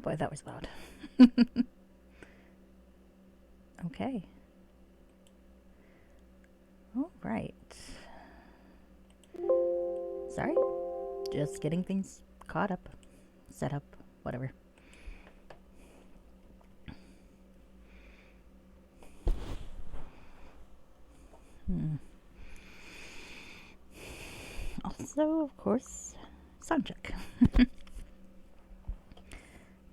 boy, that was loud. Okay. All right. Sorry. Just getting things caught up, set up, whatever. Also, of course, sound check.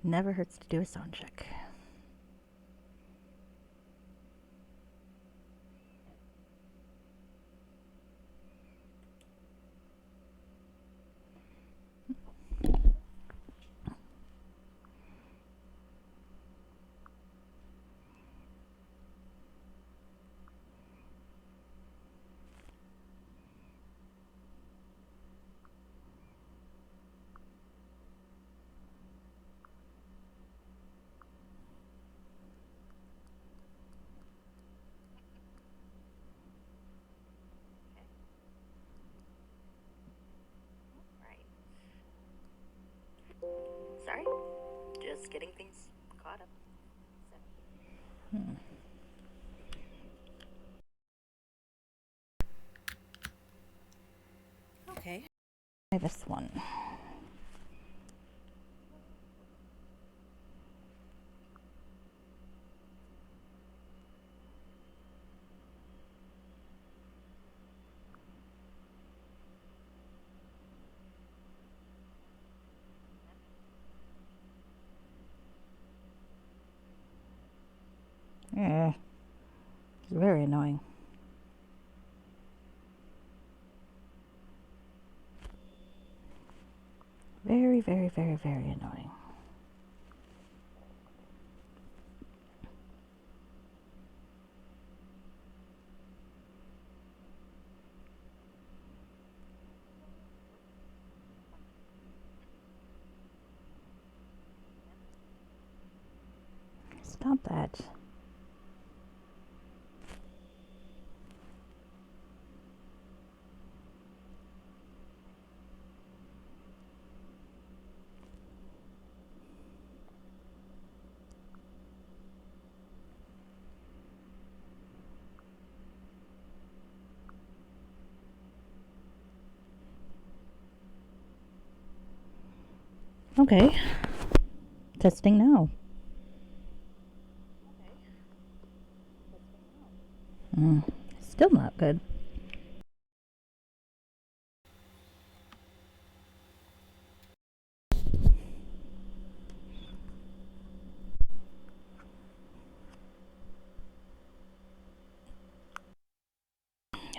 Never hurts to do a sound check. Sorry, just getting things caught up. Okay. Try this one. Yeah, it's very annoying. Very, very, very, very annoying. Stop that. Okay. Testing now. Still not good.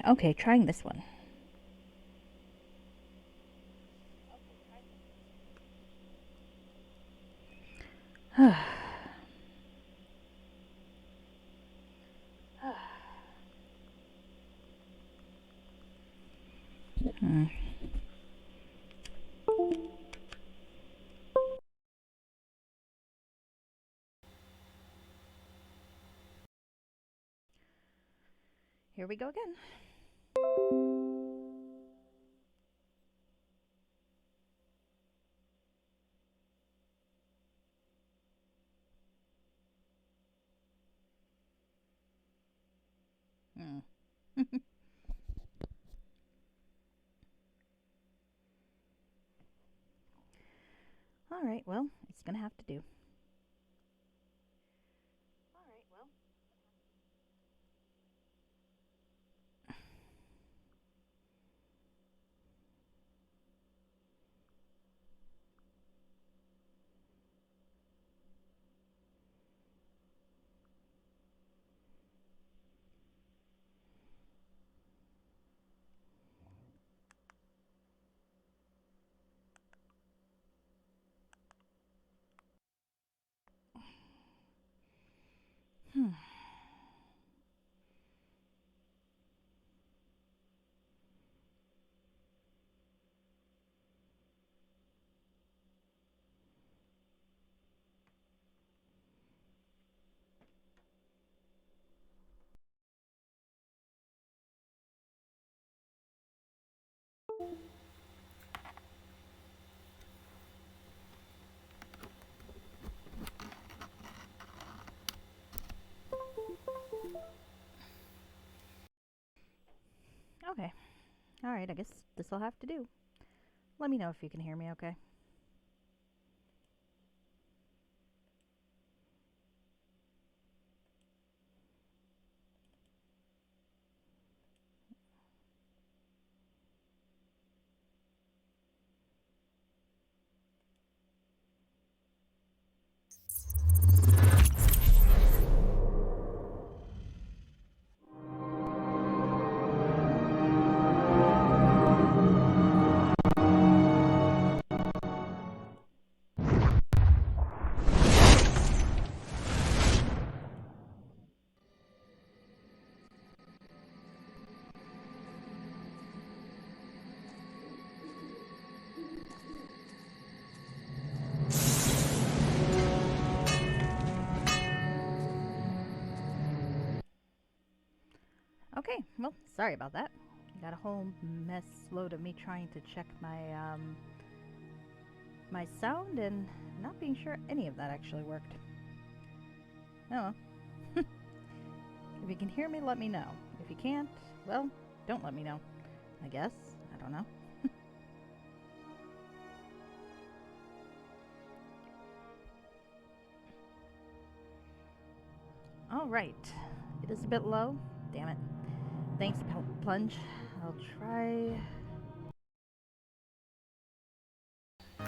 Okay, trying this one. Here we go again. All right, well, it's gonna have to do. Alright, I guess this will have to do. Let me know if you can hear me okay. Okay, well, sorry about that. Got a whole mess load of me trying to check my my sound and not being sure any of that actually worked. Oh, well. If you can hear me, let me know. If you can't, well, don't let me know. I guess. I don't know. All right. It is a bit low. Damn it. Thanks, Plunge. I'll try. I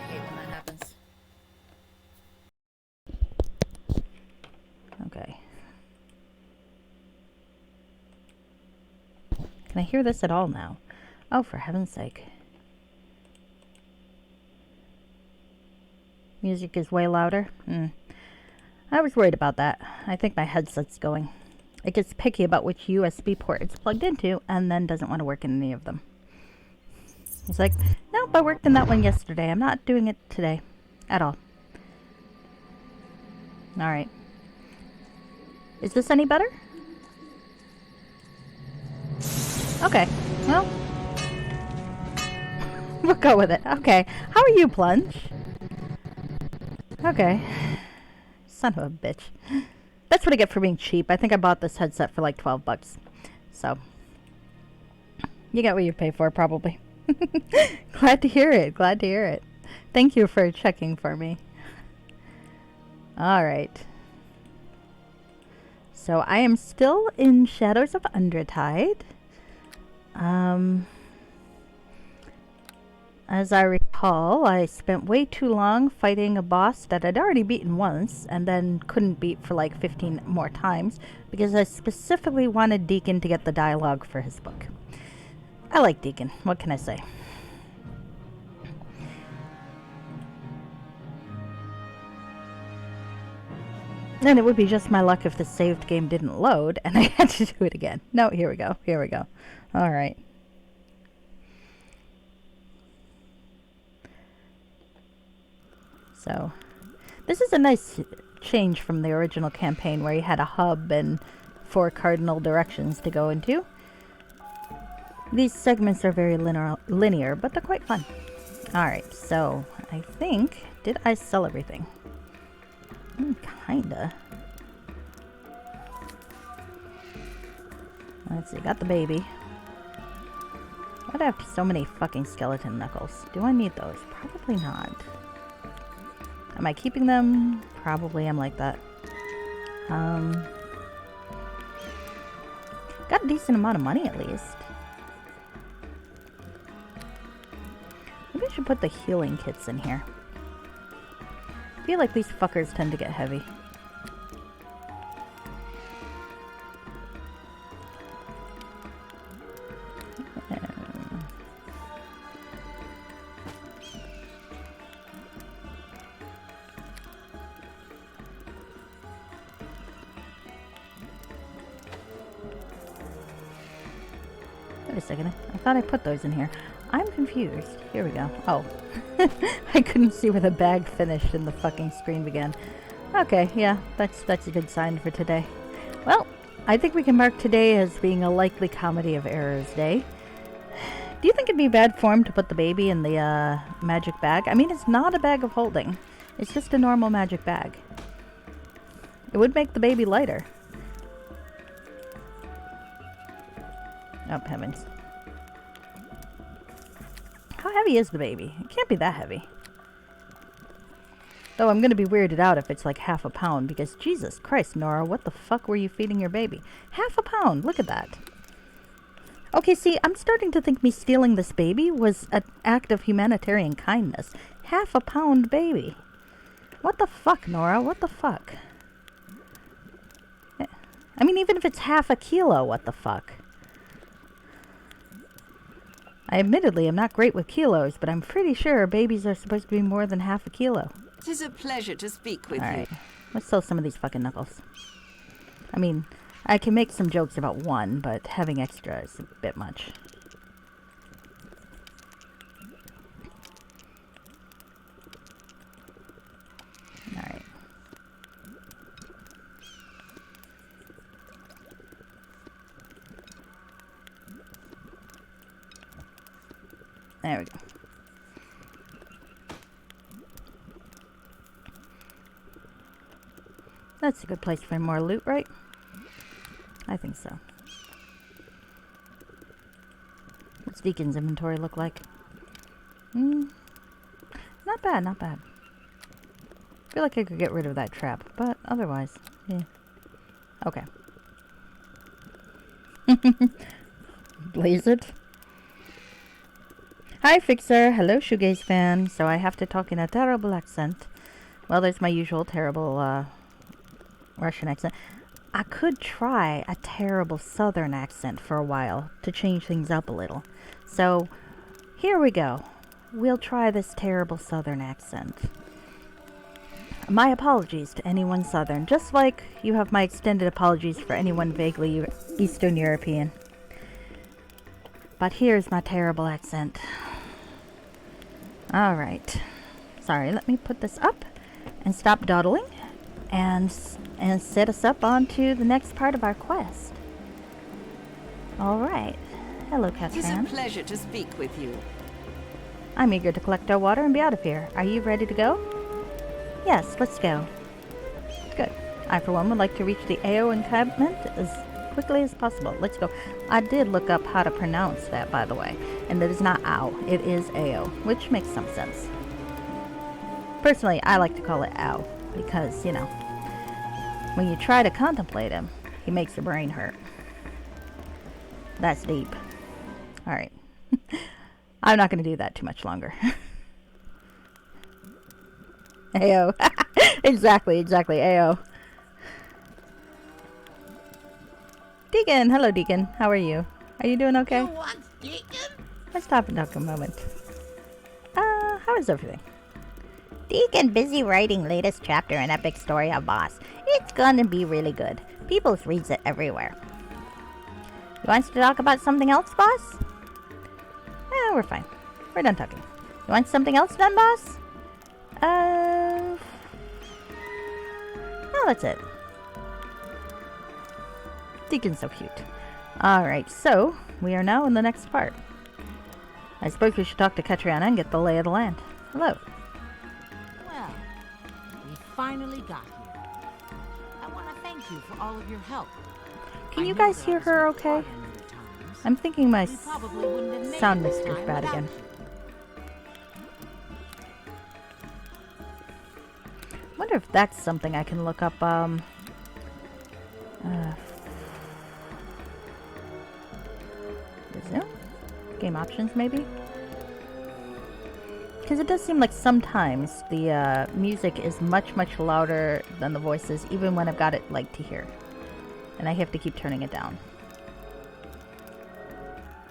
hate when that happens. Okay. Can I hear this at all now? Oh, for heaven's sake. Music is way louder. I was worried about that. I think my headset's going. It gets picky about which USB port it's plugged into and then doesn't want to work in any of them. It's like, nope, I worked in that one yesterday. I'm not doing it today. At all. Alright. Is this any better? Okay. Well. We'll go with it. Okay. How are you, Plunge? Okay. Son of a bitch. That's what I get for being cheap. I think I bought this headset for like 12 bucks. So. You get what you pay for, probably. Glad to hear it. Glad to hear it. Thank you for checking for me. Alright. So I am still in Shadows of Undrentide. As I recall, I spent way too long fighting a boss that I'd already beaten once and then couldn't beat for like 15 more times because I specifically wanted Deacon to get the dialogue for his book. I like Deacon. What can I say? And it would be just my luck if the saved game didn't load and I had to do it again. No, here we go. Here we go. All right. So, this is a nice change from the original campaign where you had a hub and 4 cardinal directions to go into. These segments are very linear, but they're quite fun. Alright, so I think... Did I sell everything? Kinda. Let's see, got the baby. Why'd I have so many fucking skeleton knuckles? Do I need those? Probably not. Am I keeping them? Probably I'm like that. Got a decent amount of money at least. Maybe I should put the healing kits in here. I feel like these fuckers tend to get heavy. Wait a second. I thought I put those in here. I'm confused. Here we go. Oh. I couldn't see where the bag finished and the fucking screen began. Okay, yeah, that's a good sign for today. Well, I think we can mark today as being a likely comedy of errors day. Do you think it'd be bad form to put the baby in the magic bag? I mean, it's not a bag of holding. It's just a normal magic bag. It would make the baby lighter. Oh, heavens. How heavy is the baby? It can't be that heavy. Though I'm going to be weirded out if it's like half a pound, because Jesus Christ, Nora, what the fuck were you feeding your baby? Half a pound, look at that. Okay, see, I'm starting to think me stealing this baby was an act of humanitarian kindness. Half a pound baby. What the fuck, Nora? What the fuck? I mean, even if it's half a kilo, what the fuck? I admittedly am not great with kilos, but I'm pretty sure babies are supposed to be more than half a kilo. It is a pleasure to speak with you. Alright, let's sell some of these fucking knuckles. I mean, I can make some jokes about one, but having extra is a bit much. Alright. There we go. That's a good place for more loot, right? I think so. What's Deacon's inventory look like? Not bad, not bad. I feel like I could get rid of that trap, but otherwise, yeah. Okay. Blaze it. Hi, Fixer. Hello, Shoegaze fan. So I have to talk in a terrible accent. Well, there's my usual terrible, Russian accent. I could try a terrible southern accent for a while to change things up a little. So, here we go. We'll try this terrible southern accent. My apologies to anyone southern, just like you have my extended apologies for anyone vaguely Eastern European. But here's my terrible accent. Alright. Sorry, let me put this up and stop dawdling. And set us up onto the next part of our quest. Alright. Hello, Catran. It is a pleasure to speak with you. I'm eager to collect our water and be out of here. Are you ready to go? Yes, let's go. Good. I, for one, would like to reach the AO encampment as quickly as possible. Let's go. I did look up how to pronounce that, by the way. And it is not AO. It is AO, which makes some sense. Personally, I like to call it AO. Because, you know, when you try to contemplate him, he makes your brain hurt. That's deep. Alright. I'm not going to do that too much longer. Ayo. Exactly. Ayo. Deacon! Hello, Deacon. How are you? Are you doing okay? You want Deacon? Let's stop and talk a moment. How is everything? Deacon busy writing latest chapter in epic story of Boss. It's gonna be really good. People reads it everywhere. You want to talk about something else, boss? We're fine. We're done talking. You want something else done, boss? No, that's it. Deacon's so cute. Alright, so we are now in the next part. I suppose we should talk to Katriana and get the lay of the land. Hello. Well, we finally got here. I want to thank you for all of your help. Can you guys hear her okay? I'm thinking my sound mixer's bad again. Wonder if that's something I can look up, Zoom? Game options, maybe? Because it does seem like sometimes the music is much, much louder than the voices, even when I've got it, like, to hear. And I have to keep turning it down.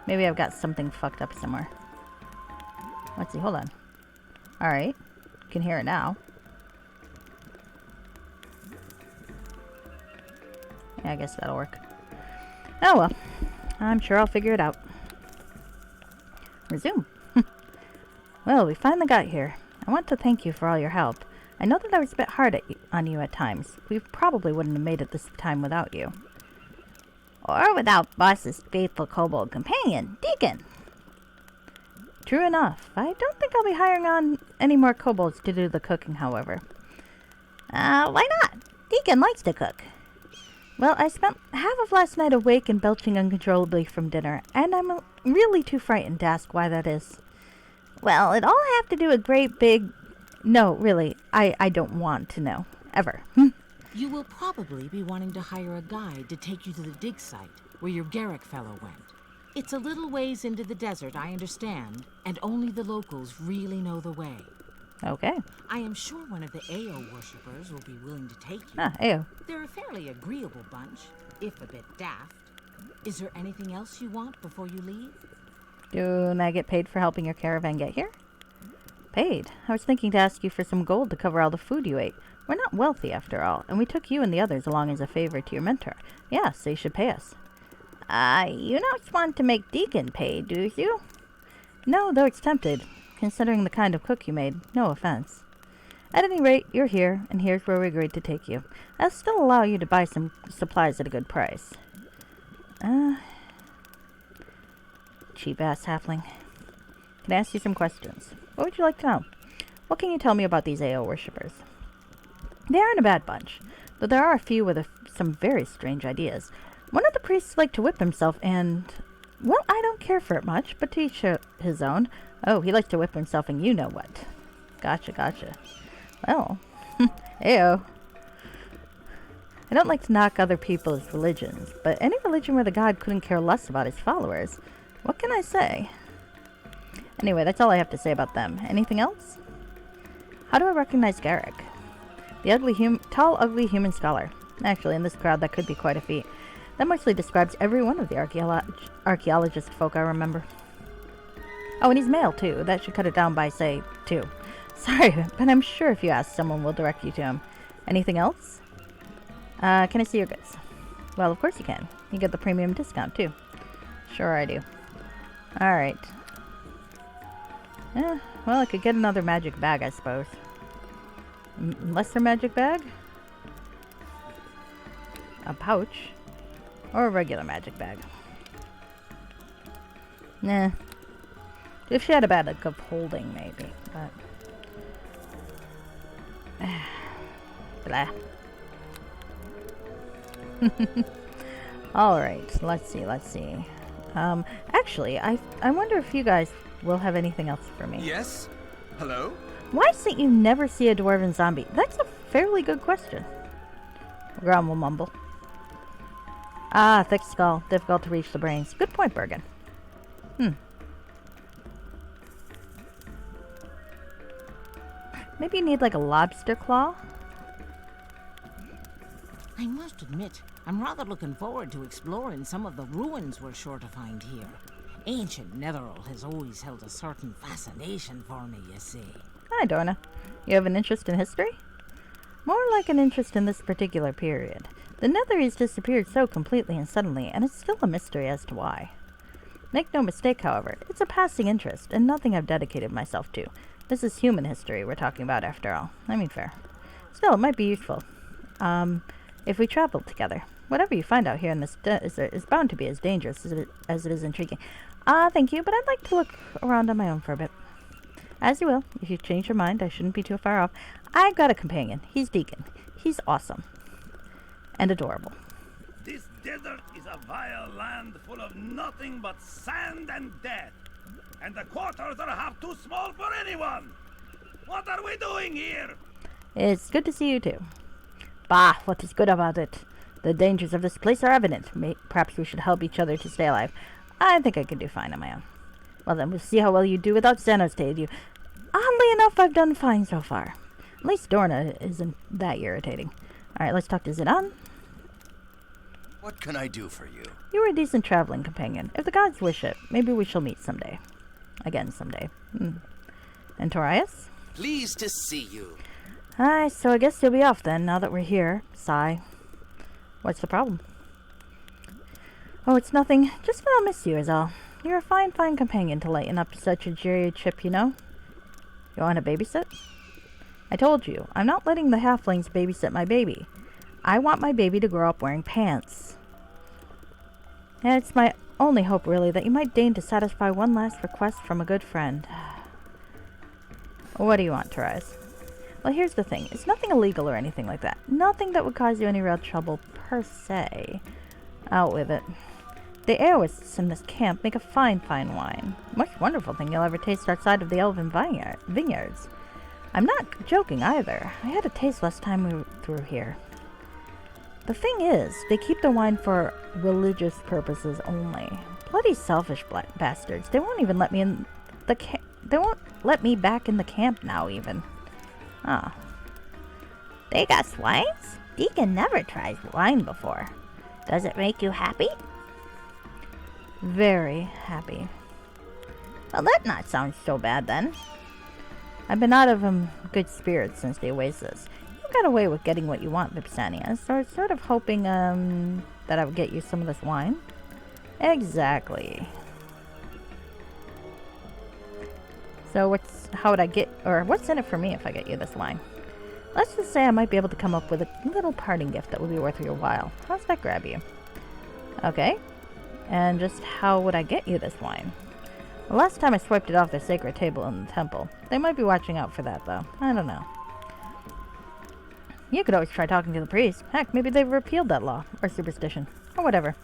Maybe I've got something fucked up somewhere. Let's see, hold on. Alright. Can hear it now. Yeah, I guess that'll work. Oh well. I'm sure I'll figure it out. Resume. Well, we finally got here. I want to thank you for all your help. I know that I was a bit hard on you at times. We probably wouldn't have made it this time without you. Or without Boss's faithful kobold companion, Deacon. True enough. I don't think I'll be hiring on any more kobolds to do the cooking, however. Why not? Deacon likes to cook. Well, I spent half of last night awake and belching uncontrollably from dinner, and I'm really too frightened to ask why that is. Well, it all have to do with great big... No, really, I don't want to know. Ever. You will probably be wanting to hire a guide to take you to the dig site, where your Garrick fellow went. It's a little ways into the desert, I understand, and only the locals really know the way. Okay. I am sure one of the Ao worshippers will be willing to take you. Ah, Ao. They're a fairly agreeable bunch, if a bit daft. Is there anything else you want before you leave? Do I get paid for helping your caravan get here? Paid? I was thinking to ask you for some gold to cover all the food you ate. We're not wealthy, after all, and we took you and the others along as a favor to your mentor. Yeah, so you should pay us. You don't want to make Deacon pay, do you? No, though it's tempted, considering the kind of cook you made. No offense. At any rate, you're here, and here's where we agreed to take you. I'll still allow you to buy some supplies at a good price. Cheap-ass halfling. Can I ask you some questions? What would you like to know? What can you tell me about these Ao worshippers? They aren't a bad bunch, though there are a few with some very strange ideas. One of the priests liked to whip himself and... Well, I don't care for it much, but to each his own. Oh, he likes to whip himself and you know what. Gotcha. Well, Ao. I don't like to knock other people's religions, but any religion where the god couldn't care less about his followers, what can I say? Anyway, that's all I have to say about them. Anything else? How do I recognize Garrick? The tall, ugly human scholar. Actually, in this crowd, that could be quite a feat. That mostly describes every one of the archaeologist folk I remember. Oh, and he's male, too. That should cut it down by, say, 2. Sorry, but I'm sure if you ask, someone will direct you to him. Anything else? Can I see your goods? Well, of course you can. You get the premium discount, too. Sure I do. Alright. Well, I could get another magic bag, I suppose. Lesser magic bag? A pouch? Or a regular magic bag? Nah. If she had a bag of holding, maybe, but... Blah. Alright, let's see. Actually, I wonder if you guys will have anything else for me. Yes? Hello? Why is it you never see a dwarven zombie? That's a fairly good question. Grom will mumble. Ah, thick skull. Difficult to reach the brains. Good point, Bergen. Maybe you need like a lobster claw? I must admit, I'm rather looking forward to exploring some of the ruins we're sure to find here. Ancient Netheril has always held a certain fascination for me, you see. Hi, Dorna. You have an interest in history? More like an interest in this particular period. The Netherese disappeared so completely and suddenly, and it's still a mystery as to why. Make no mistake, however, it's a passing interest, and nothing I've dedicated myself to. This is human history we're talking about, after all. I mean, fair. Still, it might be useful. If we traveled together. Whatever you find out here in this is bound to be as dangerous as it is intriguing. Thank you, but I'd like to look around on my own for a bit. As you will. If you change your mind, I shouldn't be too far off. I've got a companion. He's Deacon. He's awesome. And adorable. This desert is a vile land full of nothing but sand and death. And the quarters are half too small for anyone. What are we doing here? It's good to see you too. Bah, what is good about it? The dangers of this place are evident. Perhaps we should help each other to stay alive. I think I can do fine on my own. Well then, we'll see how well you do without Xenos to aid you. Oddly enough, I've done fine so far. At least Dorna isn't that irritating. Alright, let's talk to Zidane. What can I do for you? You were a decent traveling companion. If the gods wish it, maybe we shall meet someday. Again someday. And Torias? Pleased to see you. So I guess you'll be off then, now that we're here. Sigh. What's the problem? Oh, it's nothing. Just that I'll miss you is all. You're a fine companion to lighten up such a dreary trip, you know? You want to babysit? I told you, I'm not letting the halflings babysit my baby. I want my baby to grow up wearing pants. And it's my only hope, really, that you might deign to satisfy one last request from a good friend. What do you want, Therese? Well, here's the thing. It's nothing illegal or anything like that. Nothing that would cause you any real trouble, per se. Out with it. The Aoists in this camp make a fine, fine wine. Most wonderful thing you'll ever taste outside of the elven vineyards. I'm not joking either. I had a taste last time we were through here. The thing is, they keep the wine for religious purposes only. Bloody selfish bastards. They won't even let me in the they won't let me back in the camp now, even. Ah. They got swines? Deacon never tried wine before. Does it make you happy? Very happy. Well, that not sounds so bad then. I've been out of good spirits since the Oasis. You got away with getting what you want, Vipsania, so I was sort of hoping that I would get you some of this wine. Exactly. So what's in it for me if I get you this wine? Let's just say I might be able to come up with a little parting gift that would be worth your while. How's that grab you? Okay. And just how would I get you this wine? The last time I swiped it off the sacred table in the temple. They might be watching out for that, though. I don't know. You could always try talking to the priest. Heck, maybe they've repealed that law, or superstition, or whatever.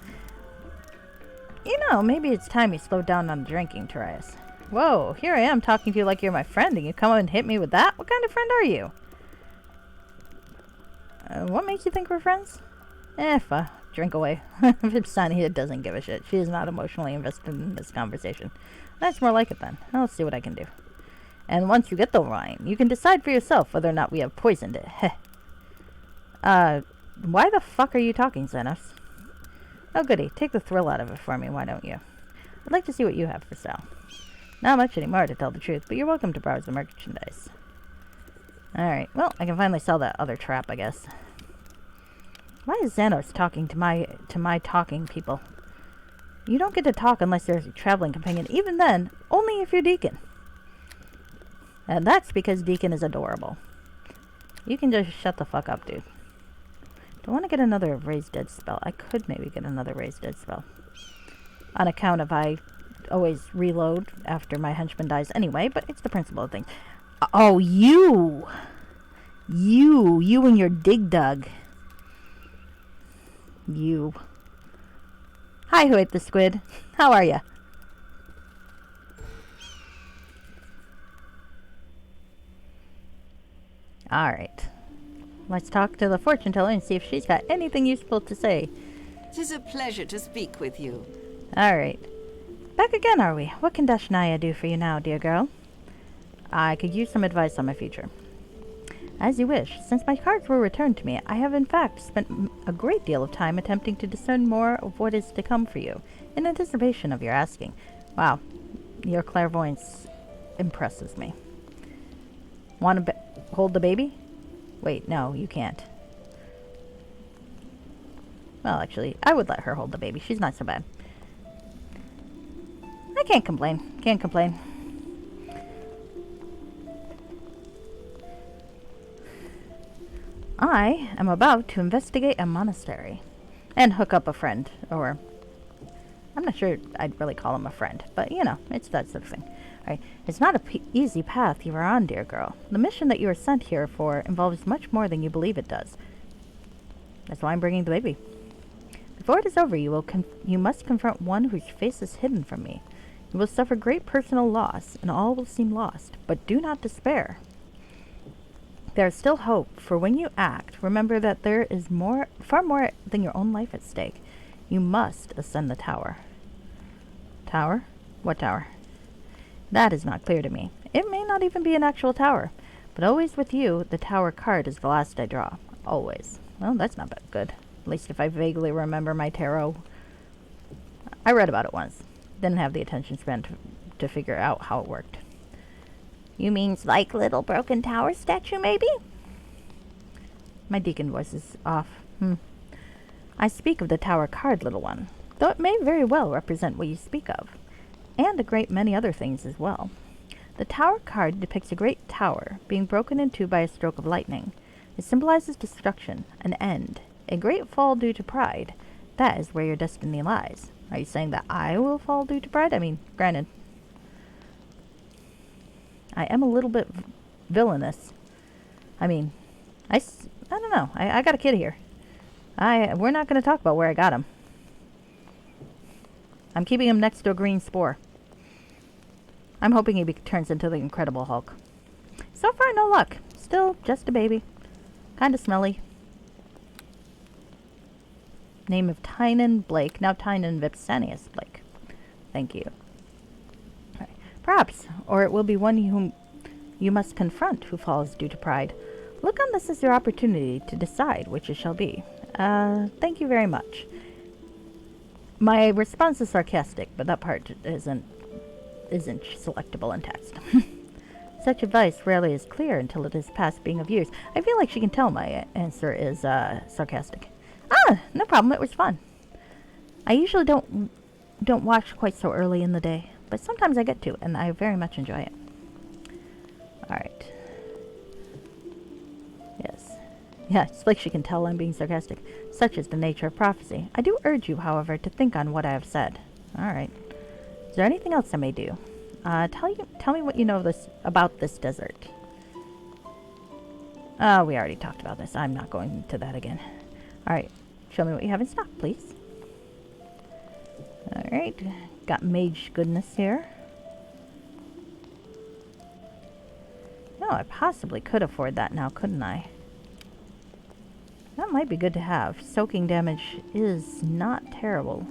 You know, maybe it's time you slowed down on the drinking, Therese. Whoa, here I am talking to you like you're my friend, and you come and hit me with that? What kind of friend are you? What makes you think we're friends? Drink away. Vipsania doesn't give a shit. She is not emotionally invested in this conversation. That's more like it then. I'll see what I can do. And once you get the wine, you can decide for yourself whether or not we have poisoned it. Heh. Why the fuck are you talking, Xenos? Oh goody, take the thrill out of it for me, why don't you? I'd like to see what you have for sale. Not much anymore, to tell the truth, but you're welcome to browse the merchandise. Alright, well, I can finally sell that other trap, I guess. Why is Xenos talking to my talking people? You don't get to talk unless there's a traveling companion. Even then, only if you're Deacon. And that's because Deacon is adorable. You can just shut the fuck up, dude. Do I want to get another Raise Dead spell? I could maybe get another Raise Dead spell. On account of I always reload after my henchman dies anyway, but it's the principle of things. Oh, you and your dig dug. You. Hi, who ate the squid? How are ya? Alright. Let's talk to the fortune teller and see if she's got anything useful to say. 'Tis a pleasure to speak with you. Alright. Back again, are we? What can Dashnaya do for you now, dear girl? I could use some advice on my future. As you wish. Since my cards were returned to me, I have in fact spent a great deal of time attempting to discern more of what is to come for you, in anticipation of your asking. Wow, your clairvoyance impresses me. Want to hold the baby? Wait, no, you can't. Well, actually, I would let her hold the baby. She's not so bad. I can't complain. Can't complain. I am about to investigate a monastery and hook up a friend, or I'm not sure I'd really call him a friend, but you know, it's that sort of thing. Right. It's not an easy path you are on, dear girl. The mission that you are sent here for involves much more than you believe it does. That's why I'm bringing the baby. Before it is over, you must confront one whose face is hidden from me. You will suffer great personal loss, and all will seem lost, but do not despair. There is still hope, for when you act, remember that there is far more than your own life at stake. You must ascend the tower. Tower? What tower? That is not clear to me. It may not even be an actual tower, but always with you, the tower card is the last I draw. Always. Well, that's not that good. At least if I vaguely remember my tarot. I read about it once. Didn't have the attention span to figure out how it worked. You means like little broken tower statue, maybe? My deacon voice is off. I speak of the tower card, little one, though it may very well represent what you speak of, and a great many other things as well. The tower card depicts a great tower being broken in two by a stroke of lightning. It symbolizes destruction, an end, a great fall due to pride. That is where your destiny lies. Are you saying that I will fall due to pride? I mean, granted, I am a little bit villainous. I mean, I don't know. I got a kid here. We're not going to talk about where I got him. I'm keeping him next to a green spore. I'm hoping he turns into the Incredible Hulk. So far, no luck. Still just a baby. Kind of smelly. Name of Tynan Blake. Now Tynan Vipsanius Blake. Thank you. Right. Perhaps, or it will be one whom you must confront who falls due to pride. Look on this as your opportunity to decide which it shall be. Thank you very much. My response is sarcastic, but that part isn't selectable in text. Such advice rarely is clear until it is past being of use. I feel like she can tell my answer is sarcastic. Ah, no problem. It was fun. I usually don't watch quite so early in the day, but sometimes I get to, and I very much enjoy it. All right. Yes. Yeah, it's like she can tell I'm being sarcastic. Such is the nature of prophecy. I do urge you, however, to think on what I have said. All right. Is there anything else I may do? Tell me what you know about this desert. Oh, we already talked about this. I'm not going into that again. All right. Show me what you have in stock, please. All right. Got mage goodness here. No, I possibly could afford that now, couldn't I? That might be good to have. Soaking damage is not terrible.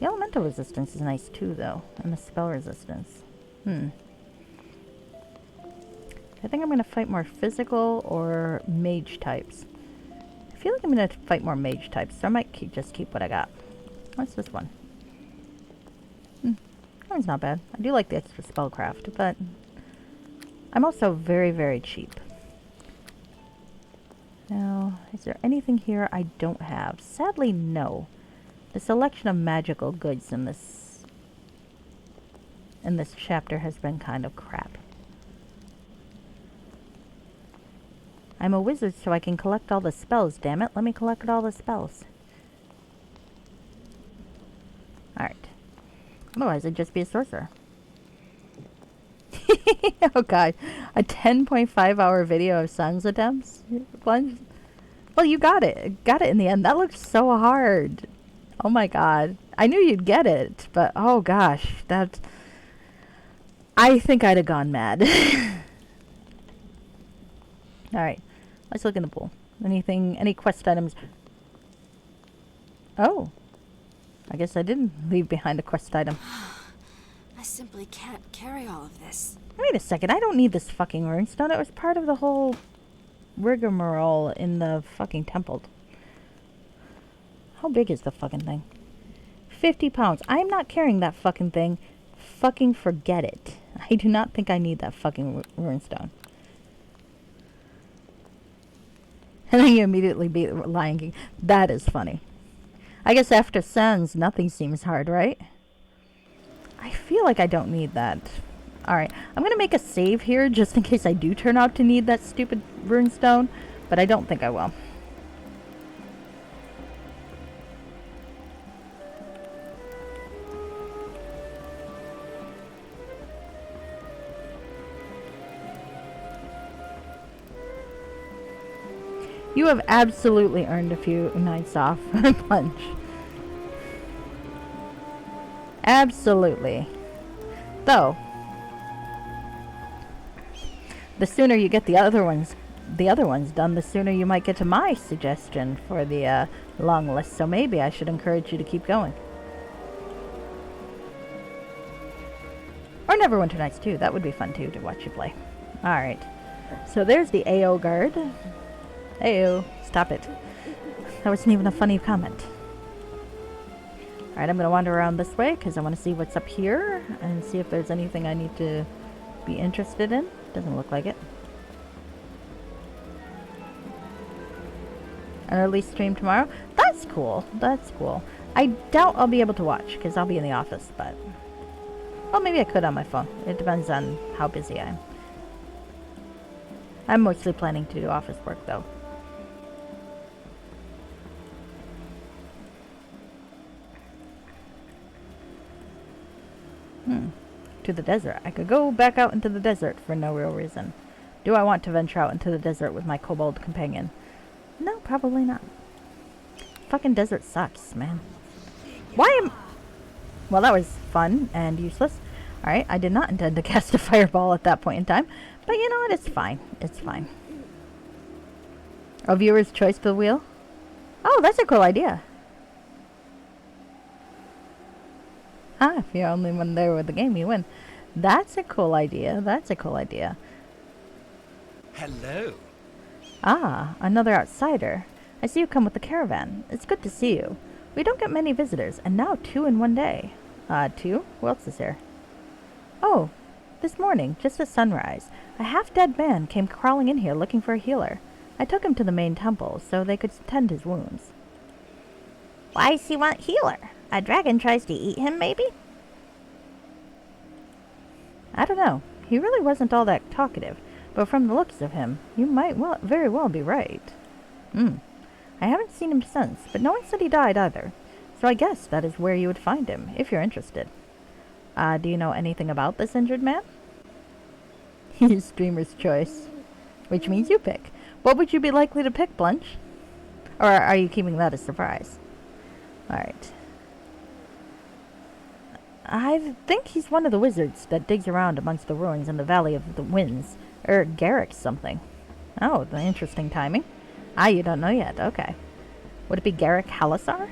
The elemental resistance is nice too, though. And the spell resistance. I think I'm going to fight more physical or mage types. I feel like I'm going to fight more mage types, so I might just keep what I got. What's this one? That one's not bad. I do like the extra spellcraft, but I'm also very, very cheap. Now, is there anything here I don't have? Sadly, no. The selection of magical goods in this chapter has been kind of crap. I'm a wizard, so I can collect all the spells, damn it. Let me collect all the spells. Alright. Otherwise, I'd just be a sorcerer. Oh god. A 10.5 hour video of Sans attempts? Well, you got it. Got it in the end. That looked so hard. Oh my god. I knew you'd get it, but oh gosh. I think I'd have gone mad. Alright. Let's look in the pool. Any quest items? Oh. I guess I didn't leave behind a quest item. I simply can't carry all of this. Wait a second, I don't need this fucking runestone. It was part of the whole rigmarole in the fucking temple. How big is the fucking thing? 50 pounds. I'm not carrying that fucking thing. Fucking forget it. I do not think I need that fucking runestone. And then you immediately beat Lion King. That is funny. I guess after Sans, nothing seems hard, right? I feel like I don't need that. Alright, I'm going to make a save here just in case I do turn out to need that stupid runestone, but I don't think I will. You have absolutely earned a few nights off for a punch. Absolutely. Though, the sooner you get the other ones done, the sooner you might get to my suggestion for the long list. So maybe I should encourage you to keep going. Or Neverwinter Nights too. That would be fun too to watch you play. Alright. So there's the AO guard. AO. Stop it. That wasn't even a funny comment. Alright, I'm going to wander around this way because I want to see what's up here and see if there's anything I need to be interested in. Doesn't look like it. An early stream tomorrow? That's cool. That's cool. I doubt I'll be able to watch because I'll be in the office, but... Well, maybe I could on my phone. It depends on how busy I am. I'm mostly planning to do office work, though. to the desert. I could go back out into the desert for no real reason. Do I want to venture out into the desert with my kobold companion? No, probably not. Fucking desert sucks, man. Why am... Well, that was fun and useless. Alright, I did not intend to cast a fireball at that point in time. But you know what? It's fine. It's fine. A viewer's choice for the wheel? Oh, that's a cool idea. Ah, if you're only one there with the game, you win. That's a cool idea. That's a cool idea. Hello. Ah, another outsider. I see you come with the caravan. It's good to see you. We don't get many visitors, and now 2 in one day. 2? Who else is here? Oh, this morning, just at sunrise, a half-dead man came crawling in here looking for a healer. I took him to the main temple so they could tend his wounds. Why does he want healer? A dragon tries to eat him, maybe? I don't know. He really wasn't all that talkative, but from the looks of him, you might very well be right. I haven't seen him since, but no one said he died either. So I guess that is where you would find him, if you're interested. Do you know anything about this injured man? He's streamer's choice. Which means you pick. What would you be likely to pick, Blanche? Or are you keeping that a surprise? Alright. I think he's one of the wizards that digs around amongst the ruins in the Valley of the Winds. Garrick something. Oh, the interesting timing. You don't know yet. Okay. Would it be Garrick Halasar?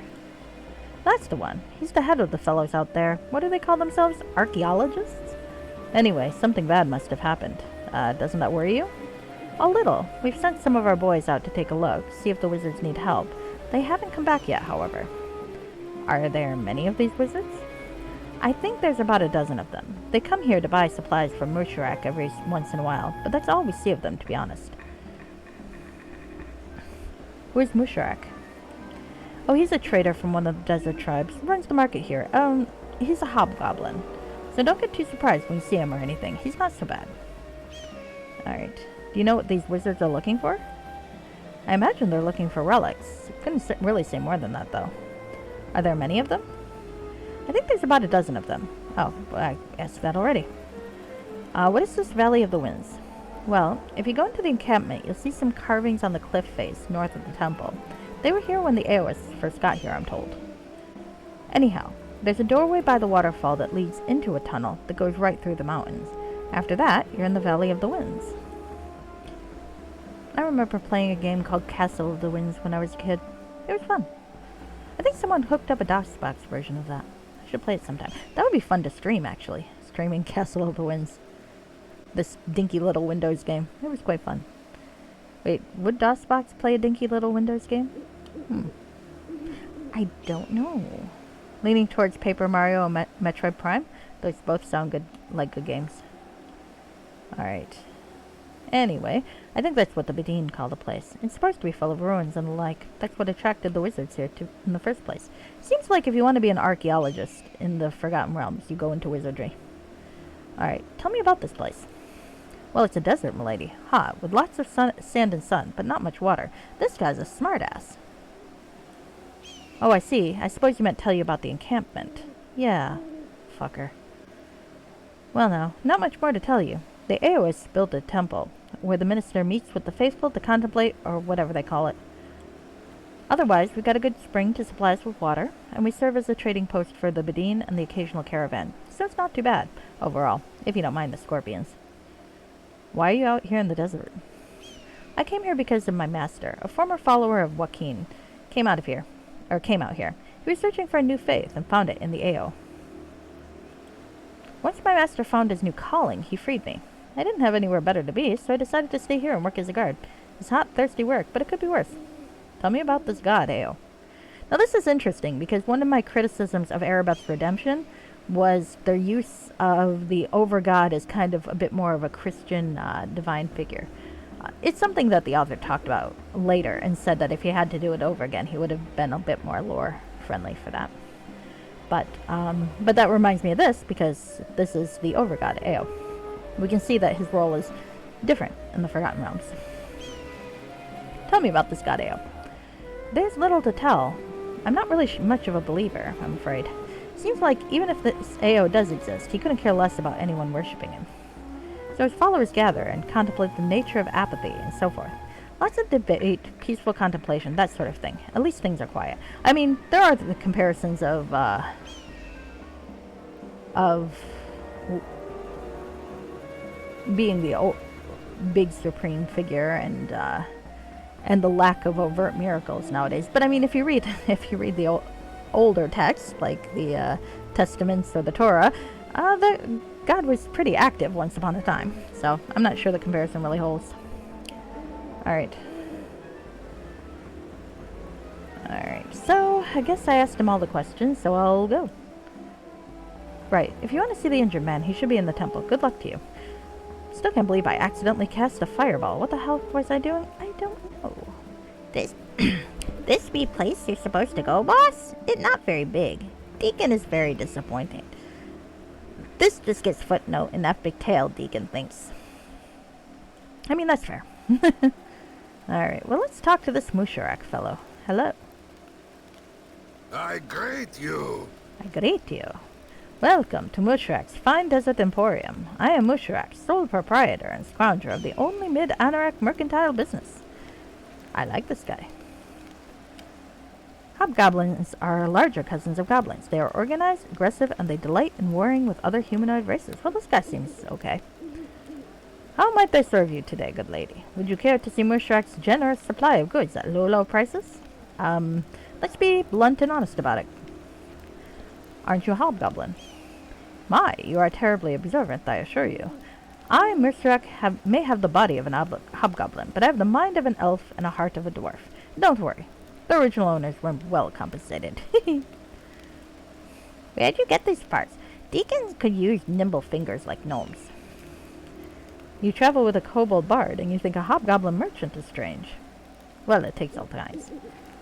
That's the one. He's the head of the fellows out there. What do they call themselves? Archaeologists? Anyway, something bad must have happened. Doesn't that worry you? A little. We've sent some of our boys out to take a look, see if the wizards need help. They haven't come back yet, however. Are there many of these wizards? I think there's about a dozen of them. They come here to buy supplies from Musharak every once in a while, but that's all we see of them, to be honest. Where's Musharak? Oh, he's a trader from one of the desert tribes. Runs the market here. He's a hobgoblin. So don't get too surprised when you see him or anything. He's not so bad. Alright. Do you know what these wizards are looking for? I imagine they're looking for relics. Couldn't really say more than that, though. Are there many of them? I think there's about a dozen of them. Oh, well, I asked that already. What is this Valley of the Winds? Well, if you go into the encampment, you'll see some carvings on the cliff face north of the temple. They were here when the Aoists first got here, I'm told. Anyhow, there's a doorway by the waterfall that leads into a tunnel that goes right through the mountains. After that, you're in the Valley of the Winds. I remember playing a game called Castle of the Winds when I was a kid. It was fun. I think someone hooked up a DOSBox version of that. I should play it sometime. That would be fun to stream, actually. Streaming Castle of the Winds. This dinky little Windows game. It was quite fun. Wait, would DOSBox play a dinky little Windows game? I don't know. Leaning towards Paper Mario and Metroid Prime. Those both sound good, like good games. Alright. Anyway, I think that's what the Bedine call the place. It's supposed to be full of ruins and the like. That's what attracted the wizards here in the first place. Seems like if you want to be an archaeologist in the Forgotten Realms, you go into wizardry. Alright, tell me about this place. Well, it's a desert, milady. Hot, with lots of sand and sun, but not much water. This guy's a smartass. Oh, I see. I suppose you meant tell you about the encampment. Yeah. Fucker. Well, now, not much more to tell you. The Aoists built a temple, where the minister meets with the faithful to contemplate, or whatever they call it. Otherwise, we've got a good spring to supply us with water, and we serve as a trading post for the Bedine and the occasional caravan. So it's not too bad, overall, if you don't mind the scorpions. Why are you out here in the desert? I came here because of my master, a former follower of Joaquin, came out here. He was searching for a new faith and found it in the Ao. Once my master found his new calling, he freed me. I didn't have anywhere better to be, so I decided to stay here and work as a guard. It's hot, thirsty work, but it could be worse. Tell me about this god, Ao. Now this is interesting, because one of my criticisms of Erebeth's Redemption was their use of the over-god as kind of a bit more of a Christian divine figure. It's something that the author talked about later and said that if he had to do it over again, he would have been a bit more lore-friendly for that. But that reminds me of this, because this is the overgod, Ao. We can see that his role is different in the Forgotten Realms. Tell me about this god, Ao. There's little to tell. I'm not really much of a believer, I'm afraid. Seems like even if this AO does exist, he couldn't care less about anyone worshipping him. So his followers gather and contemplate the nature of apathy and so forth. Lots of debate, peaceful contemplation, that sort of thing. At least things are quiet. I mean, there are the comparisons of being the big supreme figure and the lack of overt miracles nowadays. But I mean, if you read the older texts like the Testaments or the Torah, God was pretty active once upon a time. So I'm not sure the comparison really holds. Alright. Alright, so I guess I asked him all the questions, so I'll go. Right, if you want to see the injured man, he should be in the temple. Good luck to you. Still can't believe I accidentally cast a fireball. What the hell was I doing? I don't know. This be place you're supposed to go, boss? It's not very big. Deacon is very disappointing. This just gets footnote in epic tale, Deacon thinks. I mean, that's fair. Alright, well, let's talk to this Musharak fellow. Hello. I greet you. I greet you. Welcome to Musharak's fine desert emporium. I am Musharak, sole proprietor and scrounger of the only mid-Anorak mercantile business. I like this guy. Hobgoblins are larger cousins of goblins. They are organized, aggressive, and they delight in warring with other humanoid races. Well, this guy seems okay. How might I serve you today, good lady? Would you care to see Musharak's generous supply of goods at low prices? Let's be blunt and honest about it. Aren't you a hobgoblin? My, you are terribly observant, I assure you. I, Musharak, may have the body of an hobgoblin, but I have the mind of an elf and a heart of a dwarf. Don't worry. The original owners were well compensated. Where'd you get these parts? Deacons could use nimble fingers like gnomes. You travel with a kobold bard, and you think a hobgoblin merchant is strange. Well, it takes all kinds.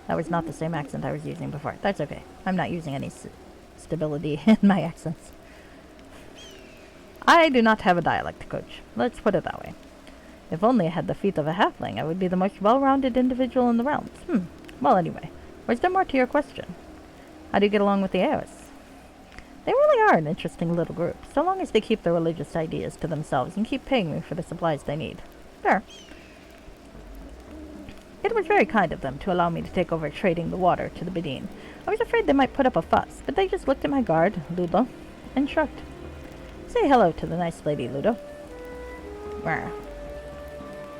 That was not the same accent I was using before. That's okay. I'm not using any stability in my accents. I do not have a dialect coach. Let's put it that way. If only I had the feet of a halfling, I would be the most well-rounded individual in the realms. Well, anyway, was there more to your question? How do you get along with the Eos? They really are an interesting little group, so long as they keep their religious ideas to themselves and keep paying me for the supplies they need. Fair. It was very kind of them to allow me to take over trading the water to the Bedine. I was afraid they might put up a fuss, but they just looked at my guard, Ludo, and shrugged. Say hello to the nice lady, Ludo. Rawr.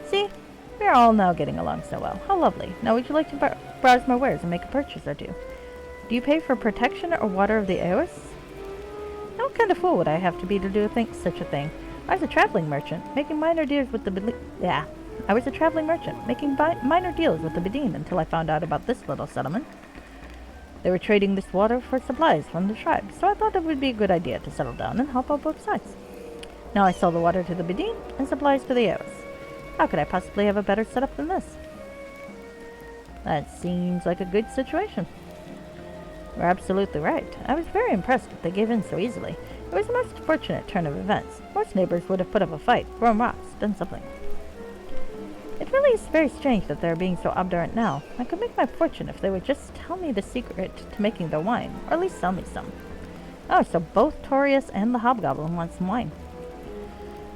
See? We are all now getting along so well. How lovely. Now would you like to browse my wares and make a purchase or two? Do you pay for protection or water of the Eos? Now what kind of fool would I have to be to do such a thing? I was a traveling merchant, making minor deals with the Bedine until I found out about this little settlement. They were trading this water for supplies from the tribe, so I thought it would be a good idea to settle down and help out both sides. Now I sell the water to the Bedine and supplies to the Eos. How could I possibly have a better setup than this? That seems like a good situation. You're absolutely right. I was very impressed that they gave in so easily. It was a most fortunate turn of events. Most neighbors would have put up a fight, thrown rocks, done something. It really is very strange that they're being so obdurate now. I could make my fortune if they would just tell me the secret to making their wine, or at least sell me some. Oh, so both Torius and the Hobgoblin want some wine.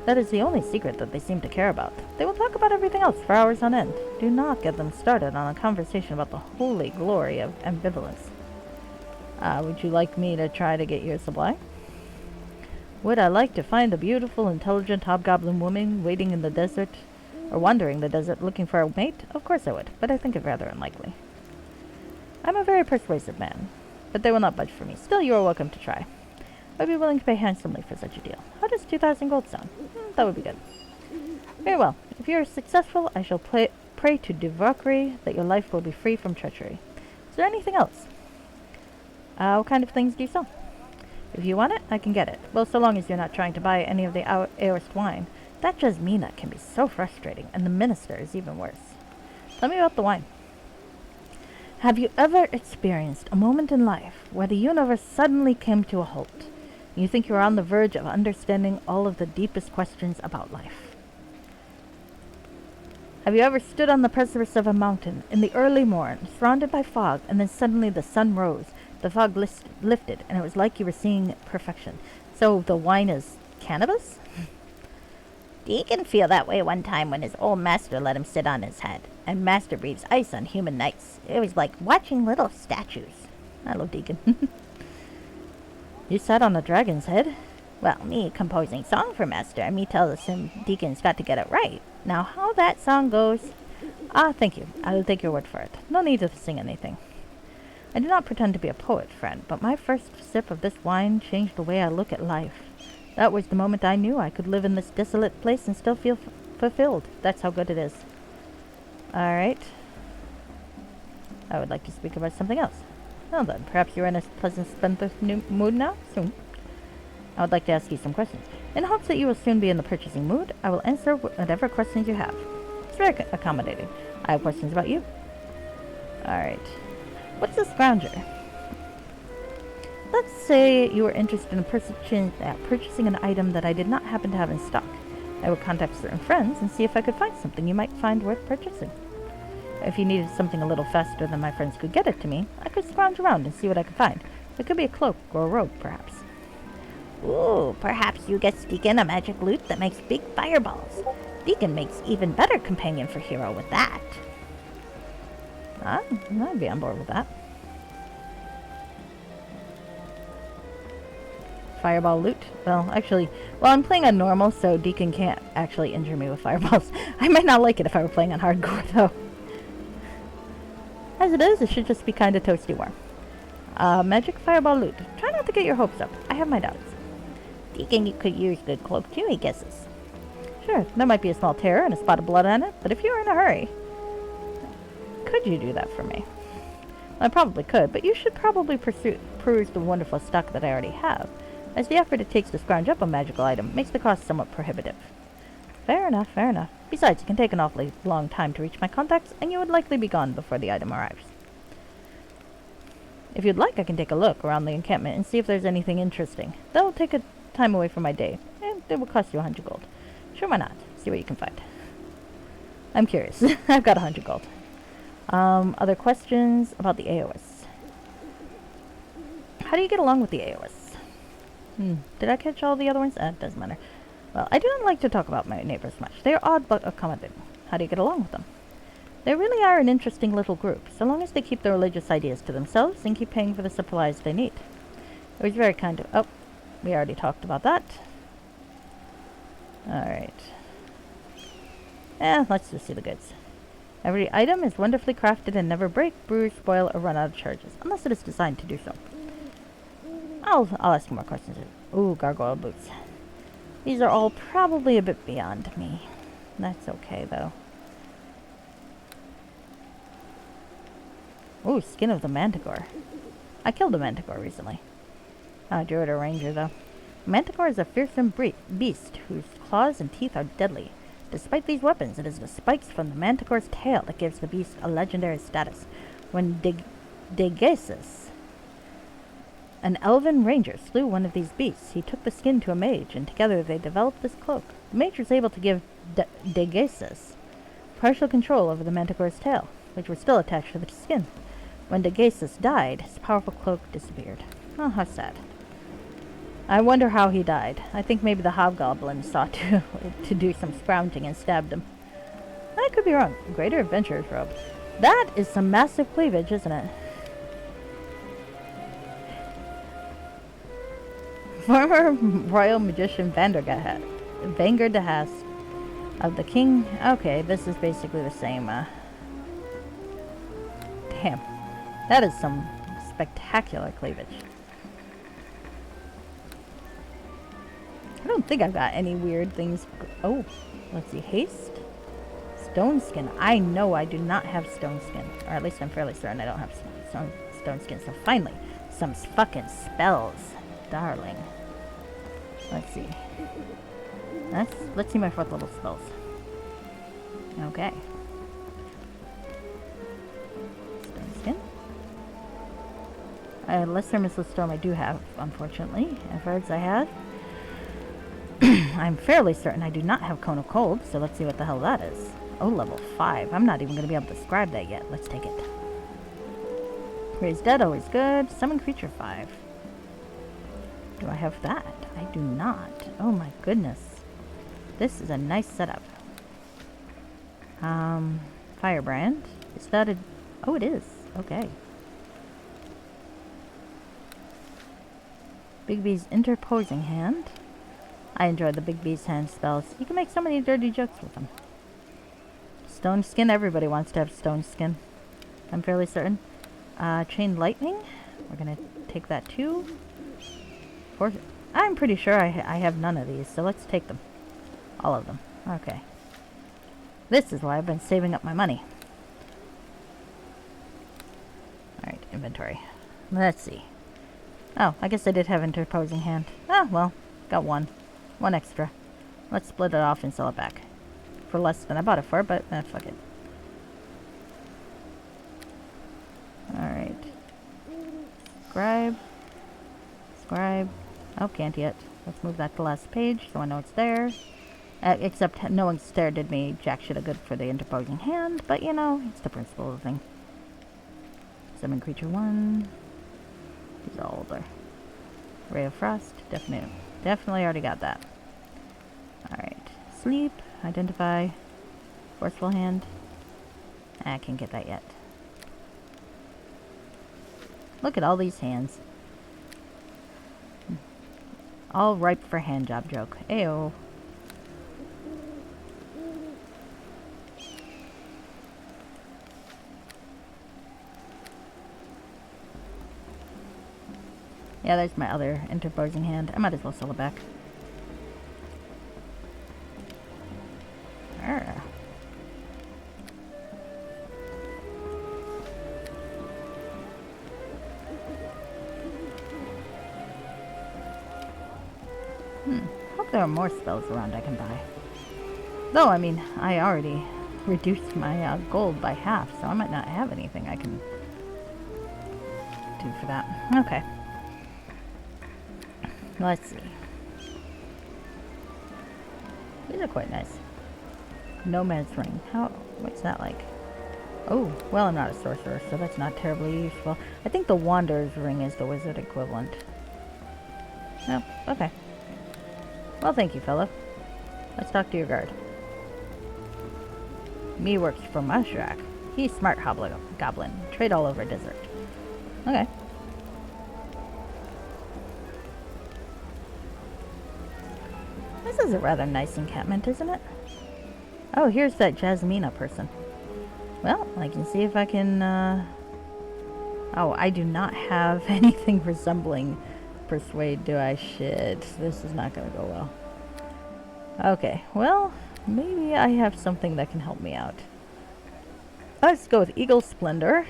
That is the only secret that they seem to care about. They will talk about everything else for hours on end. Do not get them started on a conversation about the holy glory of ambivalence. Would you like me to try to get you a supply? Would I like to find a beautiful, intelligent hobgoblin woman waiting in the desert, or wandering the desert looking for a mate? Of course I would, but I think it rather unlikely. I'm a very persuasive man, but they will not budge for me. Still, you are welcome to try. I'd be willing to pay handsomely for such a deal. How does 2,000 gold sound? That would be good. Very well. If you are successful, I shall pray to Devakri that your life will be free from treachery. Is there anything else? What kind of things do you sell? If you want it, I can get it. Well, so long as you're not trying to buy any of the Aorist wine. That Jasmina can be so frustrating, and the minister is even worse. Tell me about the wine. Have you ever experienced a moment in life where the universe suddenly came to a halt? And you think you're on the verge of understanding all of the deepest questions about life? Have you ever stood on the precipice of a mountain in the early morn, surrounded by fog, and then suddenly the sun rose, The fog lifted, and it was like you were seeing perfection. So the wine is cannabis? Deacon feel that way one time when his old master let him sit on his head, and master breathes ice on human nights. It was like watching little statues. I love Deacon. You sat on a dragon's head? Well, me composing song for master, and me tells him Deacon's got to get it right. Now how that song goes... Ah, thank you. I'll take your word for it. No need to sing anything. I do not pretend to be a poet, friend, but my first sip of this wine changed the way I look at life. That was the moment I knew I could live in this desolate place and still feel fulfilled. That's how good it is. Alright. I would like to speak about something else. Well then, perhaps you're in a pleasant spendthrift mood now? Soon. I would like to ask you some questions. In hopes that you will soon be in the purchasing mood, I will answer whatever questions you have. It's very accommodating. I have questions about you. Alright. What's a scrounger? Let's say you were interested in purchasing an item that I did not happen to have in stock. I would contact certain friends and see if I could find something you might find worth purchasing. If you needed something a little faster than my friends could get it to me, I could scrounge around and see what I could find. It could be a cloak or a robe, perhaps. Ooh, perhaps you get Deacon a magic loot that makes big fireballs. Deacon makes even better companion for hero with that. I'd be on board with that. Fireball loot? Well, actually, I'm playing on normal, so Deacon can't actually injure me with fireballs. I might not like it if I were playing on hardcore, though. As it is, it should just be kind of toasty warm. Magic fireball loot. Try not to get your hopes up. I have my doubts. Deacon, you could use good cloak too, he guesses. Sure, there might be a small tear and a spot of blood on it, but if you were in a hurry... Could you do that for me? I probably could, but you should probably peruse the wonderful stock that I already have, as the effort it takes to scrounge up a magical item makes the cost somewhat prohibitive. Fair enough, fair enough. Besides, it can take an awfully long time to reach my contacts, and you would likely be gone before the item arrives. If you'd like, I can take a look around the encampment and see if there's anything interesting. That'll take a time away from my day, and it will cost you 100 gold. Sure, why not? See what you can find. I'm curious. I've got 100 gold. Other questions about the AOS? How do you get along with the AOS? Did I catch all the other ones? It doesn't matter. Well, I do not like to talk about my neighbors much. They are odd but accommodating. How do you get along with them? They really are an interesting little group, so long as they keep their religious ideas to themselves and keep paying for the supplies they need. It was very kind of... Oh, we already talked about that. Alright. Let's just see the goods. Every item is wonderfully crafted and never break, bruise, spoil, or run out of charges, unless it is designed to do so. I'll ask more questions. Ooh, gargoyle boots. These are all probably a bit beyond me. That's okay, though. Ooh, skin of the manticore. I killed a manticore recently. Druid or ranger, though. Manticore is a fearsome beast whose claws and teeth are deadly. Despite these weapons, it is the spikes from the manticore's tail that gives the beast a legendary status. When Degasis, an elven ranger, slew one of these beasts, he took the skin to a mage, and together they developed this cloak. The mage was able to give Degasis partial control over the manticore's tail, which was still attached to the skin. When Degasis died, his powerful cloak disappeared. Oh, how sad. I wonder how he died. I think maybe the hobgoblin sought to do some scrounging and stabbed him. I could be wrong. Greater adventurer's robe. That is some massive cleavage, isn't it? Former royal magician Vandergast of the king. Okay, this is basically the same. Damn. That is some spectacular cleavage. I don't think I've got any weird things. Oh, let's see. Haste? Stone skin. I know I do not have stone skin. Or at least I'm fairly certain I don't have stone skin. So finally, some fucking spells. Darling. Let's see. Let's see my 4th level spells. Okay. Stone skin. Lesser Missile Storm I do have, unfortunately. Efforts I have. I'm fairly certain I do not have Cone of Cold, so let's see what the hell that is. Oh, level 5. I'm not even going to be able to describe that yet. Let's take it. Raise dead, always good. Summon creature 5. Do I have that? I do not. Oh my goodness. This is a nice setup. Firebrand. Is that a... Oh, it is. Okay. Big B's interposing hand. I enjoy the Big B's hand spells. You can make so many dirty jokes with them. Stone skin. Everybody wants to have stone skin. I'm fairly certain. Chain lightning. We're gonna take that too. I'm pretty sure I have none of these, so let's take them. All of them. Okay. This is why I've been saving up my money. Alright, inventory. Let's see. Oh, I guess I did have interposing hand. Oh, well, got one. One extra. Let's split it off and sell it back. For less than I bought it for, but fuck it. Alright. Scribe. Scribe. Oh, can't yet. Let's move that to the last page so I know it's there. Except knowing it's there did me jack shit a good for the interposing hand, but you know, it's the principle of the thing. Summon creature 1. Dissolve. Ray of Frost. Definitely already got that. Alright. Sleep. Identify. Forceful hand. I can't get that yet. Look at all these hands. All ripe for hand job joke. Ayo. Yeah, there's my other interposing hand. I might as well sell it back. Arrgh. Hope there are more spells around I can buy. Though, I mean, I already reduced my gold by half, so I might not have anything I can do for that. Okay. Let's see. These are quite nice. Nomad's Ring. What's that like? Oh, well, I'm not a sorcerer, so that's not terribly useful. I think the Wanderer's Ring is the wizard equivalent. Oh, okay. Well, thank you, fellow. Let's talk to your guard. Me works for Mushrak. He's smart goblin. Trade all over desert. Okay. This is a rather nice encampment, isn't it? Oh, here's that Jasmina person. Well, I can see if I can, Oh, I do not have anything resembling persuade, do I? Shit. This is not gonna go well. Okay, well, maybe I have something that can help me out. Let's go with Eagle Splendor.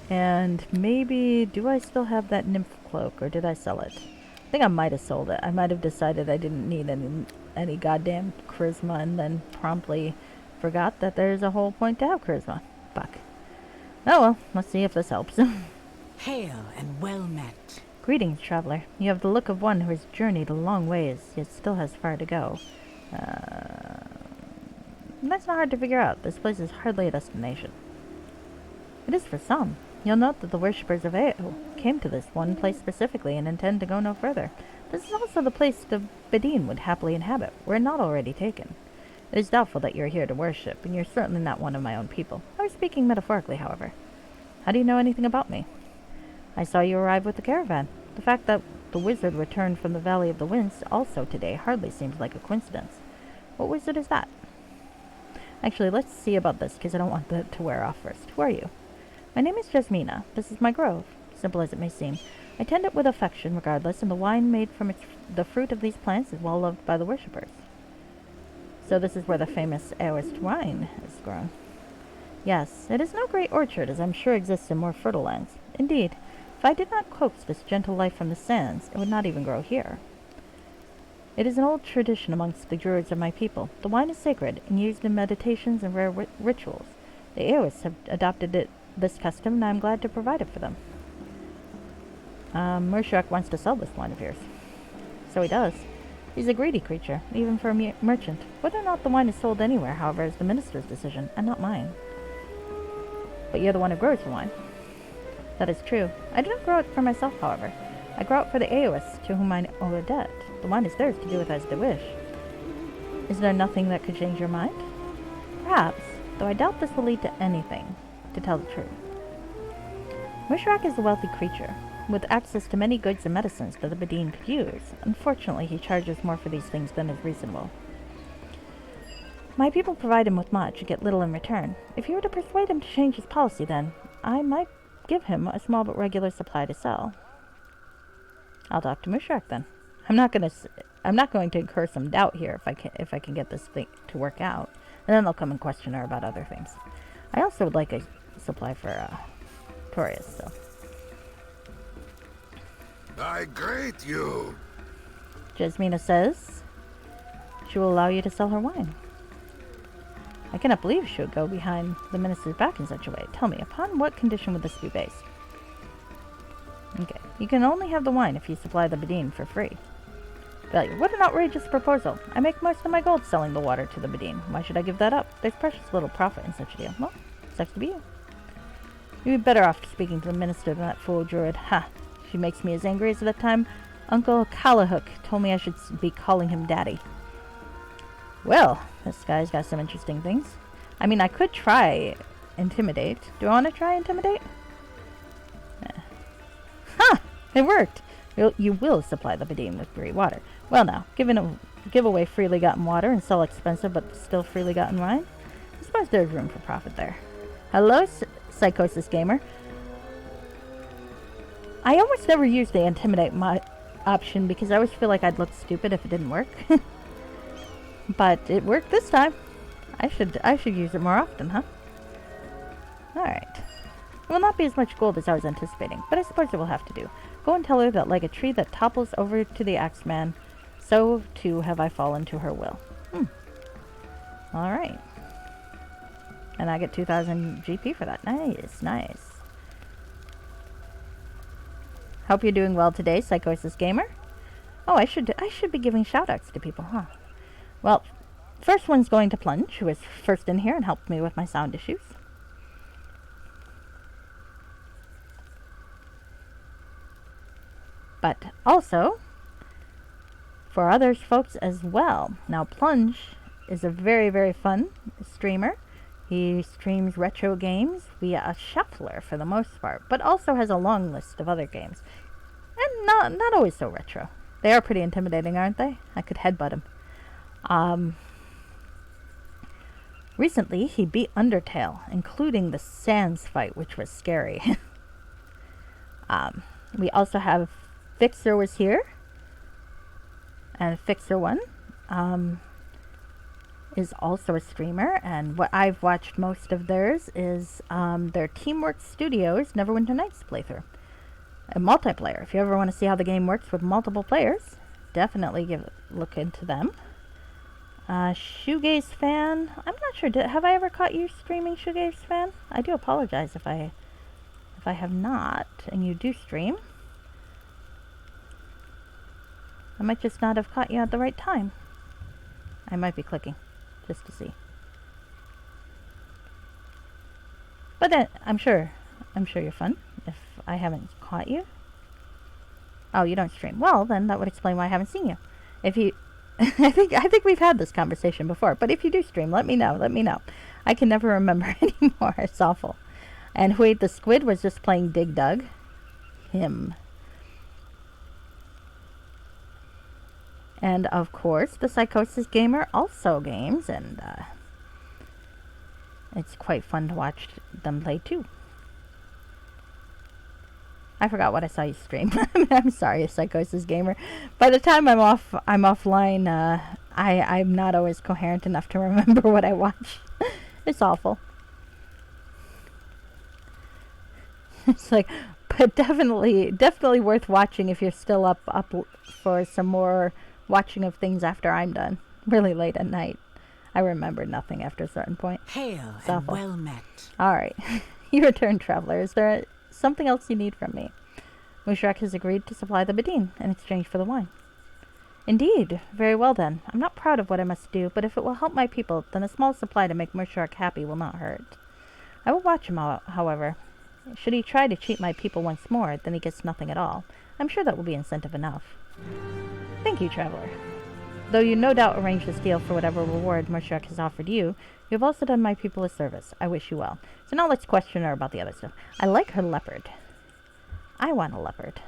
And maybe, do I still have that nymph cloak, or did I sell it? I think I might have sold it. I might have decided I didn't need any goddamn charisma and then promptly forgot that there's a whole point to have charisma. Fuck. Oh well, let's see if this helps. Hail and well met. Greetings, traveler. You have the look of one who has journeyed a long ways, yet still has far to go. That's not hard to figure out. This place is hardly a destination. It is for some. You'll note that the worshippers of Ao came to this one place specifically and intend to go no further. This is also the place the Bedin would happily inhabit, were it not already taken. It is doubtful that you're here to worship, and you're certainly not one of my own people. I was speaking metaphorically, however. How do you know anything about me? I saw you arrive with the caravan. The fact that the wizard returned from the Valley of the Winds also today hardly seems like a coincidence. What wizard is that? Actually, let's see about this, because I don't want that to wear off first. Who are you? My name is Jasmina. This is my grove. Simple as it may seem. I tend it with affection regardless, and the wine made from the fruit of these plants is well loved by the worshippers. So this is where the famous Aoist wine is grown. Yes, it is no great orchard, as I'm sure exists in more fertile lands. Indeed, if I did not coax this gentle life from the sands, it would not even grow here. It is an old tradition amongst the druids of my people. The wine is sacred and used in meditations and rare rituals. The Aoists have adopted this custom, and I am glad to provide it for them. Murshak wants to sell this wine of yours. So he does. He's a greedy creature, even for a merchant. Whether or not the wine is sold anywhere, however, is the minister's decision, and not mine. But you're the one who grows the wine. That is true. I do not grow it for myself, however. I grow it for the Aoists, to whom I owe a debt. The wine is theirs to do with as they wish. Is there nothing that could change your mind? Perhaps, though I doubt this will lead to anything, to tell the truth. Mushrak is a wealthy creature, with access to many goods and medicines that the Badin could use. Unfortunately, he charges more for these things than is reasonable. My people provide him with much and get little in return. If you were to persuade him to change his policy, then I might give him a small but regular supply to sell. I'll talk to Mushrak then. I'm not going to incur some doubt here if I can get this thing to work out, and then they'll come and question her about other things. I also would like a supply for Torius, so. I greet you. Jasmina says she will allow you to sell her wine. I cannot believe she would go behind the minister's back in such a way. Tell me, upon what condition would this be based? Okay. You can only have the wine if you supply the Badin for free. Value. What an outrageous proposal. I make most of my gold selling the water to the Badin. Why should I give that up? There's precious little profit in such a deal. Well, sucks to be you. You'd be better off speaking to the minister than that fool druid. Ha! She makes me as angry as that time Uncle Calahook told me I should be calling him Daddy. Well, this guy's got some interesting things. I mean, I could try Intimidate. Do I want to try Intimidate? Ha! It worked! You will supply the Badin with free water. Well now, give away freely gotten water and sell expensive but still freely gotten wine? I suppose there's room for profit there. Hello, Psychosis Gamer. I almost never use the Intimidate option because I always feel like I'd look stupid if it didn't work. But it worked this time. I should use it more often, huh? Alright. It will not be as much gold as I was anticipating, but I suppose it will have to do. Go and tell her that like a tree that topples over to the axeman, so too have I fallen to her will. Alright. And I get 2,000 GP for that. Nice, nice. Hope you're doing well today, Psychosis Gamer. Oh, I should be giving shoutouts to people, huh? Well, first one's going to Plunge, who was first in here and helped me with my sound issues. But also for others folks as well. Now, Plunge is a very, very fun streamer. He streams retro games via a shuffler for the most part, but also has a long list of other games. And not always so retro. They are pretty intimidating, aren't they? I could headbutt him. Recently, he beat Undertale, including the Sans fight, which was scary. We also have Fixer was here. And Fixer 1 is also a streamer. And what I've watched most of theirs is their Teamwork Studios Neverwinter Nights playthrough. A multiplayer. If you ever want to see how the game works with multiple players, definitely look into them. Shoegaze Fan. I'm not sure. Have I ever caught you streaming, Shoegaze Fan? I do apologize if I have not, and you do stream. I might just not have caught you at the right time. I might be clicking just to see. But then I'm sure you're fun if I haven't caught you. Oh, you don't stream. Well, then that would explain why I haven't seen you. If you I think we've had this conversation before, but if you do stream, let me know. I can never remember anymore. It's awful. And who ate the squid was just playing Dig Dug. Him. And of course, the Psychosis Gamer also games, and it's quite fun to watch them play too. I forgot what I saw you stream. I'm sorry, Psychosis Gamer. By the time I'm offline, I'm not always coherent enough to remember what I watch. It's awful. It's like, but definitely worth watching if you're still up for some more watching of things after I'm done. Really late at night. I remember nothing after a certain point. Hail It's and awful. well met. Alright. You return, traveler. Is there something else you need from me? Mushrak has agreed to supply the Badin in exchange for the wine. Indeed. Very well then. I'm not proud of what I must do, but if it will help my people, then a small supply to make Mushrak happy will not hurt. I will watch him, however. Should he try to cheat my people once more, then he gets nothing at all. I'm sure that will be incentive enough. Thank you, traveler. Though you no doubt arranged this deal for whatever reward Mershak has offered you, you have also done my people a service. I wish you well. So now let's question her about the other stuff. I like her leopard. I want a leopard.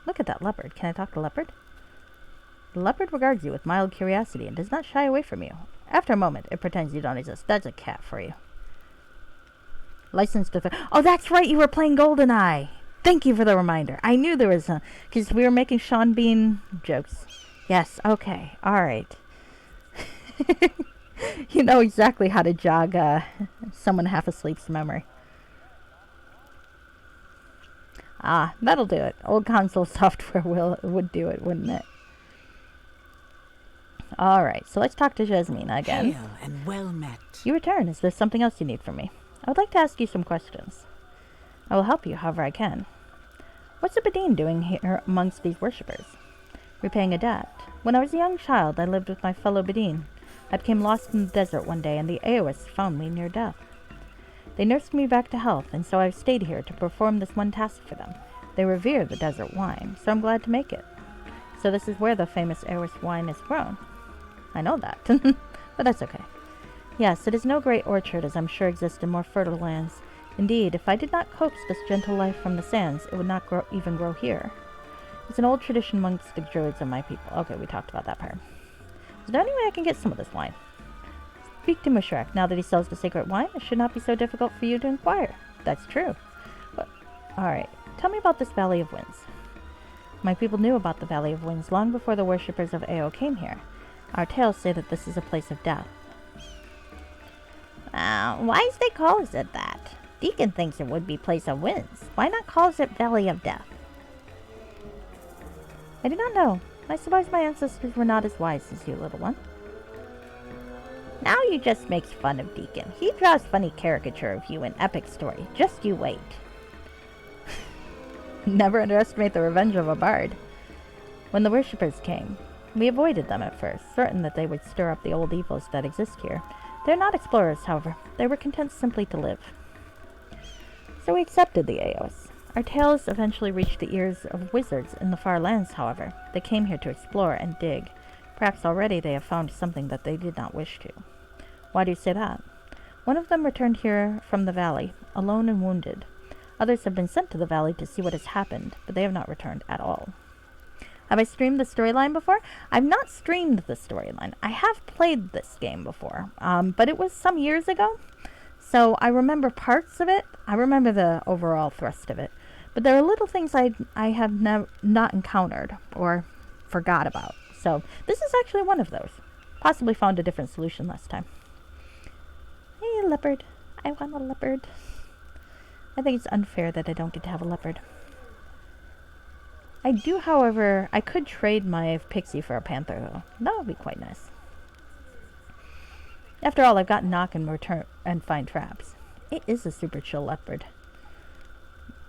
Look at that leopard. Can I talk to leopard? The leopard regards you with mild curiosity and does not shy away from you. After a moment, it pretends you don't exist. That's a cat for you. Licensed to... Oh, that's right! You were playing GoldenEye! Thank you for the reminder. I knew there was a... Because we were making Sean Bean jokes. Yes, okay. Alright. You know exactly how to jog someone half asleep's memory. Ah, that'll do it. Old console software would do it, wouldn't it? Alright, so let's talk to Jasmina again. Hail and well met. You return. Is there something else you need from me? I would like to ask you some questions. I will help you however I can. What's a Bedine doing here amongst these worshippers? Repaying a debt. When I was a young child, I lived with my fellow Bedine. I became lost in the desert one day, and the Aoists found me near death. They nursed me back to health, and so I've stayed here to perform this one task for them. They revere the desert wine, so I'm glad to make it. So this is where the famous Aoist wine is grown. I know that, but that's okay. Yes, it is no great orchard, as I'm sure exists in more fertile lands. Indeed, if I did not coax this gentle life from the sands, it would not even grow here. It's an old tradition amongst the druids of my people. Okay, we talked about that part. Is there any way I can get some of this wine? Speak to Mushrak. Now that he sells the sacred wine, it should not be so difficult for you to inquire. That's true. But, alright, tell me about this Valley of Winds. My people knew about the Valley of Winds long before the worshippers of Ao came here. Our tales say that this is a place of death. Why is they calls it that? Deacon thinks it would be place of winds. Why not calls it Valley of Death? I do not know. I suppose my ancestors were not as wise as you, little one. Now you just makes fun of Deacon. He draws funny caricature of you in epic story. Just you wait. Never underestimate the revenge of a bard. When the worshippers came, we avoided them at first, certain that they would stir up the old evils that exist here. They are not explorers, however. They were content simply to live. So we accepted the Aos. Our tales eventually reached the ears of wizards in the far lands, however. They came here to explore and dig. Perhaps already they have found something that they did not wish to. Why do you say that? One of them returned here from the valley, alone and wounded. Others have been sent to the valley to see what has happened, but they have not returned at all. Have I streamed the storyline before? I've not streamed the storyline. I have played this game before, but it was some years ago, so I remember parts of it. I remember the overall thrust of it, but there are little things I have not encountered or forgot about. So this is actually one of those. Possibly found a different solution last time. Hey, leopard. I want a leopard. I think it's unfair that I don't get to have a leopard. I do, however, I could trade my pixie for a panther, though. That would be quite nice. After all, I've got knock and return and find traps. It is a super chill leopard.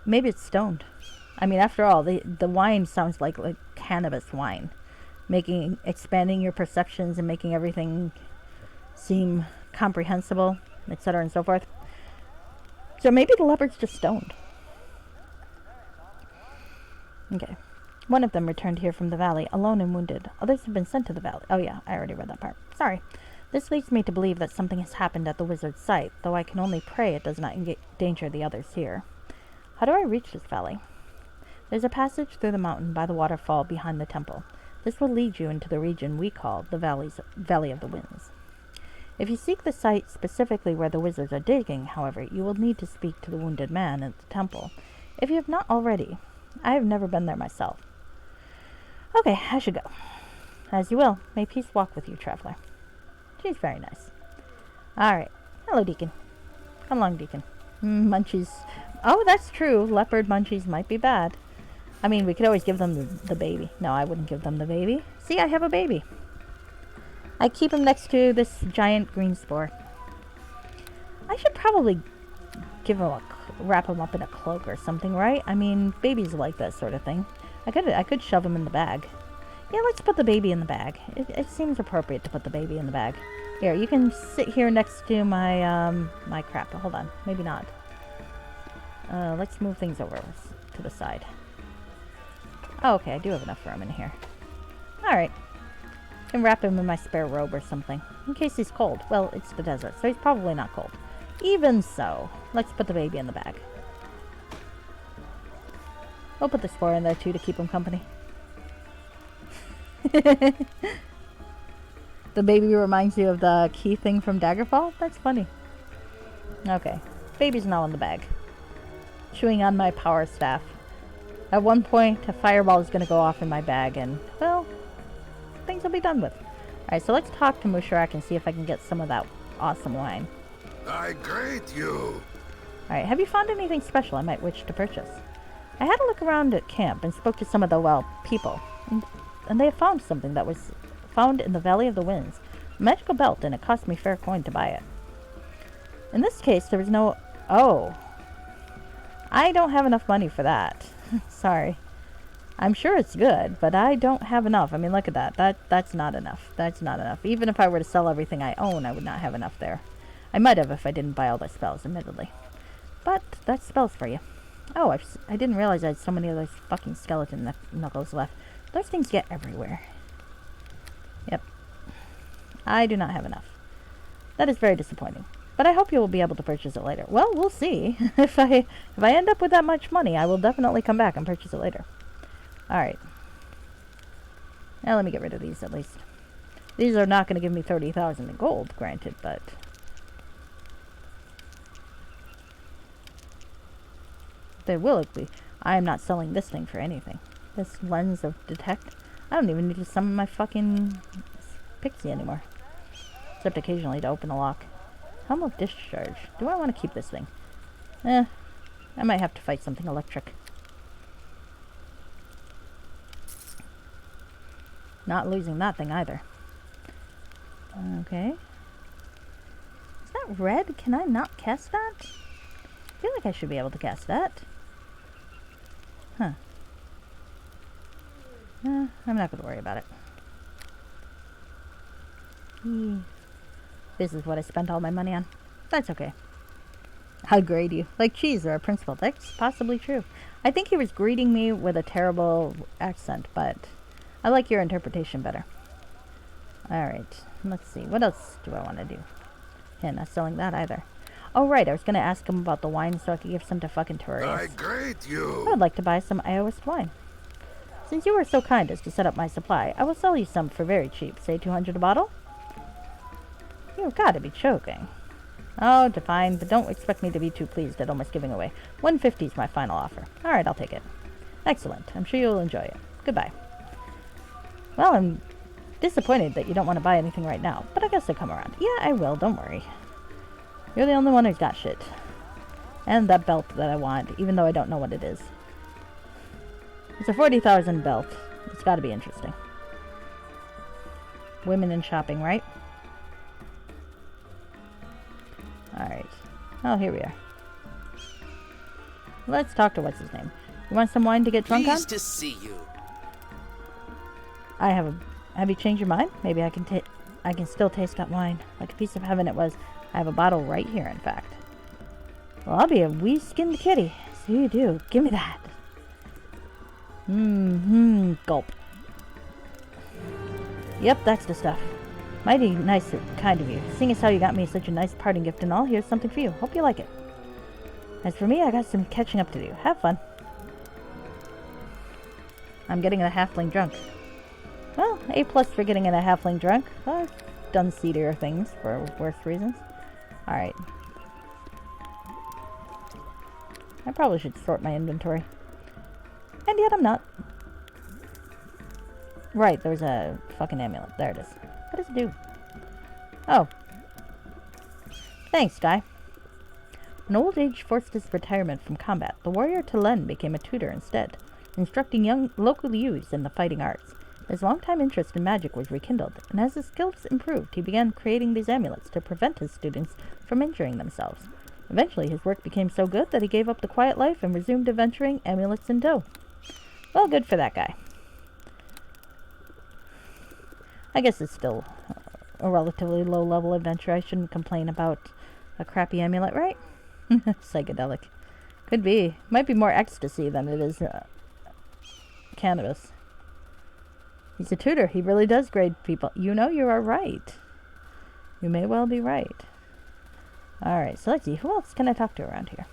Maybe it's stoned. I mean, after all, the wine sounds like cannabis wine, expanding your perceptions and making everything seem comprehensible, etc. and so forth. So maybe the leopard's just stoned. Okay. One of them returned here from the valley, alone and wounded. Others have been sent to the valley. Oh yeah, I already read that part. Sorry. This leads me to believe that something has happened at the wizard's site, though I can only pray it does not endanger the others here. How do I reach this valley? There's a passage through the mountain by the waterfall behind the temple. This will lead you into the region we call the Valley of the Winds. If you seek the site specifically where the wizards are digging, however, you will need to speak to the wounded man at the temple. If you have not already, I have never been there myself. Okay, I should go. As you will. May peace walk with you, traveler. She's very nice. Alright. Hello, Deacon. Come along, Deacon. Munchies. Oh, that's true. Leopard munchies might be bad. I mean, we could always give them the baby. No, I wouldn't give them the baby. See, I have a baby. I keep him next to this giant green spore. I should probably give him wrap him up in a cloak or something, right? I mean, babies like that sort of thing. I could shove him in the bag. Yeah, let's put the baby in the bag. It seems appropriate to put the baby in the bag. Here, you can sit here next to my, my crap. Hold on. Maybe not. Let's move things over to the side. Oh, okay, I do have enough room in here. Alright. Can wrap him in my spare robe or something. In case he's cold. Well, it's the desert, so he's probably not cold. Even so, let's put the baby in the bag. We'll put the spore in there too to keep him company. The baby reminds you of the key thing from Daggerfall? That's funny. Okay. Baby's now in the bag. Chewing on my power staff. At one point, a fireball is going to go off in my bag and, well, things will be done with. Alright, so let's talk to Musharak and see if I can get some of that awesome wine. I greet you. Alright, have you found anything special I might wish to purchase? I had a look around at camp and spoke to some of the, well, people. And they have found something that was found in the Valley of the Winds. A magical belt, and it cost me fair coin to buy it. In this case, there was no... Oh. I don't have enough money for that. Sorry. I'm sure it's good, but I don't have enough. I mean, look at that. That's not enough. That's not enough. Even if I were to sell everything I own, I would not have enough there. I might have if I didn't buy all the spells, admittedly. But that's spells for you. Oh, I didn't realize I had so many of those fucking skeleton knuckles left. Those things get everywhere. Yep. I do not have enough. That is very disappointing. But I hope you will be able to purchase it later. Well, we'll see. If I end up with that much money, I will definitely come back and purchase it later. Alright. Now let me get rid of these at least. These are not going to give me 30,000 in gold, granted, but... they will be. I am not selling this thing for anything. This lens of detect. I don't even need to summon my fucking pixie anymore. Except occasionally to open a lock. Helm of discharge. Do I want to keep this thing? I might have to fight something electric. Not losing that thing either. Okay. Is that red? Can I not cast that? I feel like I should be able to cast that. Huh. I'm not going to worry about it. This is what I spent all my money on. That's okay. I'll grade you. Like cheese or a principal. That's possibly true. I think he was greeting me with a terrible accent, but I like your interpretation better. Alright. Let's see. What else do I want to do? Yeah, not selling that either. Oh, right. I was going to ask him about the wine so I could give some to fucking tourists. I greet you. I would like to buy some Iowa wine. Since you were so kind as to set up my supply, I will sell you some for very cheap. Say 200 a bottle? You've got to be joking. Oh, fine, but don't expect me to be too pleased at almost giving away. 150 is my final offer. Alright, I'll take it. Excellent. I'm sure you'll enjoy it. Goodbye. Well, I'm disappointed that you don't want to buy anything right now, but I guess I'll come around. Yeah, I will. Don't worry. You're the only one who's got shit. And that belt that I want, even though I don't know what it is. It's a 40,000 belt. It's got to be interesting. Women in shopping, right? Alright. Oh, here we are. Let's talk to what's his name. You want some wine to get drunk on? Pleased to see you. Have you changed your mind? Maybe I can still taste that wine. Like a piece of heaven it was. I have a bottle right here, in fact. Well, I'll be a wee-skinned kitty. So you do. Give me that. Gulp. Yep, that's the stuff. Mighty nice and kind of you. Seeing as how you got me such a nice parting gift and all, here's something for you. Hope you like it. As for me, I got some catching up to do. Have fun. I'm getting a halfling drunk. Well, A+ for getting in a halfling drunk. I've done seedier things for worse reasons. Alright. I probably should sort my inventory. And yet I'm not. Right, there's a fucking amulet. There it is. What does it do? Oh. Thanks, guy. When old age forced his retirement from combat, the warrior Talen became a tutor instead, instructing young local youths in the fighting arts. His longtime interest in magic was rekindled, and as his skills improved, he began creating these amulets to prevent his students from injuring themselves. Eventually, his work became so good that he gave up the quiet life and resumed adventuring, amulets in tow. Well, good for that guy. I guess it's still a relatively low-level adventure. I shouldn't complain about a crappy amulet, right? Psychedelic. Could be. Might be more ecstasy than it is cannabis. He's a tutor. He really does grade people. You know you are right. You may well be right. Alright, so let's see. Who else can I talk to around here?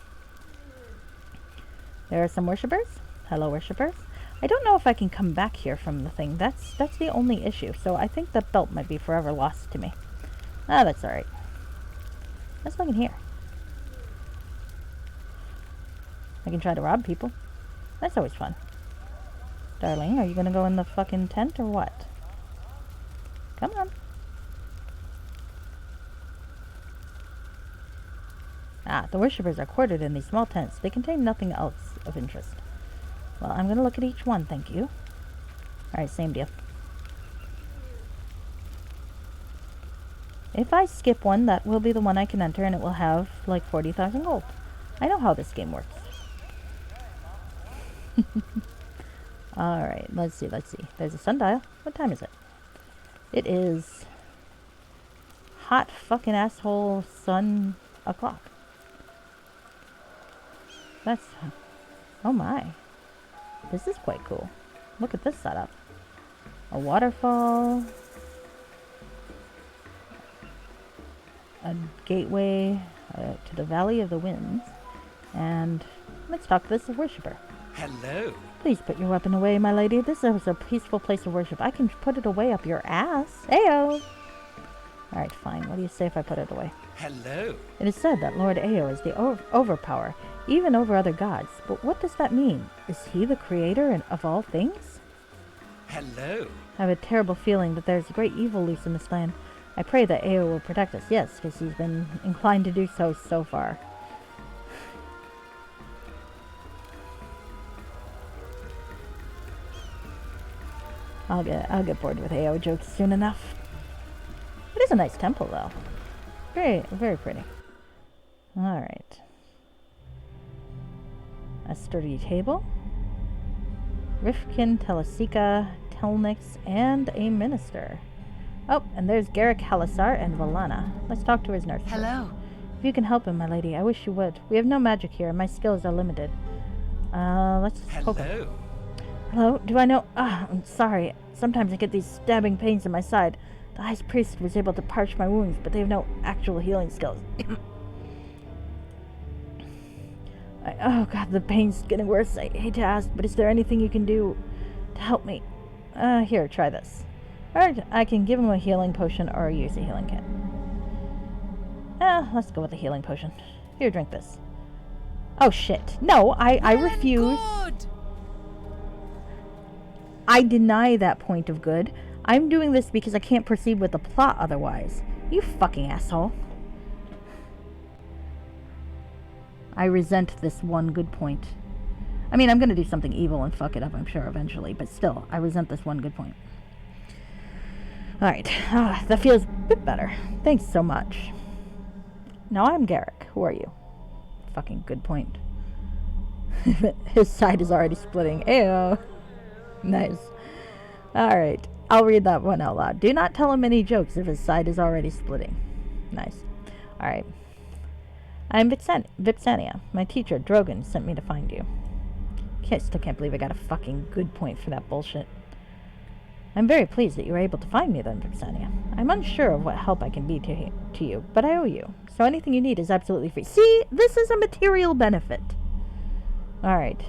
There are some worshippers. Hello, worshippers. I don't know if I can come back here from the thing. That's the only issue. So I think that belt might be forever lost to me. Ah, that's alright. Let's look in here. I can try to rob people. That's always fun. Darling, are you gonna go in the fucking tent or what? Come on. Ah, the worshippers are quartered in these small tents. They contain nothing else of interest. Well, I'm gonna look at each one, thank you. Alright, same deal. If I skip one, that will be the one I can enter, and it will have, like, 40,000 gold. I know how this game works. Alright, let's see. There's a sundial. What time is it? It is hot fucking asshole sun o'clock. That's... Oh my. This is quite cool. Look at this setup. A waterfall. A gateway to the Valley of the Winds. And let's talk to this worshipper. Hello. Please put your weapon away, my lady. This is a peaceful place of worship. I can put it away up your ass. Ayo! Alright, fine. What do you say if I put it away? Hello. It is said that Lord Ao is the overpower, even over other gods. But what does that mean? Is he the creator of all things? Hello. I have a terrible feeling that there's great evil loose in this land. I pray that Ao will protect us. Yes, because he's been inclined to do so far. I'll get bored with Ao jokes soon enough. It is a nice temple, though. Very, very pretty. Alright. A sturdy table. Rifkin, Telesica, Telnix, and a minister. Oh, and there's Garrick Halasar and Valana. Let's talk to his nurse. Hello. If you can help him, my lady, I wish you would. We have no magic here, and my skills are limited. Let's poke him. Hello. Hello? Do I know? I'm sorry. Sometimes I get these stabbing pains in my side. The high priest was able to parch my wounds, but they have no actual healing skills. Oh god, the pain's getting worse. I hate to ask, but is there anything you can do to help me? Here, try this. Or I can give him a healing potion or use a healing kit. Let's go with the healing potion. Here, drink this. Oh shit. No, I refuse. Good. I deny that point of good. I'm doing this because I can't proceed with the plot otherwise. You fucking asshole. I resent this one good point. I mean, I'm gonna do something evil and fuck it up, I'm sure, eventually. But still, I resent this one good point. Alright. That feels a bit better. Thanks so much. Now I'm Garrick. Who are you? Fucking good point. His side is already splitting. Ayo. Nice. Alright. I'll read that one out loud. Do not tell him any jokes if his side is already splitting. Nice. Alright. I'm Vipsania. My teacher, Drogon, sent me to find you. Still can't believe I got a fucking good point for that bullshit. I'm very pleased that you were able to find me then, Vipsania. I'm unsure of what help I can be to you, but I owe you. So anything you need is absolutely free. See? This is a material benefit. Alright.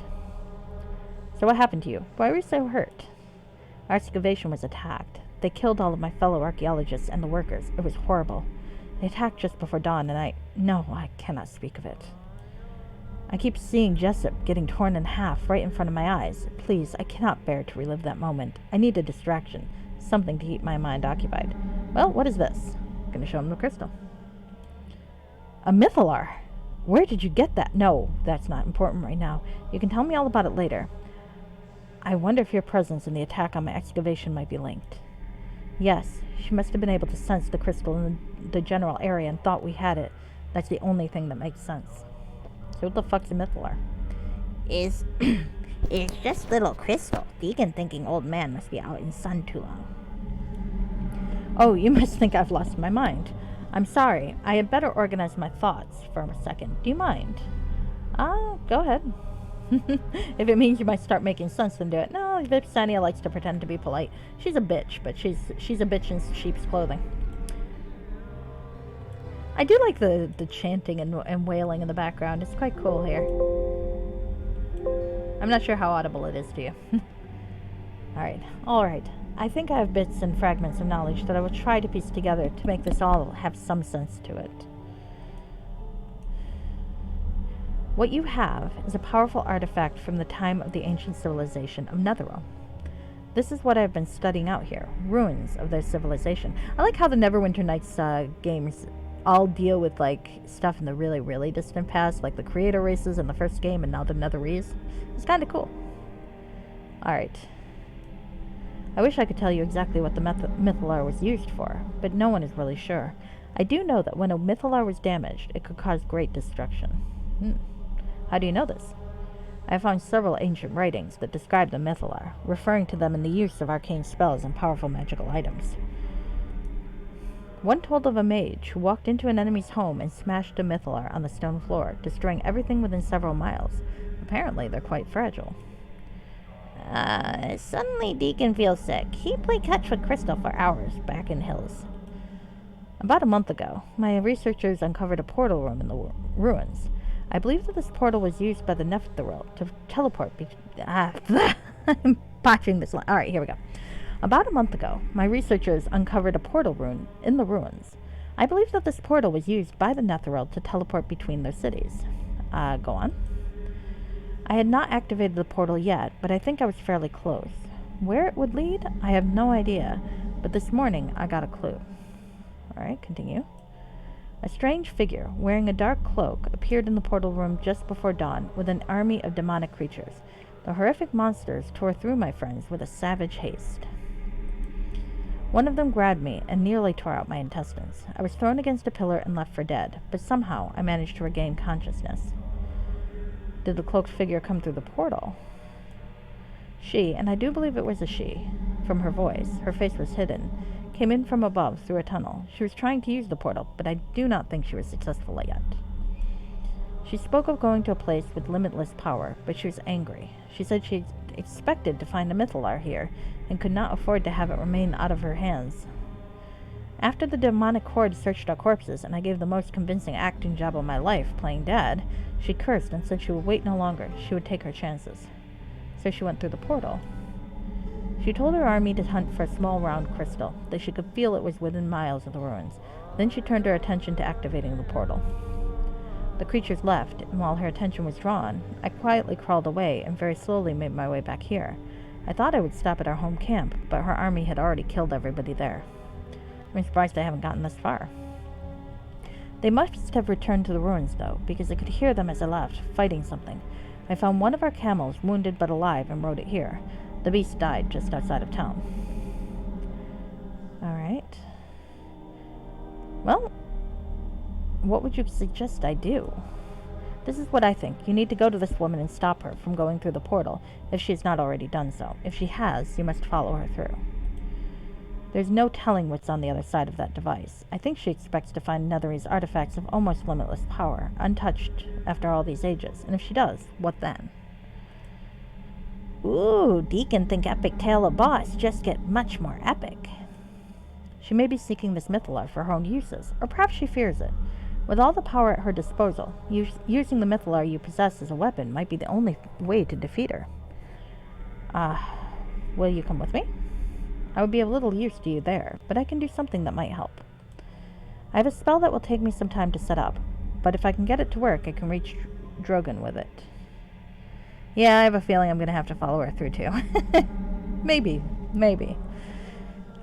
So what happened to you? Why were you so hurt? Our excavation was attacked. They killed all of my fellow archaeologists and the workers. It was horrible. They attacked just before dawn, and I cannot speak of it. I keep seeing Jessup getting torn in half right in front of my eyes. Please, I cannot bear to relive that moment. I need a distraction. Something to keep my mind occupied. Well, what is this? I'm gonna show him the crystal. A Mythalar! Where did you get that? No, that's not important right now. You can tell me all about it later. I wonder if your presence in the attack on my excavation might be linked. Yes, she must have been able to sense the crystal in the general area and thought we had it. That's the only thing that makes sense. So what the fuck's a Mythalar? It's just little crystal. Deacon thinking old man must be out in sun too long. Oh, you must think I've lost my mind. I'm sorry. I had better organize my thoughts for a second. Do you mind? Go ahead. If it means you might start making sense, then do it. No, Vipsania likes to pretend to be polite. She's a bitch, but she's a bitch in sheep's clothing. I do like the chanting and wailing in the background. It's quite cool here. I'm not sure how audible it is to you. Alright. I think I have bits and fragments of knowledge that I will try to piece together to make this all have some sense to it. What you have is a powerful artifact from the time of the ancient civilization of Netherrealm. This is what I've been studying out here, ruins of their civilization. I like how the Neverwinter Nights games all deal with like stuff in the really, really distant past, like the creator races in the first game and now the Netherese. It's kind of cool. Alright. I wish I could tell you exactly what the Mythalar was used for, but no one is really sure. I do know that when a Mythalar was damaged, it could cause great destruction. How do you know this? I have found several ancient writings that describe the Mythalar, referring to them in the use of arcane spells and powerful magical items. One told of a mage who walked into an enemy's home and smashed a Mythalar on the stone floor, destroying everything within several miles. Apparently, they're quite fragile. Suddenly Deacon feels sick. He played catch with Crystal for hours back in hills. About a month ago, my researchers uncovered a portal room in the ruins. I believe that this portal was used by the Neverwinter to teleport I'm botching this line. Alright, here we go. About a month ago, my researchers uncovered a portal rune in the ruins. I believe that this portal was used by the Netherrealm to teleport between their cities. Go on. I had not activated the portal yet, but I think I was fairly close. Where it would lead, I have no idea, but this morning I got a clue. Alright, continue. A strange figure, wearing a dark cloak, appeared in the portal room just before dawn with an army of demonic creatures. The horrific monsters tore through my friends with a savage haste. One of them grabbed me and nearly tore out my intestines. I was thrown against a pillar and left for dead, but somehow I managed to regain consciousness. Did the cloaked figure come through the portal? She, and I do believe it was a she, from her voice, her face was hidden, came in from above through a tunnel. She was trying to use the portal, but I do not think she was successful yet. She spoke of going to a place with limitless power, but she was angry. She said she expected to find a Mythalar here, and could not afford to have it remain out of her hands. After the demonic horde searched our corpses, and I gave the most convincing acting job of my life, playing dead, she cursed and said she would wait no longer. She would take her chances. So she went through the portal. She told her army to hunt for a small round crystal, that she could feel it was within miles of the ruins. Then she turned her attention to activating the portal. The creatures left, and while her attention was drawn, I quietly crawled away and very slowly made my way back here. I thought I would stop at our home camp, but her army had already killed everybody there. I'm surprised I haven't gotten this far. They must have returned to the ruins, though, because I could hear them as I left, fighting something. I found one of our camels, wounded but alive, and rode it here. The beast died just outside of town. Alright. Well, what would you suggest I do? This is what I think. You need to go to this woman and stop her from going through the portal, if she has not already done so. If she has, you must follow her through. There's no telling what's on the other side of that device. I think she expects to find Netherese artifacts of almost limitless power, untouched after all these ages. And if she does, what then? Ooh, Deacon think epic tale of boss just get much more epic. She may be seeking this Mythalar for her own uses, or perhaps she fears it. With all the power at her disposal, using the Mythalar you possess as a weapon might be the only way to defeat her. Will you come with me? I would be of little use to you there, but I can do something that might help. I have a spell that will take me some time to set up, but if I can get it to work, I can reach Drogon with it. Yeah, I have a feeling I'm going to have to follow her through too. Maybe.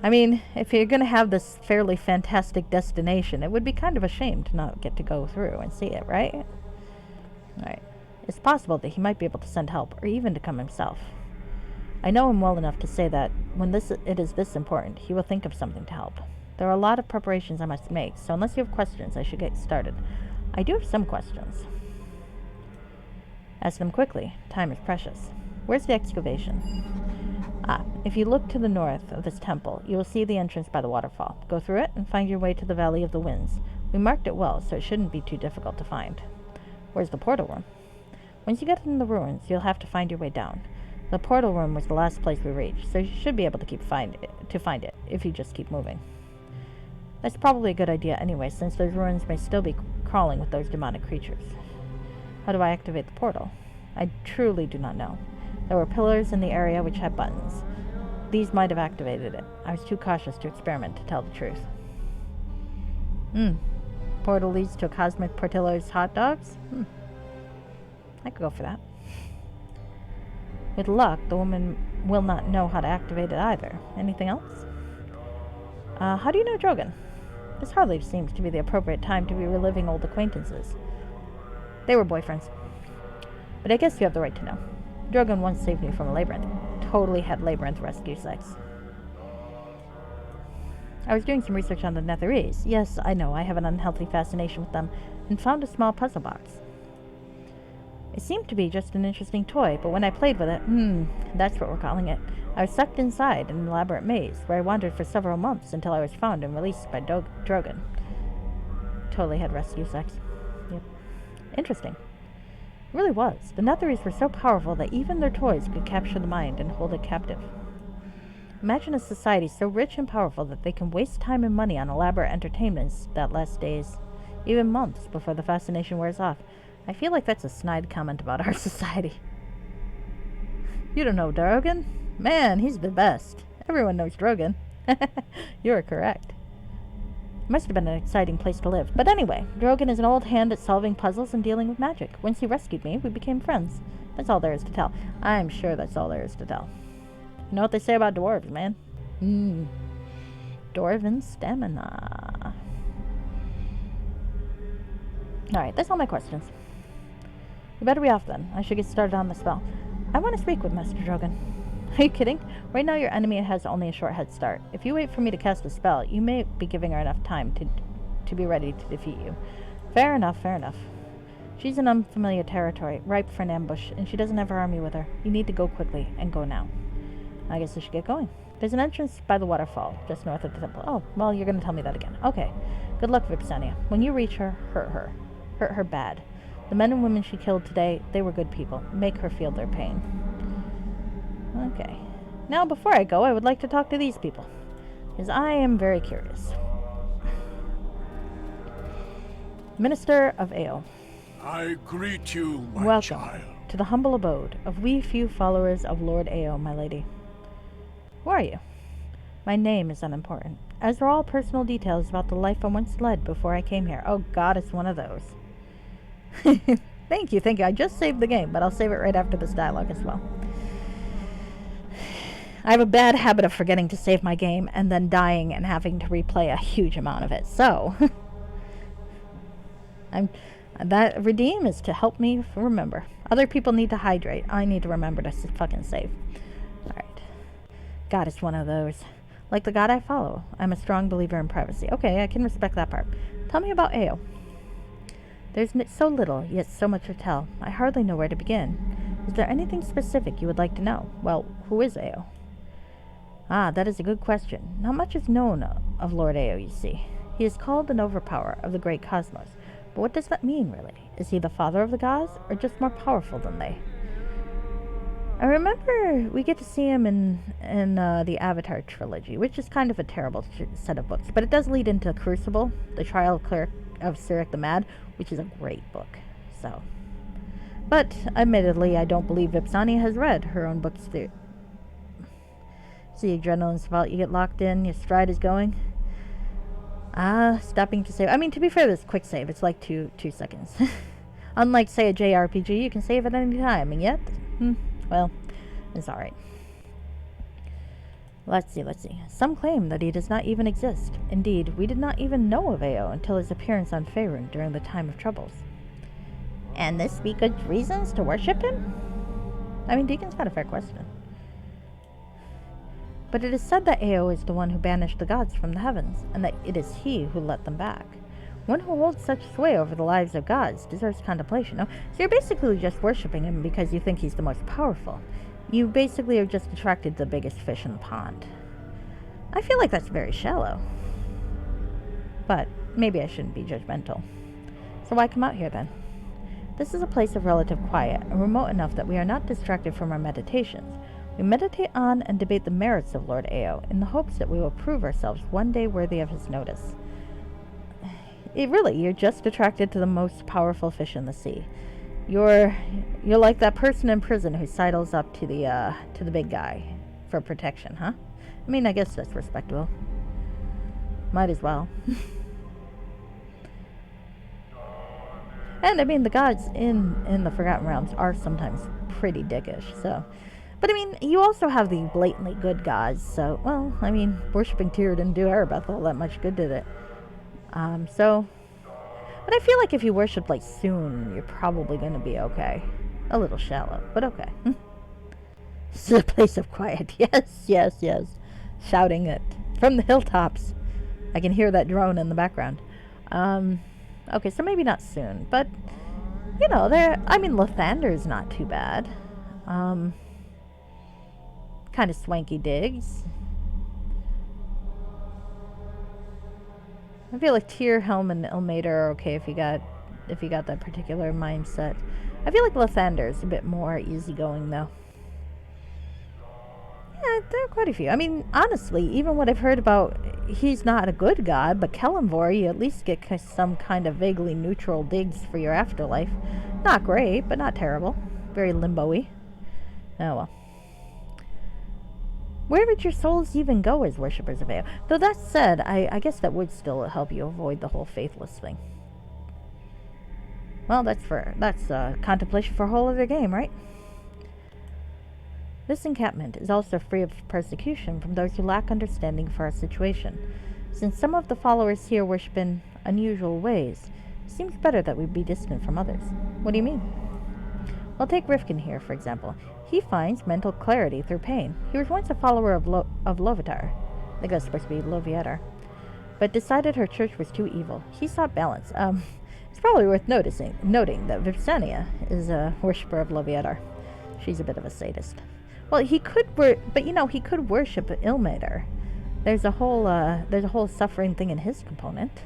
I mean, if you're going to have this fairly fantastic destination, it would be kind of a shame to not get to go through and see it, right? Right. It's possible that he might be able to send help, or even to come himself. I know him well enough to say that when it is this important, he will think of something to help. There are a lot of preparations I must make, so unless you have questions, I should get started. I do have some questions. Ask them quickly. Time is precious. Where's the excavation? Ah, if you look to the north of this temple, you will see the entrance by the waterfall. Go through it and find your way to the Valley of the Winds. We marked it well, so it shouldn't be too difficult to find. Where's the portal room? Once you get in the ruins, you'll have to find your way down. The portal room was the last place we reached, so you should be able to find it if you just keep moving. That's probably a good idea anyway, since those ruins may still be crawling with those demonic creatures. How do I activate the portal? I truly do not know. There were pillars in the area which had buttons. These might have activated it. I was too cautious to experiment, to tell the truth. Portal leads to a Cosmic Portillo's hot dogs? I could go for that. With luck, the woman will not know how to activate it either. Anything else? How do you know Drogon? This hardly seems to be the appropriate time to be reliving old acquaintances. They were boyfriends. But I guess you have the right to know. Drogon once saved me from a labyrinth. Totally had labyrinth rescue sex. I was doing some research on the Netherese. Yes, I know, I have an unhealthy fascination with them, and found a small puzzle box. It seemed to be just an interesting toy, but when I played with it, that's what we're calling it. I was sucked inside an elaborate maze, where I wandered for several months until I was found and released by Drogon. Totally had rescue sex. Yep. Interesting. It really was. The Netherese were so powerful that even their toys could capture the mind and hold it captive. Imagine a society so rich and powerful that they can waste time and money on elaborate entertainments that last days, even months, before the fascination wears off. I feel like that's a snide comment about our society. You don't know Drogon? Man, he's the best. Everyone knows Drogon. You are correct. It must have been an exciting place to live. But anyway, Drogon is an old hand at solving puzzles and dealing with magic. Once he rescued me, we became friends. That's all there is to tell. I'm sure that's all there is to tell. You know what they say about dwarves, man? Dwarven stamina. Alright, that's all my questions. You better be off then. I should get started on the spell. I want to speak with Master Drogon. Are you kidding? Right now your enemy has only a short head start. If you wait for me to cast a spell, you may be giving her enough time to be ready to defeat you. Fair enough, fair enough. She's in unfamiliar territory, ripe for an ambush, and she doesn't have her army with her. You need to go quickly, and go now. I guess I should get going. There's an entrance by the waterfall, just north of the temple. Oh, well, you're going to tell me that again. Okay. Good luck, Vipsania. When you reach her, hurt her. Hurt her bad. The men and women she killed today, they were good people. Make her feel their pain. Okay. Now, before I go, I would like to talk to these people, because I am very curious. Minister of Ao. I greet you, my Welcome child. to the humble abode of we few followers of Lord Ao, my lady. Who are you? My name is unimportant, as are all personal details about the life I once led before I came here. Oh God, it's one of those. Thank you. I just saved the game, but I'll save it right after this dialogue as well. I have a bad habit of forgetting to save my game and then dying and having to replay a huge amount of it. So, that redeem is to help me remember. Other people need to hydrate. I need to remember to fucking save. Alright. God is one of those. Like the God I follow, I'm a strong believer in privacy. Okay, I can respect that part. Tell me about Ao. There's so little, yet so much to tell. I hardly know where to begin. Is there anything specific you would like to know? Well, who is Ao? Ah, that is a good question. Not much is known of Lord Ao, you see. He is called an overpower of the great cosmos. But what does that mean, really? Is he the father of the gods, or just more powerful than they? I remember we get to see him in the Avatar trilogy, which is kind of a terrible set of books. But it does lead into Crucible, the trial of Sirik the Mad, which is a great book. So, but admittedly, I don't believe Vipsania has read her own books. See, adrenaline's about you get locked in, your stride is going. Stopping to save. I mean, to be fair, this quick save, it's like two seconds. Unlike, say, a JRPG, you can save at any time, and yet, well, it's alright. Let's see. Some claim that he does not even exist. Indeed, we did not even know of Ao until his appearance on Faerun during the time of troubles. And this be good reasons to worship him? I mean, Deacon's got a fair question. But it is said that Ao is the one who banished the gods from the heavens, and that it is he who let them back. One who holds such sway over the lives of gods deserves contemplation, no? So you're basically just worshipping him because you think he's the most powerful. You basically are just attracted to the biggest fish in the pond. I feel like that's very shallow. But maybe I shouldn't be judgmental. So why come out here then? This is a place of relative quiet, and remote enough that we are not distracted from our meditations. We meditate on and debate the merits of Lord Ao, in the hopes that we will prove ourselves one day worthy of his notice. You're just attracted to the most powerful fish in the sea. You're like that person in prison who sidles up to the big guy for protection, huh? I mean, I guess that's respectable. Might as well. And I mean, the gods in the Forgotten Realms are sometimes pretty dickish, so. But I mean, you also have the blatantly good gods, so, well, I mean, worshipping Tyr didn't do Erebeth all that much good, did it? But I feel like if you worship, like, soon, you're probably going to be okay. A little shallow, but okay. This is a place of quiet. Yes, yes, yes. Shouting it from the hilltops. I can hear that drone in the background. Okay, so maybe not soon, but, you know, Lathander's not too bad. Kind of swanky digs. I feel like Tyr, Helm, and Ilmater are okay if you got that particular mindset. I feel like Lathander's a bit more easygoing, though. Yeah, there are quite a few. I mean, honestly, even what I've heard about, he's not a good god, but Kelemvor, you at least get some kind of vaguely neutral digs for your afterlife. Not great, but not terrible. Very limbo-y. Oh well. Where would your souls even go as worshippers of Ao? Though that said, I guess that would still help you avoid the whole faithless thing. Well, that's contemplation for a whole other game, right? This encampment is also free of persecution from those who lack understanding for our situation. Since some of the followers here worship in unusual ways, it seems better that we be distant from others. What do you mean? Well, take Rifkin here, for example. He finds mental clarity through pain. He was once a follower of Lovitar. I think that's supposed to be Loviatar. But decided her church was too evil. He sought balance. It's probably worth noting that Vipsania is a worshipper of Loviatar. She's a bit of a sadist. Well, he could worship Ilmater. There's a whole suffering thing in his component.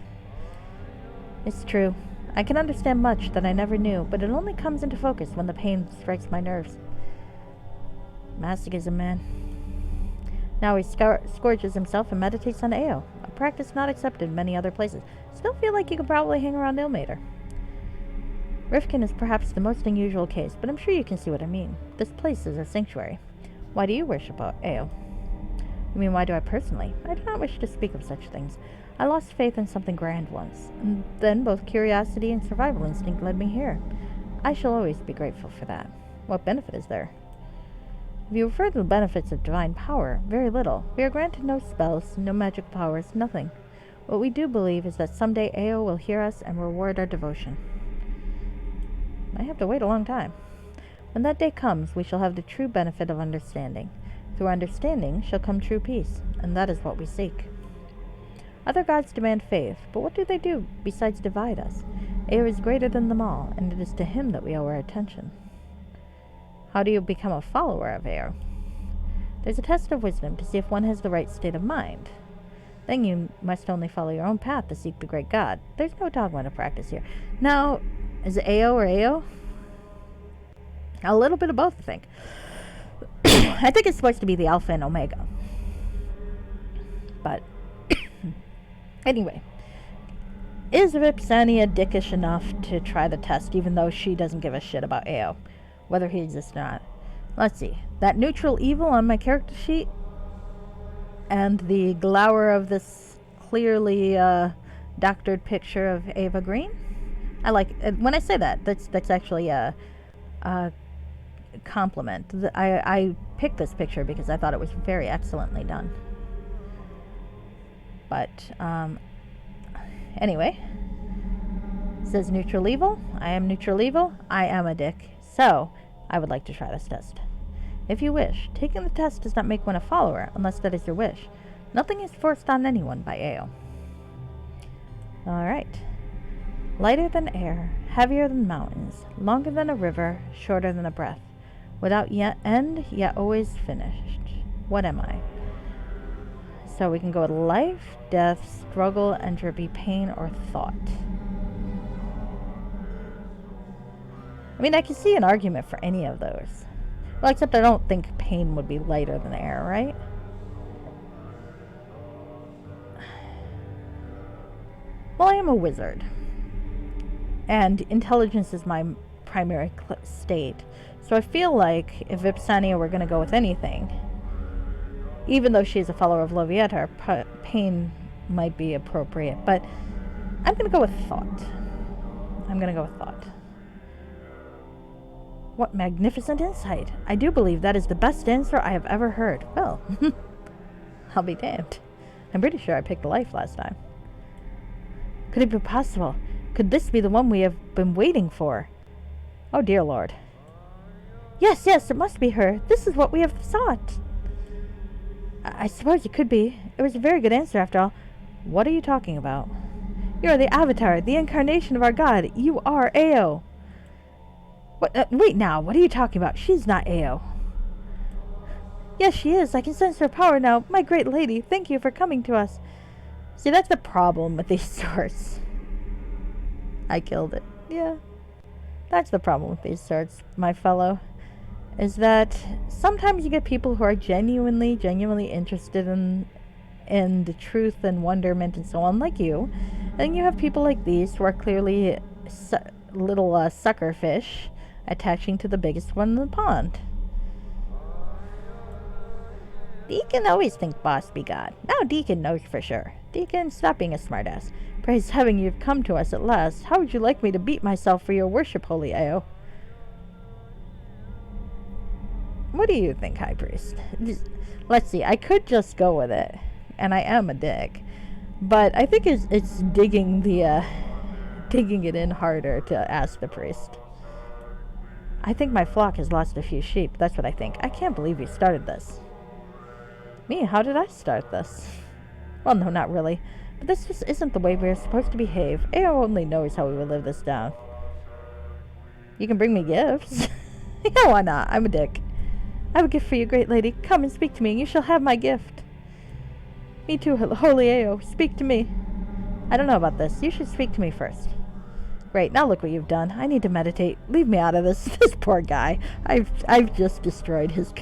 It's true. I can understand much that I never knew, but it only comes into focus when the pain strikes my nerves. Masochism, man. Now he scourges himself and meditates on Ao, a practice not accepted in many other places. Still feel like you could probably hang around Ilmater. Rifkin is perhaps the most unusual case, but I'm sure you can see what I mean. This place is a sanctuary. Why do you worship Ao? You mean, why do I personally? I do not wish to speak of such things. I lost faith in something grand once, and then both curiosity and survival instinct led me here. I shall always be grateful for that. What benefit is there? If you refer to the benefits of divine power, very little. We are granted no spells, no magic powers, nothing. What we do believe is that someday Ao will hear us and reward our devotion. I have to wait a long time. When that day comes, we shall have the true benefit of understanding. Through understanding shall come true peace, and that is what we seek. Other gods demand faith, but what do they do besides divide us? Ao is greater than them all, and it is to him that we owe our attention. How do you become a follower of Ao? There's a test of wisdom to see if one has the right state of mind. Then you must only follow your own path to seek the great god. There's no dogma to practice here. Now, is it Ao or Ao? A little bit of both, I think. I think it's supposed to be the Alpha and Omega. But anyway, is Vipsania dickish enough to try the test, even though she doesn't give a shit about Ao, whether he exists or not? Let's see. That neutral evil on my character sheet, and the glower of this clearly doctored picture of Ava Green. I like when I say that. That's actually a compliment. I picked this picture because I thought it was very excellently done. But anyway, it says neutral evil. I am neutral evil. I am a dick. So I would like to try this test. If you wish, taking the test does not make one a follower, unless that is your wish. Nothing is forced on anyone by Ao. Alright. Lighter than air, heavier than mountains, longer than a river, shorter than a breath. Without yet end, yet always finished. What am I? So we can go with life, death, struggle, entropy, pain, or thought. I mean, I can see an argument for any of those. Well, except I don't think pain would be lighter than air, right? Well, I am a wizard. And intelligence is my primary state. So I feel like if Vipsania were going to go with anything, even though she's a follower of Lovieta, pain might be appropriate. But I'm going to go with thought. I'm going to go with thought. What magnificent insight. I do believe that is the best answer I have ever heard. Well, I'll be damned. I'm pretty sure I picked life last time. Could it be possible? Could this be the one we have been waiting for? Oh, dear Lord. Yes, it must be her. This is what we have sought. I suppose it could be. It was a very good answer, after all. What are you talking about? You are the avatar, the incarnation of our god. You are Ao. What? Wait now, what are you talking about? She's not Ao. Yes, she is. I can sense her power now. My great lady, thank you for coming to us. See, that's the problem with these swords. I killed it. Yeah. That's the problem with these swords, my fellow. Is that sometimes you get people who are genuinely interested in the truth and wonderment and so on, like you. And you have people like these who are clearly little sucker fish attaching to the biggest one in the pond. Deacon always think boss be God. Now Deacon knows for sure. Deacon, stop being a smartass. Praise heaven you've come to us at last. How would you like me to beat myself for your worship, holy Ao? What do you think, High Priest? Let's see, I could just go with it. And I am a dick. But I think it's digging it in harder to ask the priest. I think my flock has lost a few sheep. That's what I think. I can't believe you started this. Me? How did I start this? Well, no, not really. But this just isn't the way we're supposed to behave. Ao only knows how we will live this down. You can bring me gifts. Yeah, why not? I'm a dick. I have a gift for you, great lady. Come and speak to me, and you shall have my gift. Me too, holy Ao. Speak to me. I don't know about this. You should speak to me first. Great, now look what you've done. I need to meditate. Leave me out of this. This poor guy. I've just destroyed his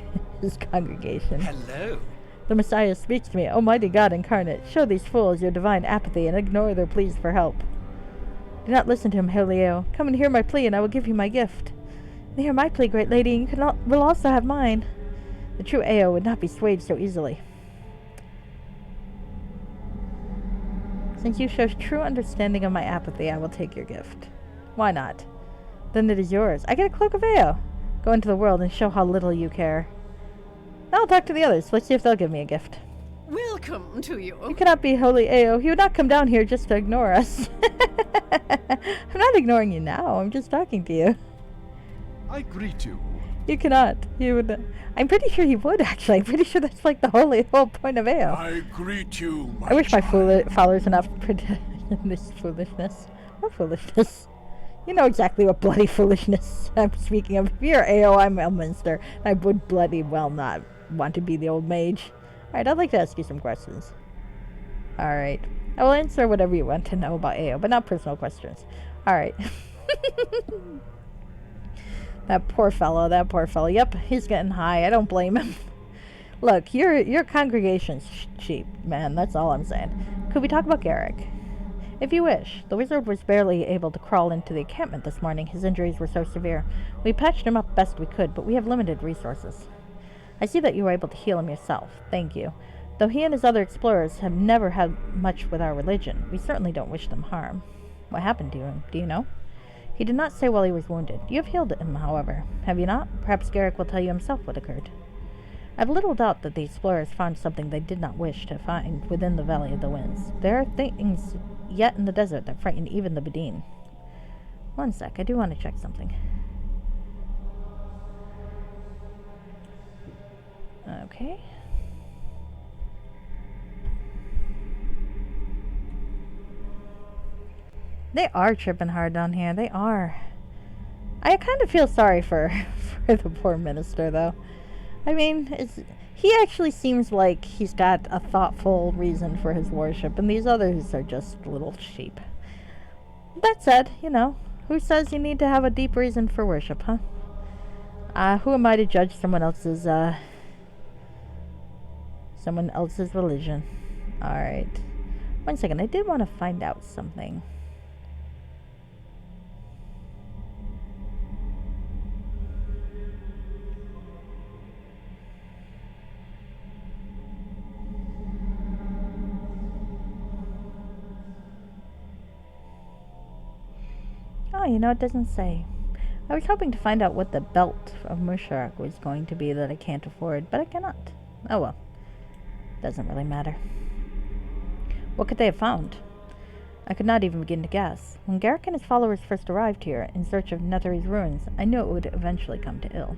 congregation. Hello. The Messiah speaks to me. Almighty God incarnate, show these fools your divine apathy and ignore their pleas for help. Do not listen to him, holy Ao. Come and hear my plea, and I will give you my gift. Hear my plea, great lady, and you will also have mine. The true Ao would not be swayed so easily. Since you show true understanding of my apathy, I will take your gift. Why not? Then it is yours. I get a cloak of Ao. Go into the world and show how little you care. Now I'll talk to the others. Let's see if they'll give me a gift. Welcome to you. You cannot be holy Ao. You would not come down here just to ignore us. I'm not ignoring you now. I'm just talking to you. I greet you. You cannot. You would. I'm pretty sure he would, actually. I'm pretty sure that's like the whole point of Ao. I greet you, my I wish my child. followers enough this foolishness. What foolishness? You know exactly what bloody foolishness I'm speaking of. If you're Ao, I'm Elminster. I would bloody well not want to be the old mage. Alright, I'd like to ask you some questions. Alright. I will answer whatever you want to know about Ao, but not personal questions. Alright. That poor fellow. Yep, he's getting high. I don't blame him. Look, your congregation's cheap, man. That's all I'm saying. Could we talk about Garrick? If you wish. The wizard was barely able to crawl into the encampment this morning. His injuries were so severe. We patched him up best we could, but we have limited resources. I see that you were able to heal him yourself. Thank you. Though he and his other explorers have never had much with our religion, we certainly don't wish them harm. What happened to him? Do you know? He did not say while he was wounded. You have healed him, however. Have you not? Perhaps Garrick will tell you himself what occurred. I have little doubt that the explorers found something they did not wish to find within the Valley of the Winds. There are things yet in the desert that frighten even the Bedine. One sec, I do want to check something. Okay. They are tripping hard down here. They are. I kind of feel sorry for for the poor minister, though. I mean, he actually seems like he's got a thoughtful reason for his worship, and these others are just little sheep. That said, you know, who says you need to have a deep reason for worship, huh? Who am I to judge someone else's religion? Alright. One second, I did want to find out something. Oh, you know, it doesn't say. I was hoping to find out what the belt of Musharak was going to be that I can't afford, but I cannot. Oh well. Doesn't really matter. What could they have found? I could not even begin to guess. When Garrick and his followers first arrived here, in search of Netherese ruins, I knew it would eventually come to ill.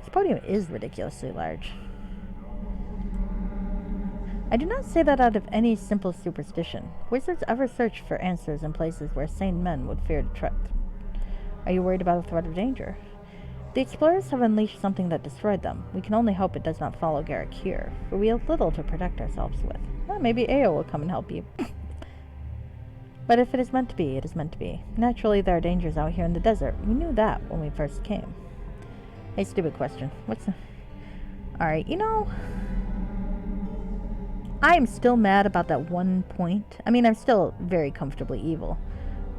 This podium is ridiculously large. I do not say that out of any simple superstition. Wizards ever search for answers in places where sane men would fear to tread. Are you worried about a threat of danger? The explorers have unleashed something that destroyed them. We can only hope it does not follow Garrick here, for we have little to protect ourselves with. Well, maybe Ao will come and help you. But if it is meant to be, it is meant to be. Naturally, there are dangers out here in the desert. We knew that when we first came. Hey, stupid question. Alright, you know, I am still mad about that 1 point. I mean, I'm still very comfortably evil.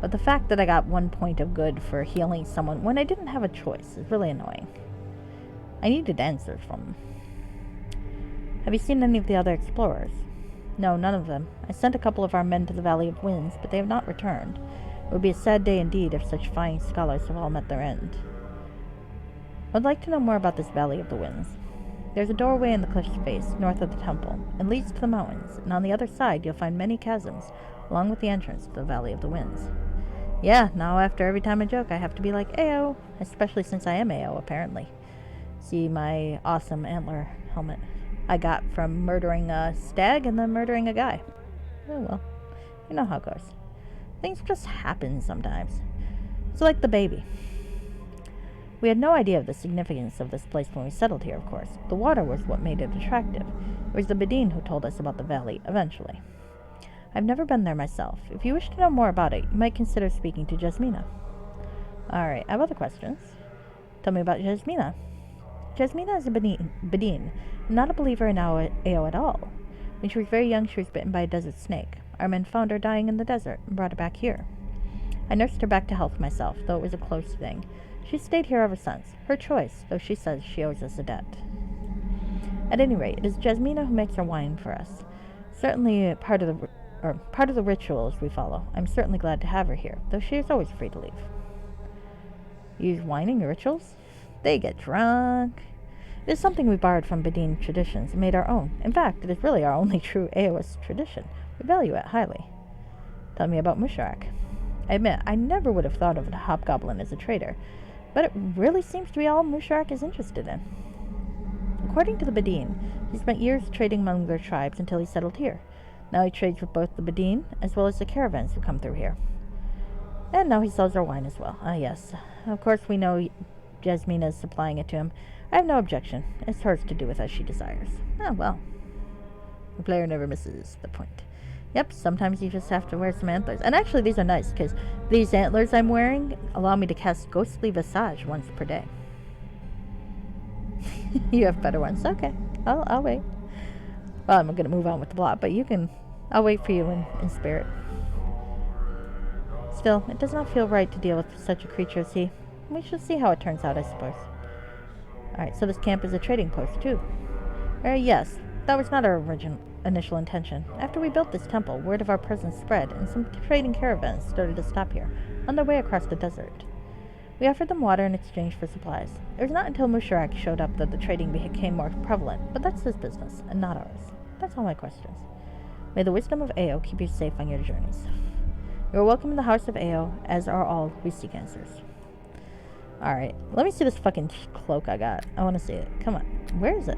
But the fact that I got 1 point of good for healing someone when I didn't have a choice is really annoying. I needed answers from them. Have you seen any of the other explorers? No, none of them. I sent a couple of our men to the Valley of Winds, but they have not returned. It would be a sad day indeed if such fine scholars have all met their end. I would like to know more about this Valley of the Winds. There's a doorway in the cliff's face, north of the temple. It leads to the mountains, and on the other side you'll find many chasms, along with the entrance to the Valley of the Winds. Yeah, now after every time I joke I have to be like Ao, especially since I am Ao, apparently. See my awesome antler helmet I got from murdering a stag and then murdering a guy. Oh well, you know how it goes. Things just happen sometimes. It's like the baby. We had no idea of the significance of this place when we settled here, of course. The water was what made it attractive. It was the Bedine who told us about the valley, eventually. I've never been there myself. If you wish to know more about it, you might consider speaking to Jasmina. Alright, I have other questions. Tell me about Jasmina. Jasmina is a Bedine, not a believer in Ao at all. When she was very young, she was bitten by a desert snake. Our men found her dying in the desert and brought her back here. I nursed her back to health myself, though it was a close thing. She's stayed here ever since. Her choice, though she says she owes us a debt. At any rate, it is Jasmina who makes our wine for us. Certainly part of the rituals we follow. I'm certainly glad to have her here, though she is always free to leave. Use wine in your rituals? They get drunk. It is something we borrowed from Bedine traditions and made our own. In fact, it is really our only true Aoist tradition. We value it highly. Tell me about Musharak. I admit, I never would have thought of a hobgoblin as a trader, but it really seems to be all Musharak is interested in. According to the Bedine, he spent years trading among their tribes until he settled here. Now he trades with both the Bedine as well as the caravans who come through here. And now he sells our wine as well. Ah, yes. Of course we know Jasmina is supplying it to him. I have no objection. It's hers to do with as she desires. Oh, well. The player never misses the point. Yep, sometimes you just have to wear some antlers. And actually, these are nice, because these antlers I'm wearing allow me to cast Ghostly Visage once per day. You have better ones. Okay, I'll wait. Well, I'm going to move on with the plot, but I'll wait for you in spirit. Still, it does not feel right to deal with such a creature as he. We shall see how it turns out, I suppose. Alright, so this camp is a trading post, too. Yes, that was not our initial intention. After we built this temple, word of our presence spread, and some trading caravans started to stop here, on their way across the desert. We offered them water in exchange for supplies. It was not until Musharak showed up that the trading became more prevalent, but that's his business, and not ours. That's all my questions. May the wisdom of Ao keep you safe on your journeys. You are welcome in the house of Ao, as are all who seek answers. Alright, let me see this fucking cloak I got. I want to see it. Come on. Where is it?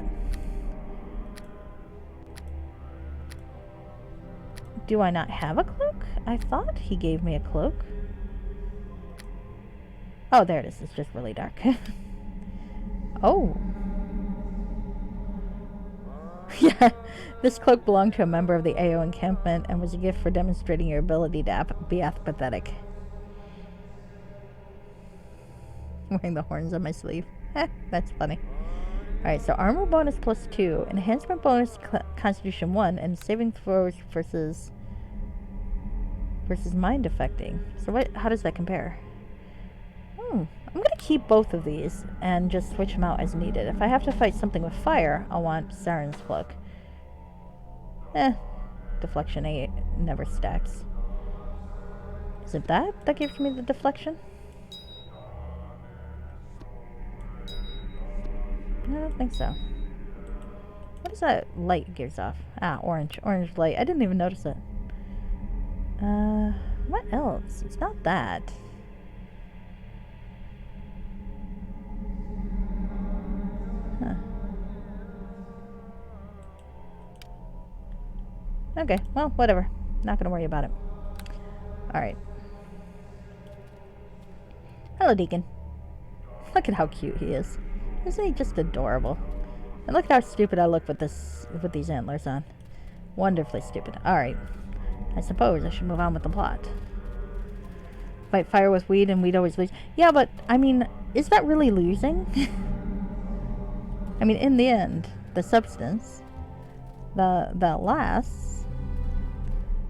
Do I not have a cloak? I thought he gave me a cloak. Oh, there it is. It's just really dark. Oh. Yeah. This cloak belonged to a member of the AO encampment and was a gift for demonstrating your ability to be apathetic. Wearing the horns on my sleeve. That's funny. Alright, so armor bonus +2, enhancement bonus constitution 1, and saving throws versus mind affecting. So how does that compare? I'm gonna keep both of these and just switch them out as needed. If I have to fight something with fire, I'll want Saren's cloak. Deflection 8 never stacks. Is it that gives me the deflection? I don't think so. What is that light gives off? Ah, orange. Orange light. I didn't even notice it. What else? It's not that. Huh. Okay, well, whatever. Not gonna worry about it. Alright. Hello, Deacon. Look at how cute he is. Isn't he just adorable? And look at how stupid I look with these antlers on. Wonderfully stupid. Alright. I suppose I should move on with the plot. Fight fire with weed and weed always loses. Yeah, but, I mean, is that really losing? I mean, in the end, the substance that lasts,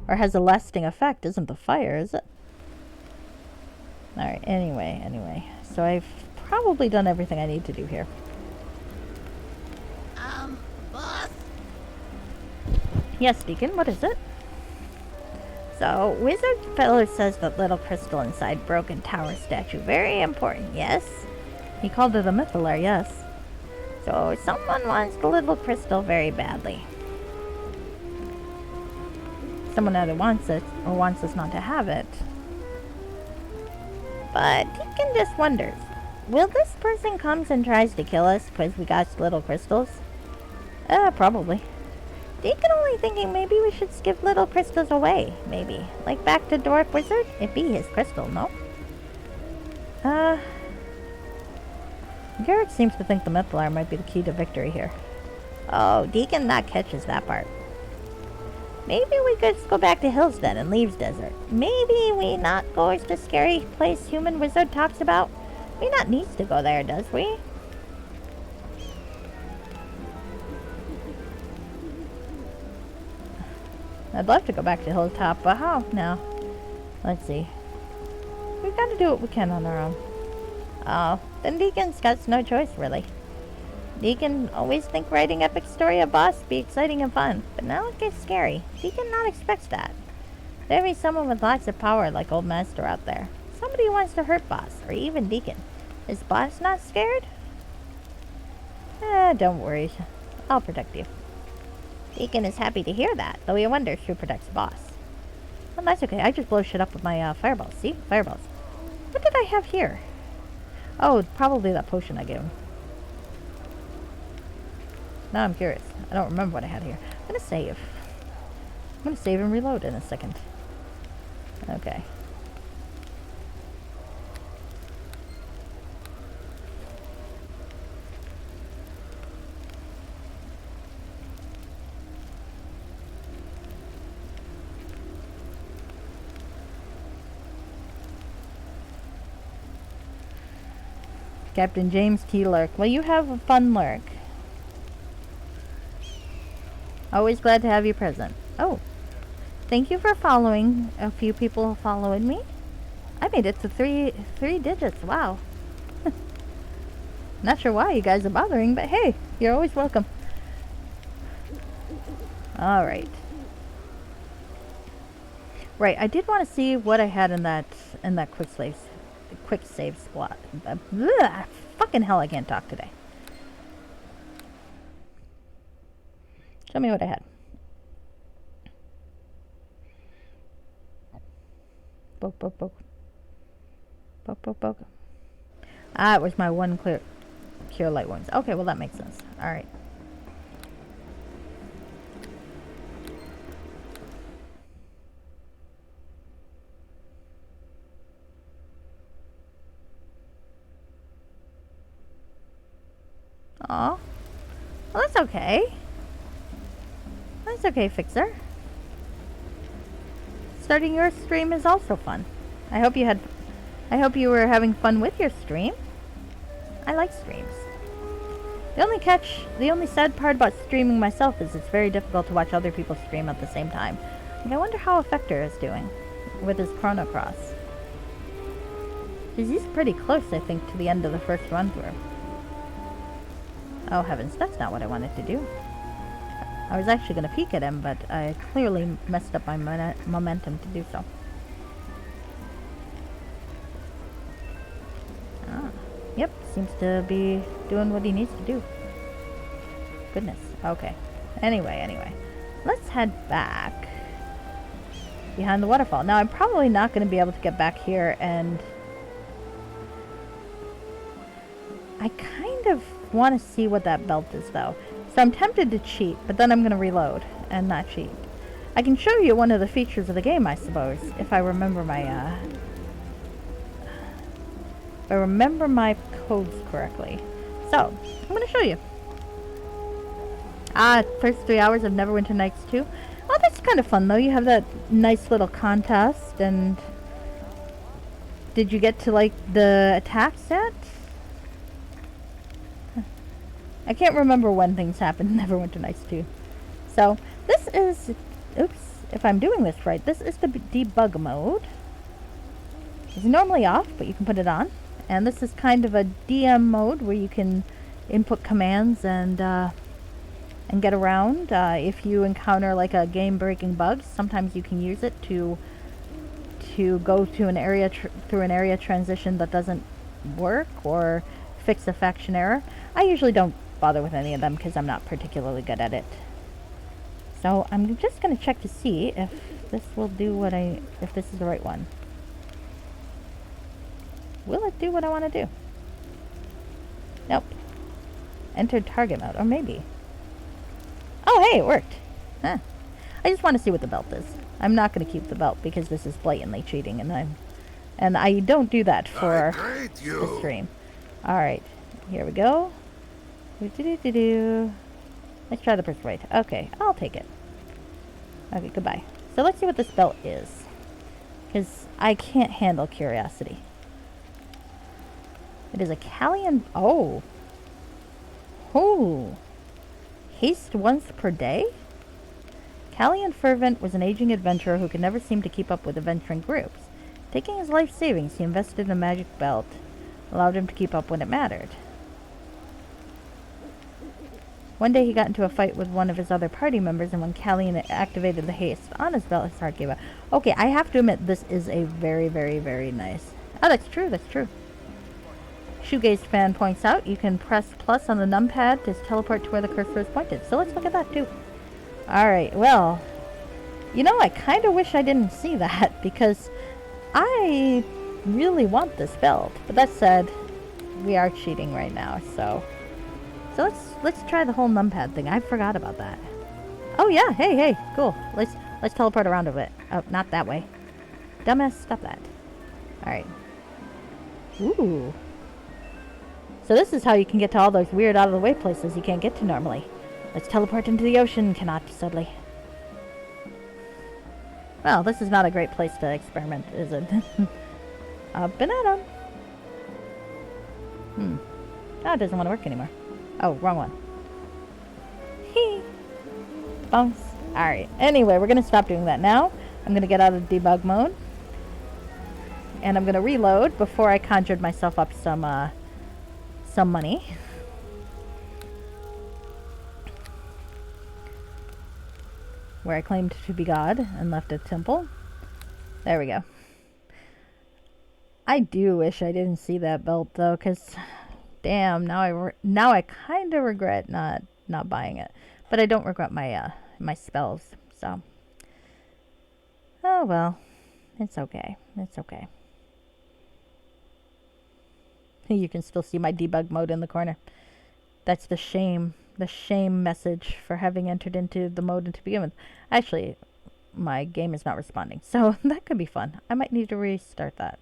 or has a lasting effect, isn't the fire, is it? Alright, anyway. So I've probably done everything I need to do here. Boss? Yes, Deacon, what is it? So, Wizard Fellow says that little crystal inside Broken Tower statue. Very important, yes? He called it a mythalar, yes. So, someone wants the little crystal very badly. Someone either wants it, or wants us not to have it. But Deacon just wonders, will this person comes and tries to kill us because we got little crystals? Probably. Deacon only thinking maybe we should give little crystals away, maybe. Like back to Dwarf Wizard? It'd be his crystal, no? Garrick seems to think the mythalar might be the key to victory here. Oh, Deacon not catches that part. Maybe we could just go back to Hillsden and Leaves Desert. Maybe we not go to the scary place human wizard talks about. We not needs to go there, does we? I'd love to go back to Hilltop, but how now? Let's see. We've got to do what we can on our own. Oh, then Deacon's got no choice, really. Deacon always think writing epic story of boss be exciting and fun, but now it gets scary. Deacon not expects that. There be someone with lots of power like Old Master out there. Somebody who wants to hurt boss, or even Deacon. Is boss not scared? Don't worry. I'll protect you. Deacon is happy to hear that, though he wonders who protects boss. Well, that's okay. I just blow shit up with my fireballs. See? Fireballs. What did I have here? Oh, probably that potion I gave him. Now I'm curious. I don't remember what I had here. I'm gonna save. I'm gonna save and reload in a second. Okay. Captain James T. Lurk. Well, you have a fun lurk. Always glad to have you present. Oh. Thank you for following. A few people following me. I made it to three digits. Wow. Not sure why you guys are bothering, but hey, you're always welcome. Alright. Right, I did want to see what I had in that quick save spot. Fucking hell, I can't talk today. Show me what I had. Poke, poke, poke. Poke, poke, poke. Ah, it was my one cure light wounds. Okay, well that makes sense. Alright. That's okay. That's okay, Fixer. Starting your stream is also fun. I hope you were having fun with your stream. I like streams. The only sad part about streaming myself is it's very difficult to watch other people stream at the same time. Like, I wonder how Effector is doing with his Chrono Cross. Because he's pretty close, I think, to the end of the first run through. Oh heavens, that's not what I wanted to do. I was actually going to peek at him, but I clearly messed up my momentum to do so. Ah, yep, seems to be doing what he needs to do. Goodness, okay. Anyway, let's head back behind the waterfall. Now, I'm probably not going to be able to get back here, and I kind of want to see what that belt is, though. So I'm tempted to cheat, but then I'm going to reload and not cheat. I can show you one of the features of the game, I suppose, if I remember my codes correctly. So, I'm going to show you. First 3 hours of Neverwinter Nights 2. Oh, that's kind of fun, though. You have that nice little contest, and did you get to, like, the attacks yet? I can't remember when things happened in Neverwinter Nights 2. So, this is... Oops, if I'm doing this right, this is the debug mode. It's normally off, but you can put it on. And this is kind of a DM mode where you can input commands and get around. If you encounter like a game-breaking bug, sometimes you can use it to go to an area through an area transition that doesn't work, or fix a faction error. I usually don't bother with any of them because I'm not particularly good at it. So I'm just going to check to see if this will do if this is the right one. Will it do what I want to do? Nope. Enter target mode, or maybe. Oh, hey, it worked. Huh. I just want to see what the belt is. I'm not going to keep the belt because this is blatantly cheating, and I don't do that for the stream. All right, here we go. Let's try the persuade. Okay, I'll take it. Okay, goodbye. So let's see what this belt is, because I can't handle curiosity. It is a Callian... Oh. Haste once per day? Callian Fervent was an aging adventurer who could never seem to keep up with adventuring groups. Taking his life savings, he invested in a magic belt, allowed him to keep up when it mattered. One day he got into a fight with one of his other party members, and when Callian activated the haste on his belt, his heart gave out. Okay, I have to admit, this is a very, very, very nice... Oh, that's true, that's true. Shoegaze fan points out you can press plus on the numpad to teleport to where the cursor is pointed. So let's look at that too. Alright, well, you know, I kind of wish I didn't see that, because I really want this belt. But that said, we are cheating right now, so let's try the whole numpad thing. I forgot about that. Oh yeah, hey, cool. Let's teleport around a bit. Oh, not that way. Dumbass, stop that. Alright. Ooh. So this is how you can get to all those weird out-of-the-way places you can't get to normally. Let's teleport into the ocean, cannot, sadly. Well, this is not a great place to experiment, is it? Up and at 'em. Oh, it doesn't want to work anymore. Oh, wrong one. Hee. Bounce. Alright, anyway, we're going to stop doing that now. I'm going to get out of debug mode. And I'm going to reload before I conjured myself up some money. Where I claimed to be God and left a temple. There we go. I do wish I didn't see that belt though, because damn, now I kind of regret not buying it. But I don't regret my my spells, so oh well. It's okay. It's okay. You can still see my debug mode in the corner. That's the shame message for having entered into the mode to begin with. Actually, my game is not responding, so that could be fun. I might need to restart that.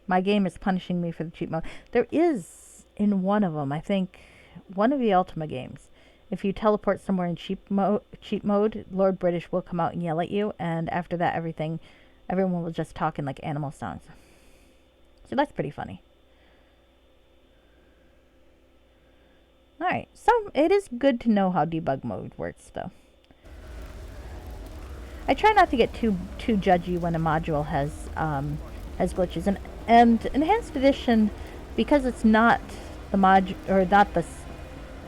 My game is punishing me for the cheat mode. There is, in one of them, I think one of the Ultima games. If you teleport somewhere in cheat mode, Lord British will come out and yell at you, and after that, everyone will just talk in like animal songs. So that's pretty funny. Alright, so it is good to know how debug mode works, though. I try not to get too judgy when a module has glitches, and Enhanced Edition, because it's not the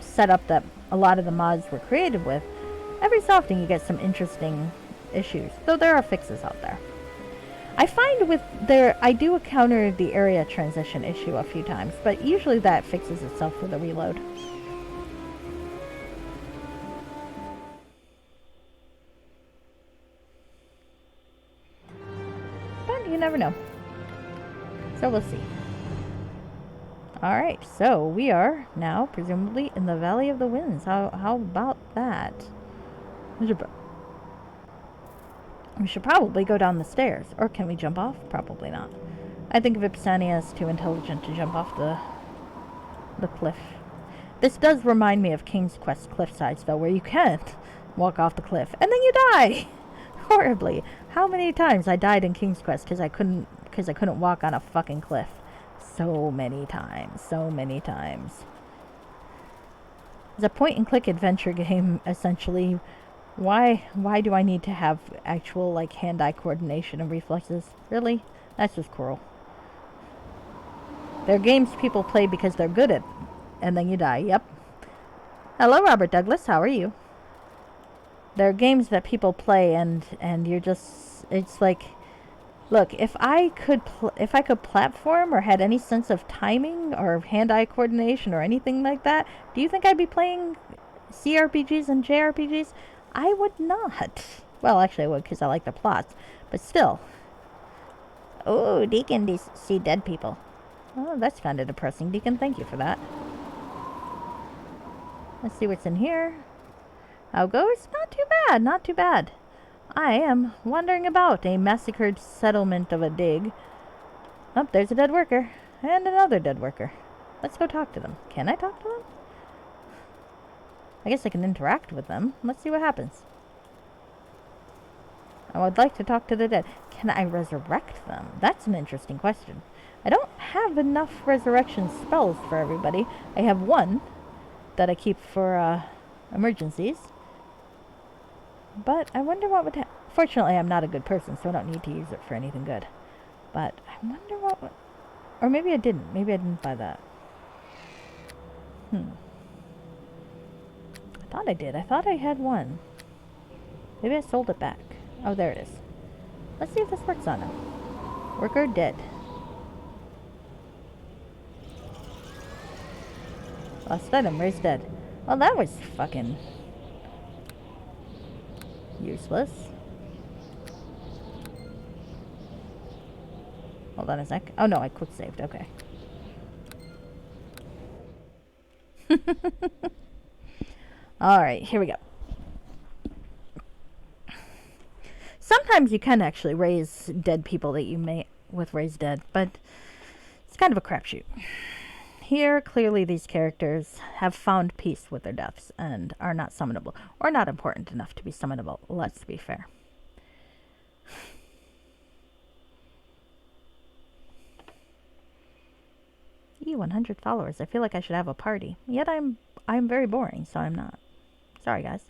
setup that a lot of the mods were created with. Every so often you get some interesting issues, though there are fixes out there. I find I do encounter the area transition issue a few times, but usually that fixes itself with a reload. But you never know. So we'll see. Alright, so we are now presumably in the Valley of the Winds. How about that? We should probably go down the stairs. Or can we jump off? Probably not. I think Vipsania is too intelligent to jump off the cliff. This does remind me of King's Quest cliffsides, though, where you can't walk off the cliff and then you die horribly. How many times I died in King's Quest because I couldn't walk on a fucking cliff? So many times. It's a point-and-click adventure game, essentially. Why do I need to have actual, like, hand-eye coordination and reflexes? Really? That's just cruel. There are games people play because they're good at, and then you die. Yep. Hello, Robert Douglas. How are you? There are games that people play, and you're just... It's like... Look, if I could platform or had any sense of timing or hand-eye coordination or anything like that, do you think I'd be playing CRPGs and JRPGs? I would not. Well, actually I would, because I like the plots. But still. Oh, Deacon, see dead people. Oh, that's kind of depressing, Deacon. Thank you for that. Let's see what's in here. How goes? Not too bad, not too bad. I am wandering about a massacred settlement of a dig. Oh, there's a dead worker. And another dead worker. Let's go talk to them. Can I talk to them? I guess I can interact with them. Let's see what happens. I would like to talk to the dead. Can I resurrect them? That's an interesting question. I don't have enough resurrection spells for everybody. I have one that I keep for emergencies. But I wonder what would happen. Fortunately, I'm not a good person, so I don't need to use it for anything good. But I wonder what would... Or maybe I didn't. Maybe I didn't buy that. I thought I did. I thought I had one. Maybe I sold it back. Oh, there it is. Let's see if this works on him. Worker dead. Lost item. Raised dead. Well, that was fucking... useless. Hold on a sec. Oh no, I quick saved. Okay. Alright, here we go. Sometimes you can actually raise dead people that you may with raise dead, but it's kind of a crapshoot. Here, clearly these characters have found peace with their deaths and are not summonable, or not important enough to be summonable, let's be fair. Eee, 100 followers. I feel like I should have a party. Yet I'm very boring, so I'm not. Sorry, guys.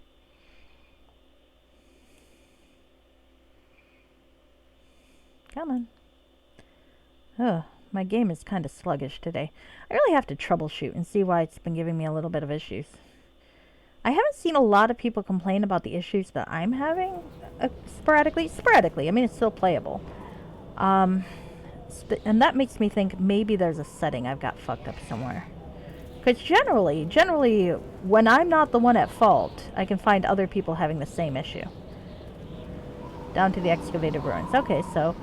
Come on. Ugh. My game is kind of sluggish today. I really have to troubleshoot and see why it's been giving me a little bit of issues. I haven't seen a lot of people complain about the issues that I'm having sporadically. Sporadically. I mean, it's still playable. And that makes me think maybe there's a setting I've got fucked up somewhere. Because generally, when I'm not the one at fault, I can find other people having the same issue. Down to the excavated ruins. Okay, so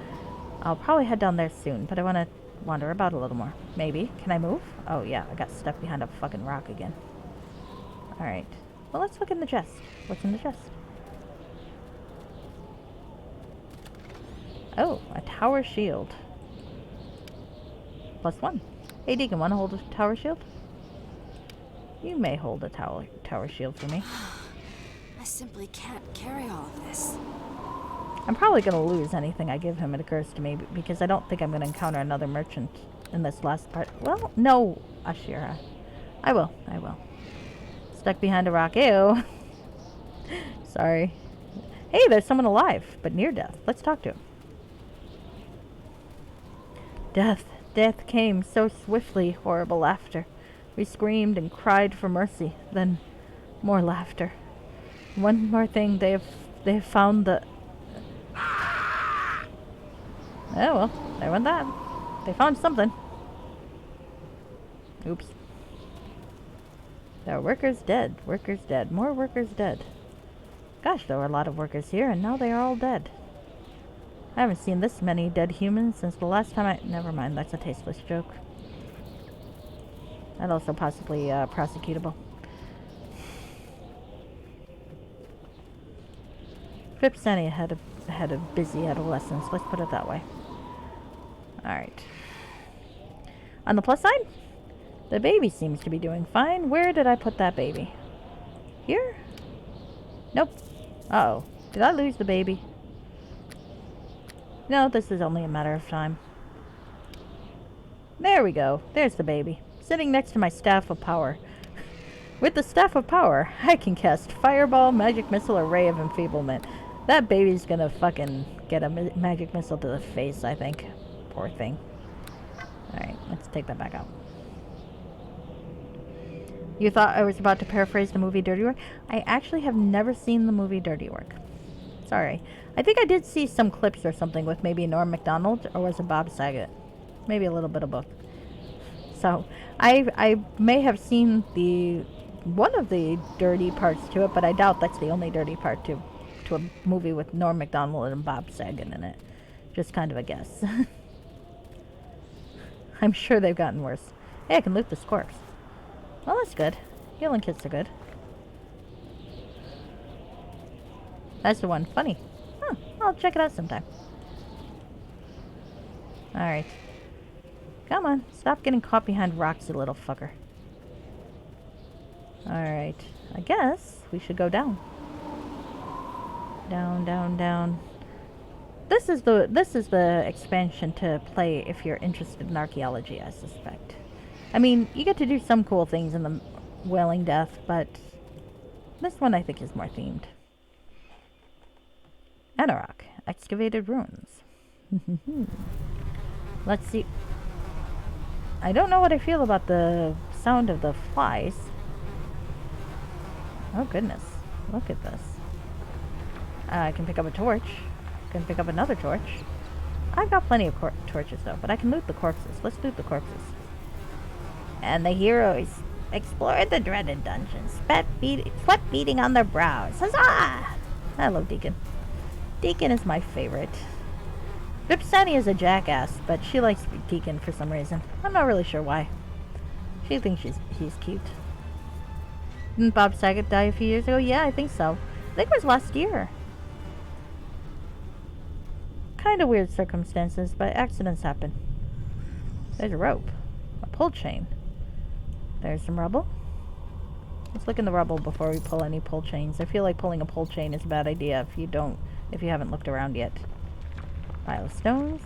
I'll probably head down there soon, but I want to wander about a little more. Maybe. Can I move? Oh, yeah. I got stuck behind a fucking rock again. Alright. Well, let's look in the chest. What's in the chest? Oh, a tower shield. +1. Hey, Deacon, want to hold a tower shield? You may hold a tower shield for me. I simply can't carry all of this. I'm probably going to lose anything I give him, it occurs to me, because I don't think I'm going to encounter another merchant in this last part. Well, no, Ashira. I will. Stuck behind a rock. Ew. Sorry. Hey, there's someone alive, but near death. Let's talk to him. Death. Death came so swiftly, horrible laughter. We screamed and cried for mercy. Then, more laughter. One more thing, they have found the... Oh, well, there went that. They found something. Oops. There are workers dead. Workers dead. More workers dead. Gosh, there were a lot of workers here, and now they are all dead. I haven't seen this many dead humans since the last time I... Never mind, that's a tasteless joke. And also possibly prosecutable. Vipsania had a busy adolescence, let's put it that way. Alright. On the plus side, the baby seems to be doing fine. Where did I put that baby? Here? Nope. Uh-oh. Did I lose the baby? No, this is only a matter of time. There we go. There's the baby. Sitting next to my Staff of Power. With the Staff of Power, I can cast Fireball, Magic Missile, or Ray of Enfeeblement. That baby's gonna fucking get a magic missile to the face, I think. Poor thing. Alright, let's take that back out. You thought I was about to paraphrase the movie Dirty Work? I actually have never seen the movie Dirty Work. Sorry. I think I did see some clips or something with maybe Norm Macdonald, or was it Bob Saget? Maybe a little bit of both. So, I may have seen one of the dirty parts to it, but I doubt that's the only dirty part to a movie with Norm Macdonald and Bob Saget in it. Just kind of a guess. I'm sure they've gotten worse. Hey, I can loot this corpse. Well, that's good. Healing kits are good. That's the one. Funny. Huh. I'll check it out sometime. Alright. Come on. Stop getting caught behind rocks, you little fucker. Alright. I guess we should go down. Down, down, down. This is the expansion to play if you're interested in archaeology, I suspect. I mean, you get to do some cool things in the Wailing Death, but this one I think is more themed. Anarok, excavated ruins. Let's see. I don't know what I feel about the sound of the flies. Oh goodness, look at this. I can pick up a torch. I can pick up another torch. I've got plenty of torches though, but I can loot the corpses. Let's loot the corpses. And the heroes explored the dreaded dungeons, sweat beating on their brows. Huzzah! I love Deacon. Deacon is my favorite. Vipsania is a jackass, but she likes Deacon for some reason. I'm not really sure why. She thinks he's cute. Didn't Bob Saget die a few years ago? Yeah, I think so. I think it was last year. Kind of weird circumstances, but accidents happen. There's a rope. A pull chain. There's some rubble. Let's look in the rubble before we pull any pull chains. I feel like pulling a pull chain is a bad idea if you haven't looked around yet. Pile of stones.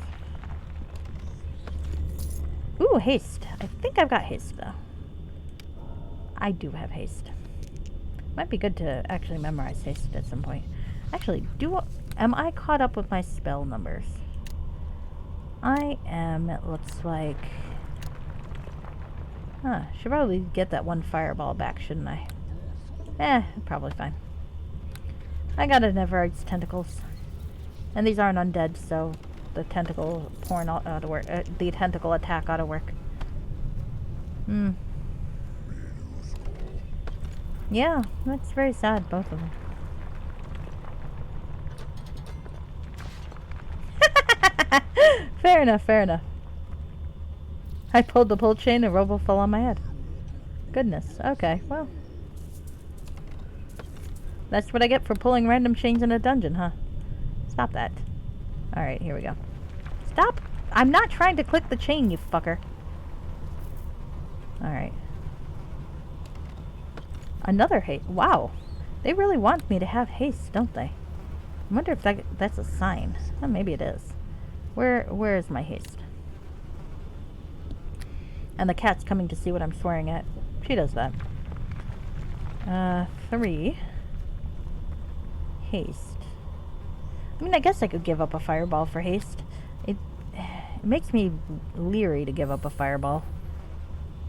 Ooh, haste. I think I've got haste though. I do have haste. Might be good to actually memorize haste at some point. Actually, am I caught up with my spell numbers? I am, it looks like. Huh, should probably get that one fireball back, shouldn't I? Probably fine. I got a Neverwinter's tentacles. And these aren't undead, so the tentacle porn ought to work. The tentacle attack ought to work. Yeah, that's very sad, both of them. Fair enough, fair enough. I pulled the pull chain and rubble fell on my head. Goodness, okay, well. That's what I get for pulling random chains in a dungeon, huh? Stop that. Alright, here we go. Stop! I'm not trying to click the chain, you fucker. Alright. Another haste. Wow. They really want me to have haste, don't they? I wonder if that's a sign. Oh, maybe it is. Where is my haste? And the cat's coming to see what I'm swearing at. She does that. 3. Haste. I mean, I guess I could give up a fireball for haste. It makes me leery to give up a fireball.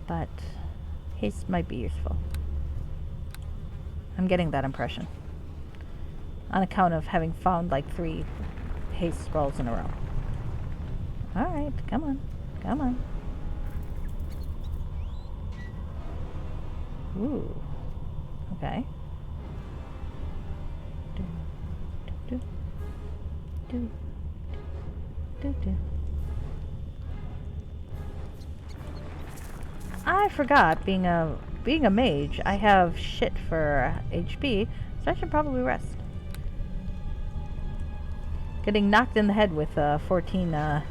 But haste might be useful. I'm getting that impression. On account of having found like 3 haste scrolls in a row. Alright, come on. Come on. Ooh. Okay. Do, do, do, do. I forgot, being a mage, I have shit for HP, so I should probably rest. Getting knocked in the head with 14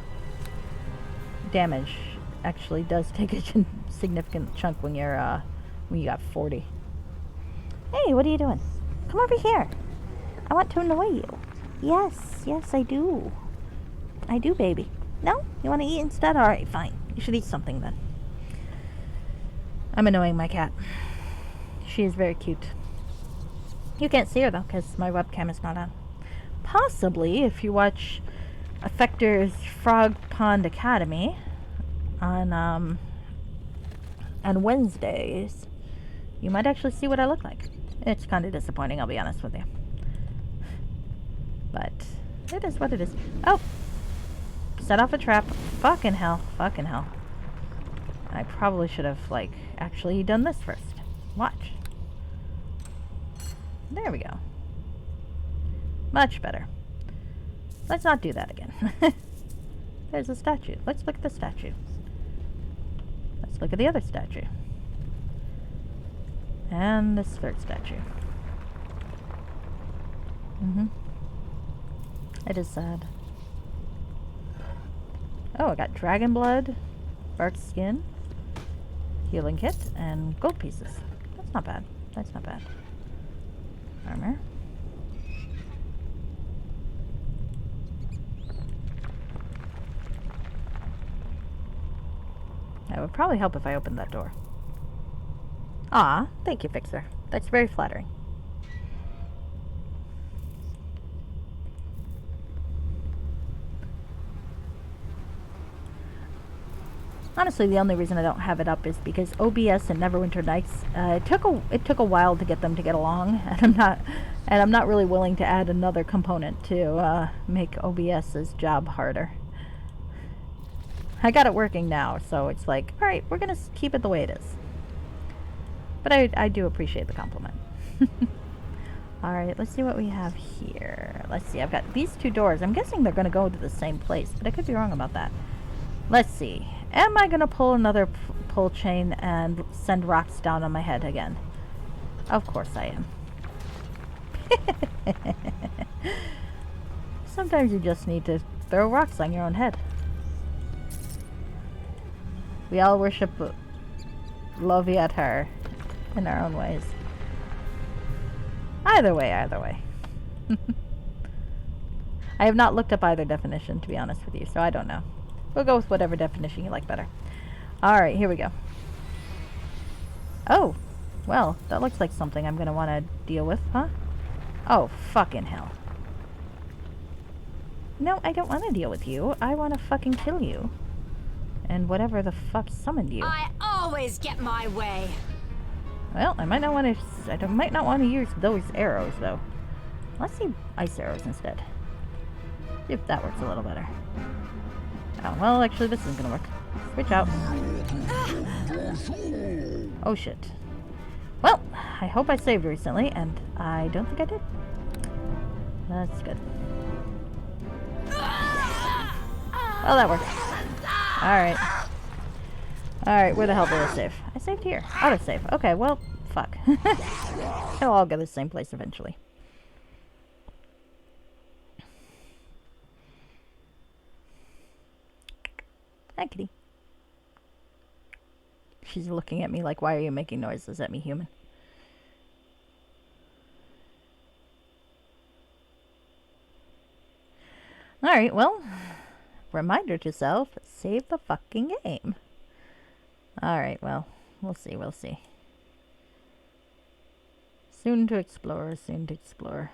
damage actually does take a significant chunk when you're when you got 40. Hey, what are you doing? Come over here. I want to annoy you. Yes, yes, I do. I do, baby. No? You want to eat instead? Alright, fine. You should eat something then. I'm annoying my cat. She is very cute. You can't see her though, because my webcam is not on. Possibly, if you watch Effector's Frog Pond Academy on Wednesdays, you might actually see what I look like. It's kind of disappointing, I'll be honest with you. But it is what it is. Oh! Set off a trap. Fucking hell. Fucking hell. I probably should have, like, actually done this first. Watch. There we go. Much better. Let's not do that again. There's a statue. Let's look at the statue. Let's look at the other statue. And this third statue. It is sad. Oh, I got dragon blood, bark skin, healing kit, and gold pieces. That's not bad. That's not bad. Armor. That would probably help if I opened that door. Ah, thank you, Fixer. That's very flattering. Honestly, the only reason I don't have it up is because OBS and Neverwinter Nights, it took a while to get them to get along, and I'm not really willing to add another component to make OBS's job harder. I got it working now, so it's like, all right, we're gonna keep it the way it is. But I do appreciate the compliment. All right, let's see what we have here. Let's see, I've got these 2 doors. I'm guessing they're gonna go to the same place, but I could be wrong about that. Let's see. Am I gonna pull another pull chain and send rocks down on my head again? Of course I am. Sometimes you just need to throw rocks on your own head. We all worship Loviatar in our own ways. Either way, either way. I have not looked up either definition, to be honest with you, so I don't know. We'll go with whatever definition you like better. Alright, here we go. Oh, well, that looks like something I'm gonna want to deal with, huh? Oh, fucking hell. No, I don't want to deal with you. I want to fucking kill you. And whatever the fuck summoned you. I always get my way. Well, I might not want to use those arrows, though. Let's see ice arrows instead. See if that works a little better. Oh, well, actually, this isn't gonna work. Switch out. Oh, shit. Well, I hope I saved recently, and I don't think I did. That's good. Well, that worked. Alright. Alright, where the hell did I save? I saved here. Autosave. Okay, well, fuck. It'll all go to the same place eventually. Hi, kitty. She's looking at me like, why are you making noises at me, human? Alright, well, reminder to self, save the fucking game. Alright, well, we'll see, we'll see. Soon to explore, soon to explore.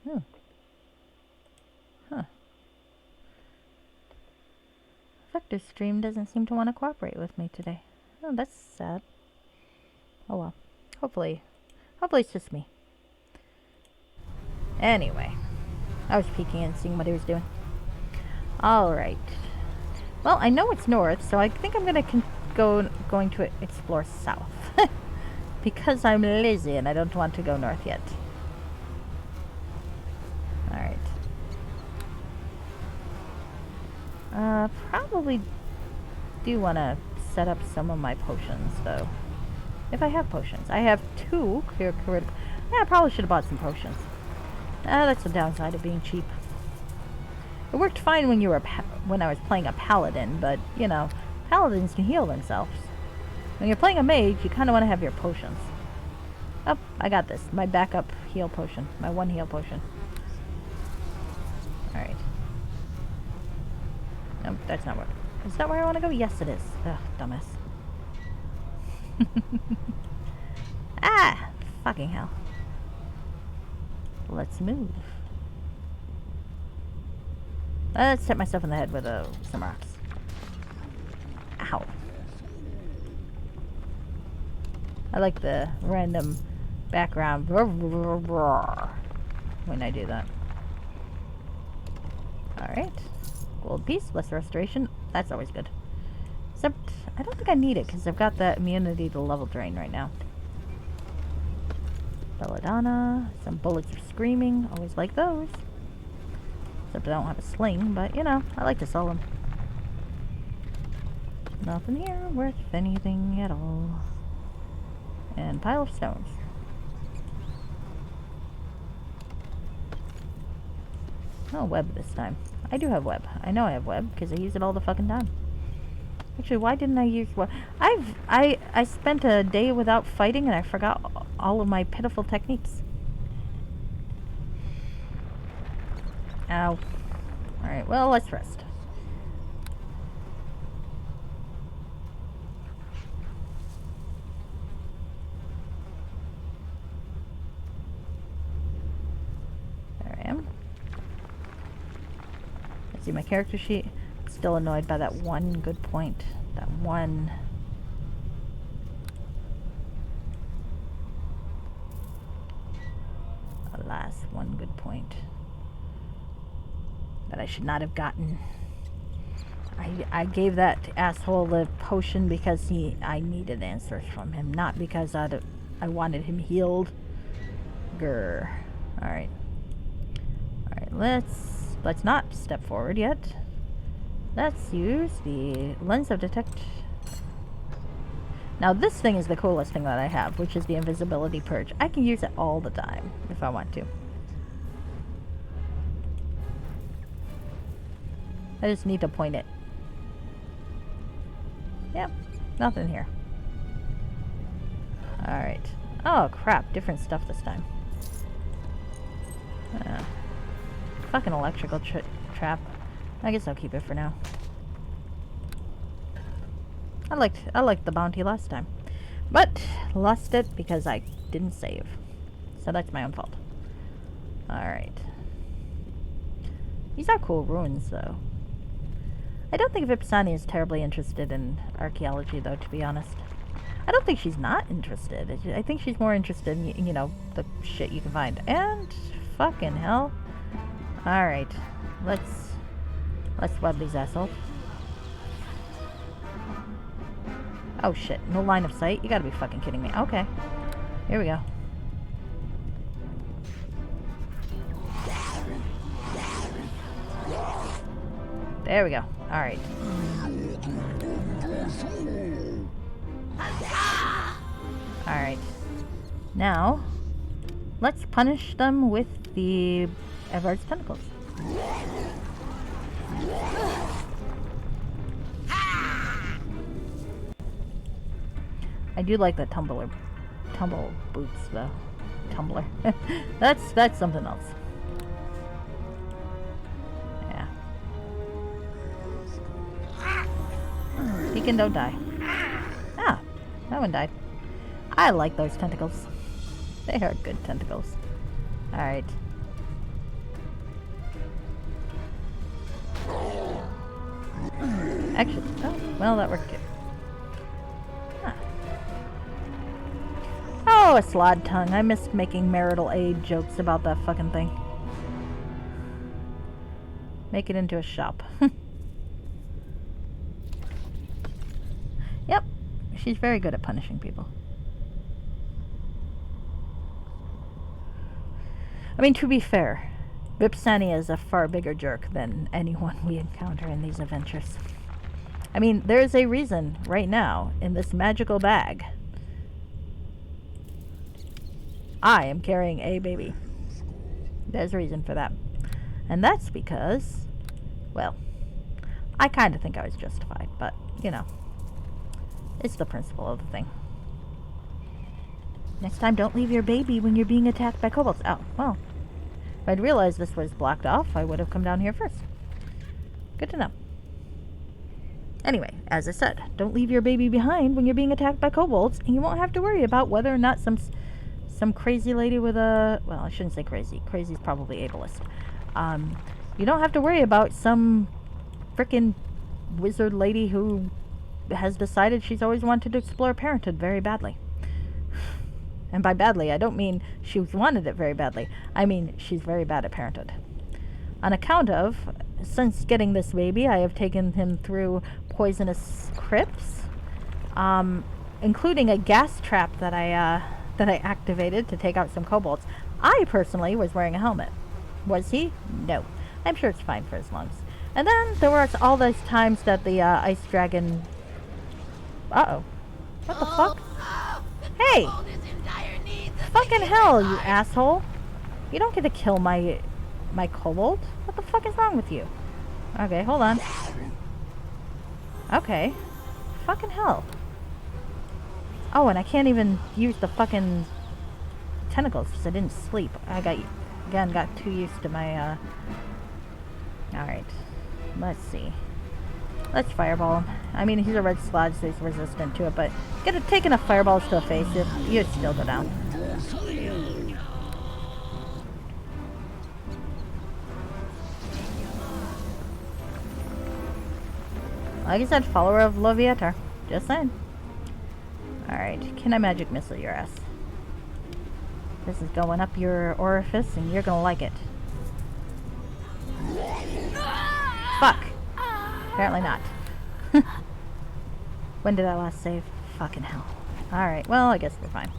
Hmm. Huh. Vector Stream doesn't seem to want to cooperate with me today. Oh, that's sad. Oh well. Hopefully it's just me. Anyway, I was peeking and seeing what he was doing. Alright. Well, I know it's north, so I think I'm going to explore south. Because I'm lazy and I don't want to go north yet. Alright. Probably do want to set up some of my potions, though. If I have potions. I have 2 clear critical. Yeah, I probably should have bought some potions. That's the downside of being cheap. It worked fine when when I was playing a paladin, but, you know, paladins can heal themselves. When you're playing a mage, you kind of want to have your potions. Oh, I got this. My backup heal potion. My 1 heal potion. Alright. Nope, that's not where... Is that where I want to go? Yes, it is. Ugh, dumbass. Ah! Fucking hell. Let's move. Let's hit myself in the head with some rocks. Ow. I like the random background when I do that. Alright. Gold piece, less restoration. That's always good. Except, I don't think I need it because I've got that immunity to level drain right now. Belladonna. Some bullets of screaming. Always like those. Except I don't have a sling, but, you know, I like to sell them. Nothing here worth anything at all. And pile of stones. Oh, web this time. I do have web. I know I have web because I use it all the fucking time. Actually, why didn't I use web? I spent a day without fighting and I forgot all of my pitiful techniques. Ow. Alright, well, let's rest. There I am. Let's see my character sheet. Still annoyed by that one good point. That one... Alas, one good point. That I should not have gotten. I gave that asshole the potion because I needed answers from him, not because I wanted him healed. Grr. Alright. Alright, let's not step forward yet. Let's use the lens of detect. Now this thing is the coolest thing that I have, which is the invisibility purge. I can use it all the time if I want to. I just need to point it. Yep, nothing here. Alright. Oh crap, different stuff this time. Fucking electrical trap. I guess I'll keep it for now. I liked the bounty last time. But lost it because I didn't save. So that's my own fault. Alright. These are cool ruins though. I don't think Vipsani is terribly interested in archaeology, though, to be honest. I don't think she's not interested. I think she's more interested in, you know, the shit you can find. And fucking hell. Alright. Let's web these assholes. Oh shit. No line of sight? You gotta be fucking kidding me. Okay. Here we go. There we go. Alright. Alright. Now, let's punish them with the Everard's tentacles. I do like the tumble boots though. Tumbler. That's something else. Deacon, don't die. Ah, that one died. I like those tentacles. They are good tentacles. Alright. Actually, oh, well, that worked too. Huh. Oh, a slod tongue. I missed making marital aid jokes about that fucking thing. Make it into a shop. Yep. She's very good at punishing people. I mean, to be fair, Vipsani is a far bigger jerk than anyone we encounter in these adventures. I mean, there's a reason right now in this magical bag I am carrying a baby. There's a reason for that. And that's because, well, I kind of think I was justified, but, you know, it's the principle of the thing. Next time, don't leave your baby when you're being attacked by kobolds. Oh, well. If I'd realized this was blocked off, I would have come down here first. Good to know. Anyway, as I said, don't leave your baby behind when you're being attacked by kobolds, and you won't have to worry about whether or not some crazy lady with a... Well, I shouldn't say crazy. Crazy's probably ableist. You don't have to worry about some frickin' wizard lady who has decided she's always wanted to explore parenthood very badly. And by badly, I don't mean she's wanted it very badly. I mean she's very bad at parenthood. On account of, since getting this baby, I have taken him through poisonous crypts, including a gas trap that I activated to take out some kobolds. I personally was wearing a helmet. Was he? No. I'm sure it's fine for his lungs. And then there were all those times that the ice dragon... Uh-oh. What the fuck? Hey! Fucking hell, you asshole! You don't get to kill my kobold. What the fuck is wrong with you? Okay, hold on. Okay. Fucking hell. Oh, and I can't even use the fucking tentacles because I didn't sleep. I got too used to my, Alright. Let's see. Let's fireball him. I mean, he's a red sludge, so he's resistant to it, but take enough fireballs to the face, you'd still go down. Like I said, follower of Loviatar. Just saying. Alright, can I magic missile your ass? This is going up your orifice, and you're gonna like it. Fuck! Apparently not. When did I last save? Fucking hell. Alright, well, I guess we're fine.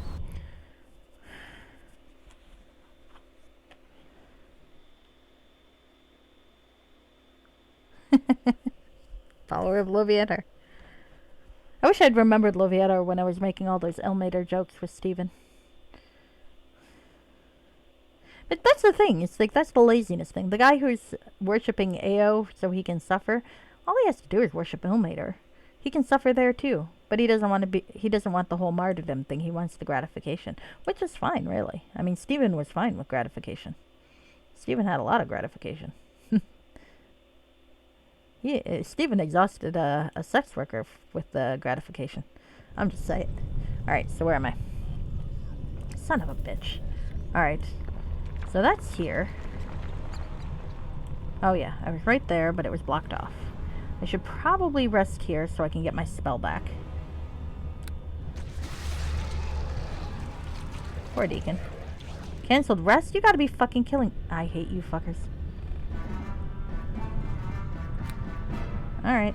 Follower of Loviatar. I wish I'd remembered Loviatar when I was making all those Elmater jokes with Steven. But that's the thing. It's like, that's the laziness thing. The guy who's worshipping Ao so he can suffer, all he has to do is worship Ilmater. He can suffer there too. But he doesn't want the whole martyrdom thing. He wants the gratification. Which is fine, really. I mean, Steven was fine with gratification. Steven had a lot of gratification. Steven exhausted a sex worker with the gratification. I'm just saying. Alright, so where am I? Son of a bitch. Alright. So that's here. Oh yeah, I was right there, but it was blocked off. I should probably rest here so I can get my spell back. Poor Deacon. Cancelled rest? You gotta be fucking killing... I hate you fuckers. Alright.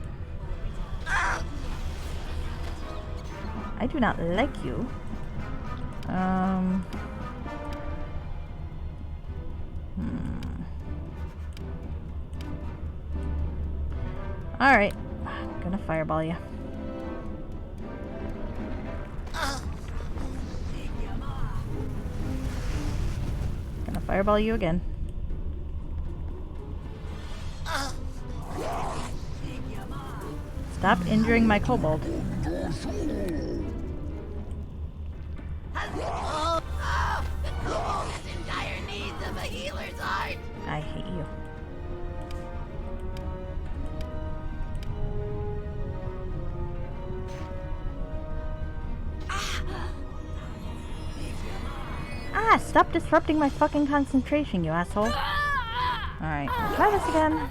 I do not like you. Alright. I'm gonna fireball you. Gonna fireball you again. Stop injuring my kobold. I hate you. Stop disrupting my fucking concentration, you asshole. Alright, we'll try this again.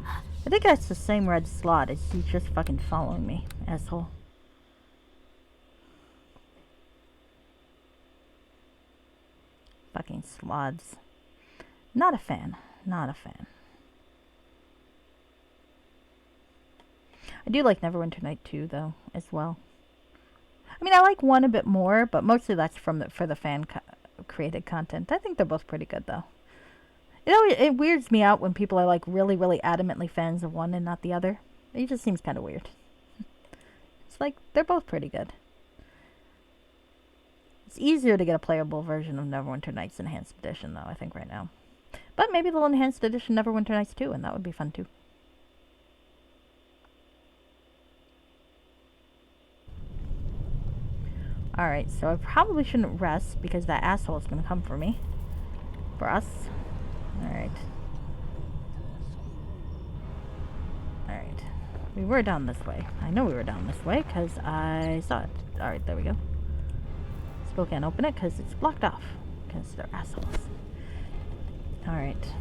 I think that's the same red slot. It's he's just fucking following me, asshole. Fucking sloths. Not a fan. Not a fan. I do like Neverwinter Night 2, though, as well. I mean, I like 1 a bit more, but mostly that's for the fan-created content. I think they're both pretty good, though. It weirds me out when people are, like, really, really adamantly fans of one and not the other. It just seems kind of weird. It's like, they're both pretty good. It's easier to get a playable version of Neverwinter Nights Enhanced Edition, though, I think, right now. But maybe they'll Enhanced Edition Neverwinter Nights 2, and that would be fun, too. Alright, so I probably shouldn't rest, because that asshole is going to come for me. For us. Alright. Alright. We were down this way. I know we were down this way, because I saw it. Alright, there we go. Still can't open it, because it's blocked off. Because they're assholes. Alright.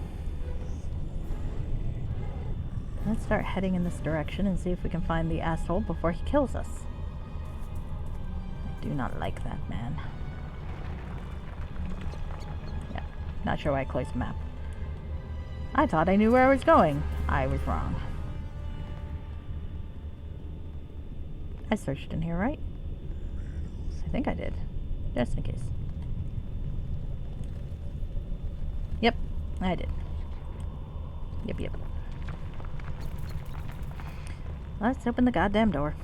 Let's start heading in this direction and see if we can find the asshole before he kills us. I do not like that man. Yeah, not sure why I closed the map. I thought I knew where I was going. I was wrong. I searched in here, right? I think I did. Just in case. Yep, I did. Yep. Let's open the goddamn door.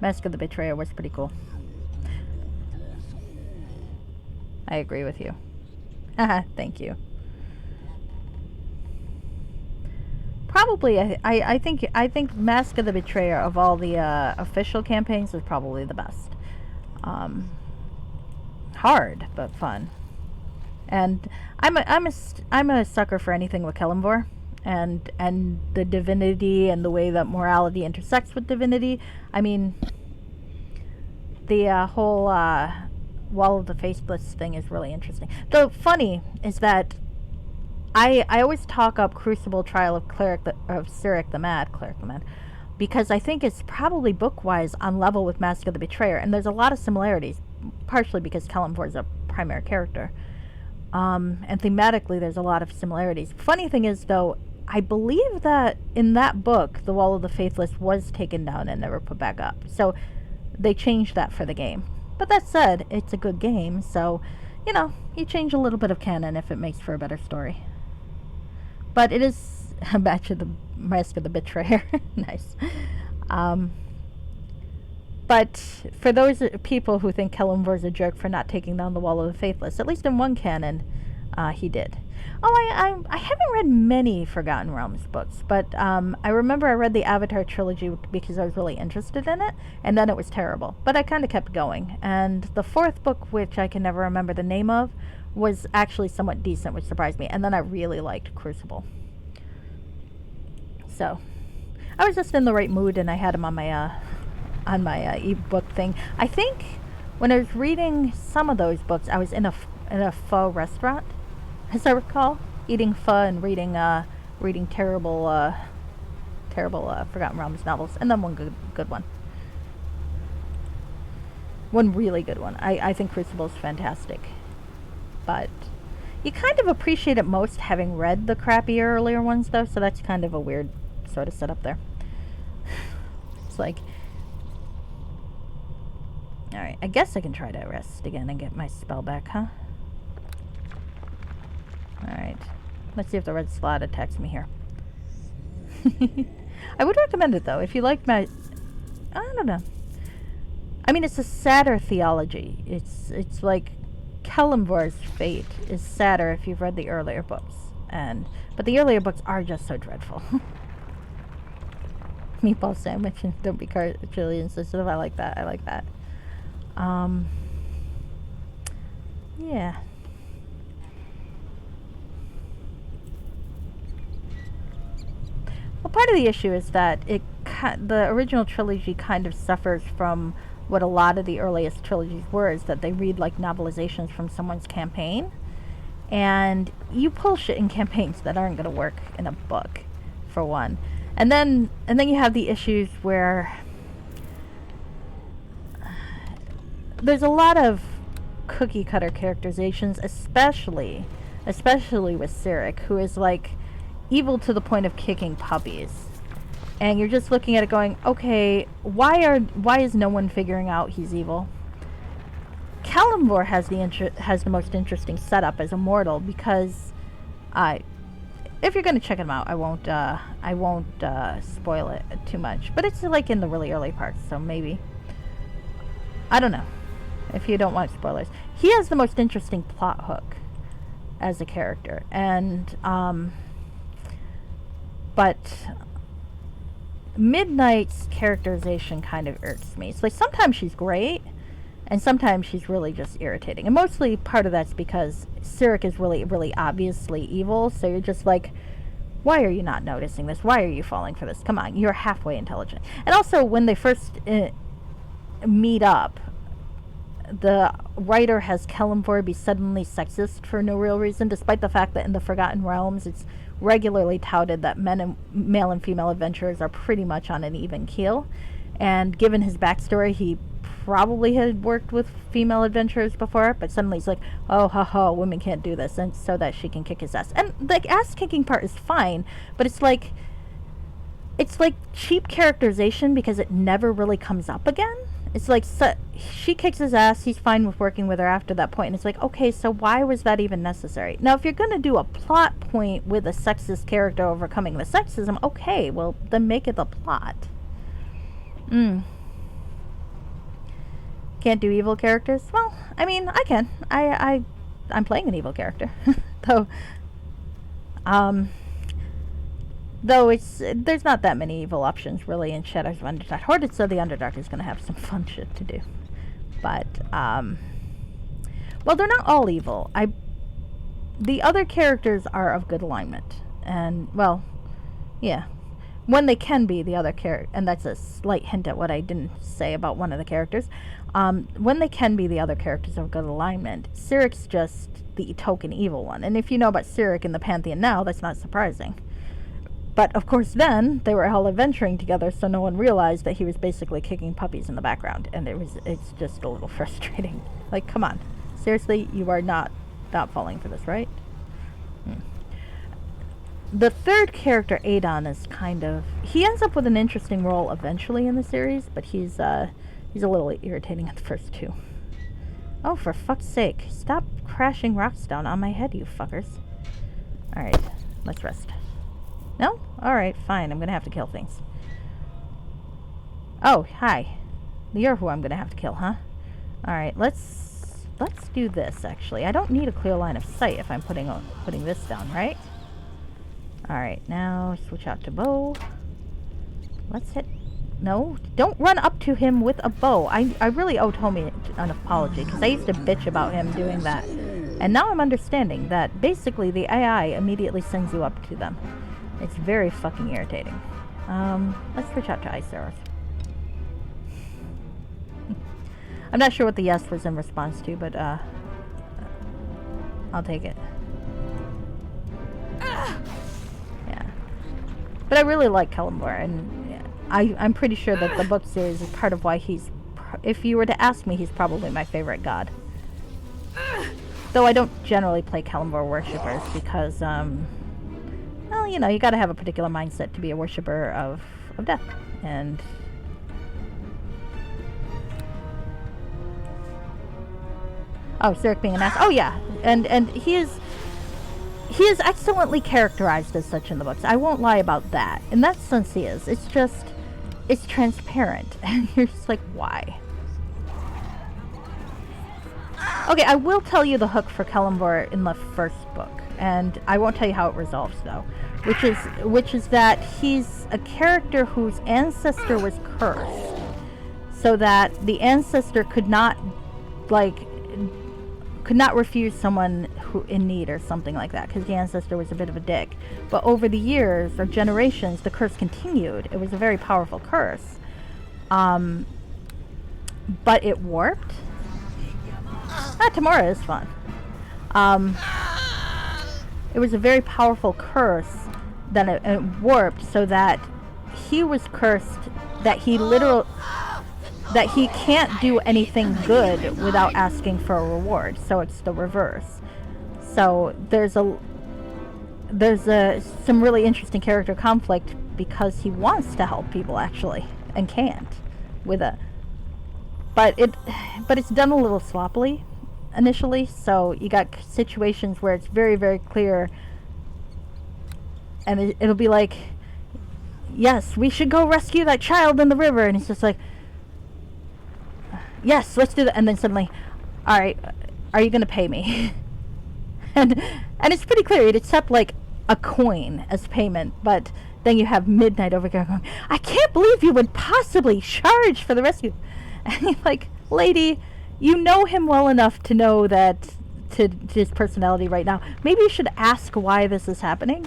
Mask of the Betrayer was pretty cool. I agree with you. Haha, thank you. Probably, I think Mask of the Betrayer of all the official campaigns is probably the best. Hard, but fun. And I'm a sucker for anything with Kelemvor. And the divinity and the way that morality intersects with divinity. I mean, the whole Wall of the Faceless thing is really interesting. The funny is that I always talk up Crucible Trial of Cleric the Mad, because I think it's probably book-wise on level with Mask of the Betrayer, and there's a lot of similarities, partially because Kelemvor is a primary character. And thematically, there's a lot of similarities. Funny thing is, though, I believe that in that book, the Wall of the Faithless was taken down and never put back up. So they changed that for the game. But that said, it's a good game, so, you know, you change a little bit of canon if it makes for a better story. But it is a match of the Mask of the Betrayer. Nice. But for those people who think Kelemvor's a jerk for not taking down the Wall of the Faithless, at least in one canon, he did. Oh, I haven't read many Forgotten Realms books, but I remember I read the Avatar trilogy because I was really interested in it, and then it was terrible. But I kind of kept going. And the 4th book, which I can never remember the name of, was actually somewhat decent, which surprised me. And then I really liked Crucible. So, I was just in the right mood, and I had him on my ebook thing. I think when I was reading some of those books, I was in a pho restaurant, as I recall, eating pho and reading terrible Forgotten Realms novels, and then one good one. One really good one. I think Crucible is fantastic, but you kind of appreciate it most having read the crappy earlier ones, though. So that's kind of a weird sort of setup there. It's like, alright, I guess I can try to rest again and get my spell back, huh? Alright. Let's see if the red slot attacks me here. I would recommend it, though. If you like my... I don't know. I mean, it's a sadder theology. It's like Kelemvor's fate is sadder if you've read the earlier books. But the earlier books are just so dreadful. Meatball sandwich and don't be chili insensitive. I like that. Yeah. Well, part of the issue is that the original trilogy kind of suffers from what a lot of the earliest trilogies were, is that they read like novelizations from someone's campaign, and you pull shit in campaigns that aren't going to work in a book, for one. And then you have the issues where there's a lot of cookie cutter characterizations, especially with Cyric, who is like evil to the point of kicking puppies. And you're just looking at it going, okay, why is no one figuring out he's evil? Kalimdor has the most interesting setup as a mortal, because if you're going to check him out, I won't spoil it too much, but it's like in the really early parts, so maybe, I don't know if you don't want spoilers. He has the most interesting plot hook as a character, and but Midnight's characterization kind of irks me. It's like sometimes she's great, and sometimes she's really just irritating. And mostly part of that's because Cyric is really, really obviously evil, so you're just like, why are you not noticing this? Why are you falling for this? Come on, you're halfway intelligent. And also, when they first meet up, the writer has Kalimdor be suddenly sexist for no real reason, despite the fact that in the Forgotten Realms it's regularly touted that male and female adventurers are pretty much on an even keel. And given his backstory, he probably had worked with female adventurers before, but suddenly he's like, oh, ha, women can't do this, and so that she can kick his ass. And the ass-kicking part is fine, but it's like cheap characterization because it never really comes up again. It's like, she kicks his ass, he's fine with working with her after that point, and it's like, okay, so why was that even necessary? Now, if you're going to do a plot point with a sexist character overcoming the sexism, okay, well, then make it the plot. Can't do evil characters? Well, I mean, I can. I'm playing an evil character. Though there's not that many evil options really in Shadows of Underdark. Hordes of the Underdark is going to have some fun shit to do. But, well, they're not all evil. The other characters are of good alignment. And, well, yeah. When they can be the other character, and that's a slight hint at what I didn't say about one of the characters. When they can be the other characters of good alignment, Cyric's just the token evil one. And if you know about Cyric in the Pantheon now, that's not surprising. But, of course, then, they were all adventuring together, so no one realized that he was basically kicking puppies in the background. And it's just a little frustrating. Like, come on. Seriously, you are not falling for this, right? The third character, Adon, is kind of... He ends up with an interesting role eventually in the series, but he's a little irritating at the first two. Oh, for fuck's sake. Stop crashing rocks down on my head, you fuckers. Alright, let's rest. No? Alright, fine. I'm gonna have to kill things. Oh, hi. You're who I'm gonna have to kill, huh? Alright, let's do this, actually. I don't need a clear line of sight if I'm putting this down, right? Alright, now switch out to bow. Let's hit... No, don't run up to him with a bow. I really owe Tommy an apology, because I used to bitch about him doing that. And now I'm understanding that basically the AI immediately sends you up to them. It's very fucking irritating. Let's switch out to ice arrows. I'm not sure what the yes was in response to, but I'll take it. Yeah. But I really like Kalimdor, and yeah, I'm pretty sure that the book series is part of why he's... If you were to ask me, he's probably my favorite god. Though I don't generally play Kalimdor worshippers because, well, you know, you gotta have a particular mindset to be a worshipper of death. And... Oh, Cyric being an ass. Oh, yeah. And he is excellently characterized as such in the books. I won't lie about that. In that sense, he is. It's just... It's transparent. And you're just like, why? Okay, I will tell you the hook for Kalimdor in the first book. And I won't tell you how it resolves, though. Which is that he's a character whose ancestor was cursed. So that the ancestor could not refuse someone who in need or something like that, because the ancestor was a bit of a dick. But over the years or generations, the curse continued. It was a very powerful curse. but it warped. Tamora is fun. It was a very powerful curse. Then it warped so that he was cursed, that he can't do anything good without asking for a reward. So it's the reverse. So there's some really interesting character conflict because he wants to help people actually and can't but it's done a little sloppily initially. So you got situations where it's very, very clear, and it'll be like, yes, we should go rescue that child in the river, and it's just like, yes, let's do that, and then suddenly, all right, are you gonna pay me? and it's pretty clear. You'd accept like a coin as payment, but then you have Midnight over here going, I can't believe you would possibly charge for the rescue. And you're like, lady, you know him well enough to know that to his personality right now. Maybe you should ask why this is happening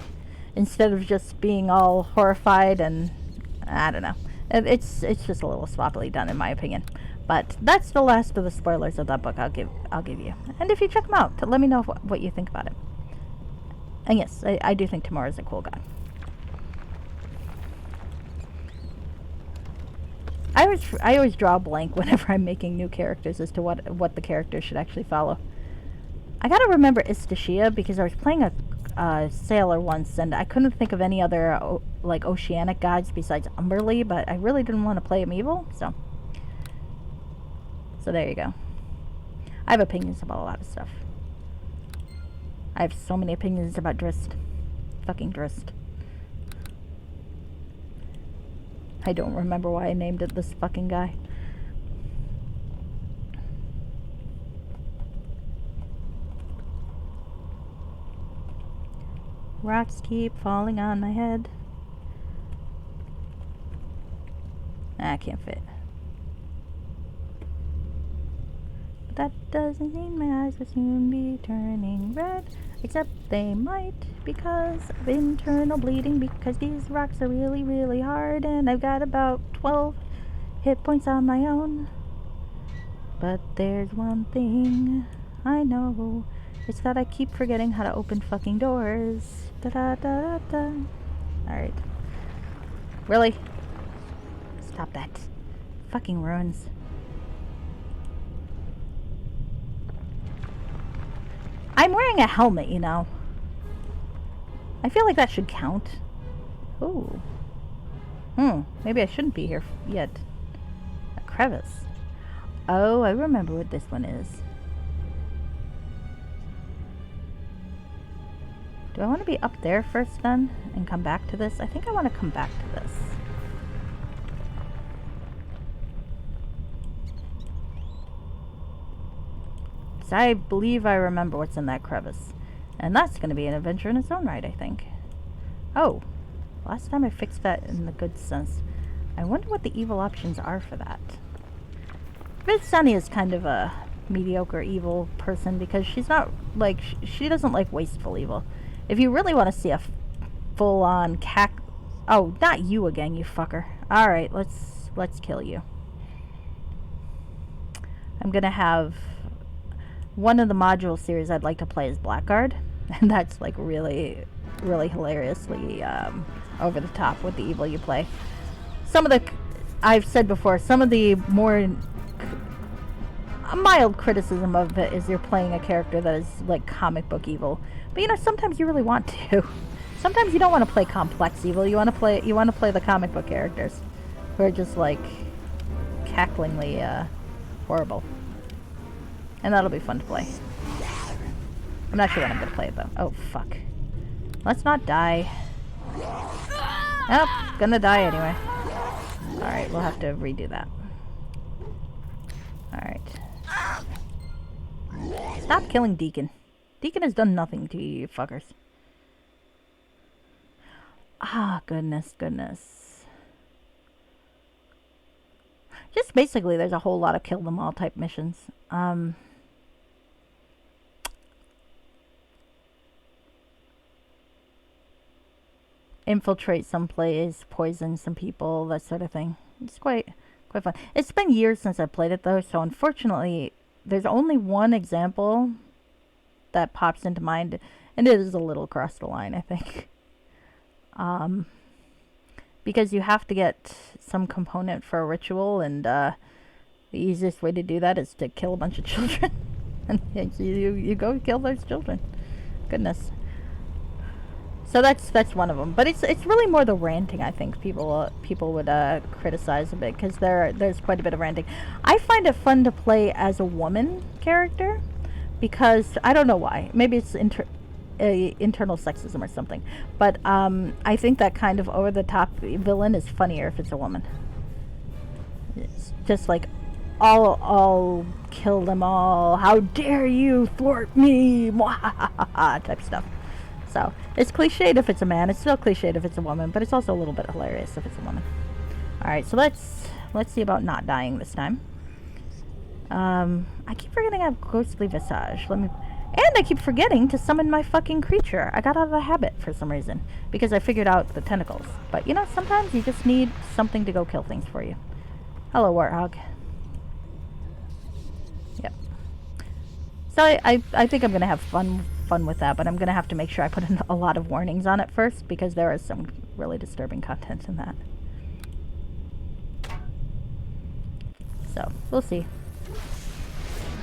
instead of just being all horrified. And I don't know. It's just a little sloppily done in my opinion. But that's the last of the spoilers of that book I'll give you. And if you check them out, let me know what you think about it. And yes, I do think Tamora's a cool guy. I always draw a blank whenever I'm making new characters as to what the characters should actually follow. I gotta remember Istishia because I was playing a sailor once and I couldn't think of any other like oceanic gods besides Umberlee, but I really didn't want to play him evil, so there you go. I have opinions about a lot of stuff. I have so many opinions about Drizzt. Fucking Drizzt. I don't remember why I named it this fucking guy. Rocks keep falling on my head. I can't fit. But that doesn't mean my eyes will soon be turning red. Except they might, because of internal bleeding, because these rocks are really, really hard, and I've got about 12 hit points on my own. But there's one thing I know, it's that I keep forgetting how to open fucking doors. Da-da-da-da-da. Alright. Really? Stop that. Fucking ruins. I'm wearing a helmet, you know. I feel like that should count. Ooh. Maybe I shouldn't be here yet. A crevice. Oh, I remember what this one is. Do I want to be up there first then and come back to this? I think I want to come back to this. So I believe I remember what's in that crevice. And that's going to be an adventure in its own right, I think. Oh, last time I fixed that in the good sense. I wonder what the evil options are for that. Miss Sunny is kind of a mediocre evil person because she's not, like, she doesn't like wasteful evil. If you really want to see a full-on Oh, not you again, you fucker. Alright, let's kill you. I'm going to have... One of the module series I'd like to play is Blackguard, and that's like really, really hilariously over the top with the evil you play. I've said before, some of the more a mild criticism of it is you're playing a character that is like comic book evil. But you know, sometimes you really want to. Sometimes you don't want to play complex evil. You want to play the comic book characters who are just like cacklingly horrible. And that'll be fun to play. I'm not sure when I'm going to play it, though. Oh, fuck. Let's not die. Nope, gonna die anyway. Alright, we'll have to redo that. Alright. Stop killing Deacon. Deacon has done nothing to you, you fuckers. Ah, goodness. Just basically, there's a whole lot of kill them all type missions. Infiltrate some place, poison some people, that sort of thing. It's quite Quite fun. It's been years since I played it though, so unfortunately, there's only one example that pops into mind, and it is a little across the line, I think. Because you have to get some component for a ritual, and the easiest way to do that is to kill a bunch of children. And you go kill those children. Goodness. So that's one of them. But it's really more the ranting, I think people would criticize a bit, because there's quite a bit of ranting. I find it fun to play as a woman character because I don't know why. Maybe it's internal sexism or something. But I think that kind of over the top villain is funnier if it's a woman. It's just like I'll kill them all. How dare you thwart me? Type stuff. So it's cliched if it's a man. It's still cliched if it's a woman, but it's also a little bit hilarious if it's a woman. All right, so let's see about not dying this time. I keep forgetting I have ghostly visage. And I keep forgetting to summon my fucking creature. I got out of the habit for some reason because I figured out the tentacles. But you know, sometimes you just need something to go kill things for you. Hello, warthog. Yep. So I think I'm gonna have fun with that, but I'm gonna have to make sure I put in a lot of warnings on it first because there is some really disturbing content in that. So we'll see.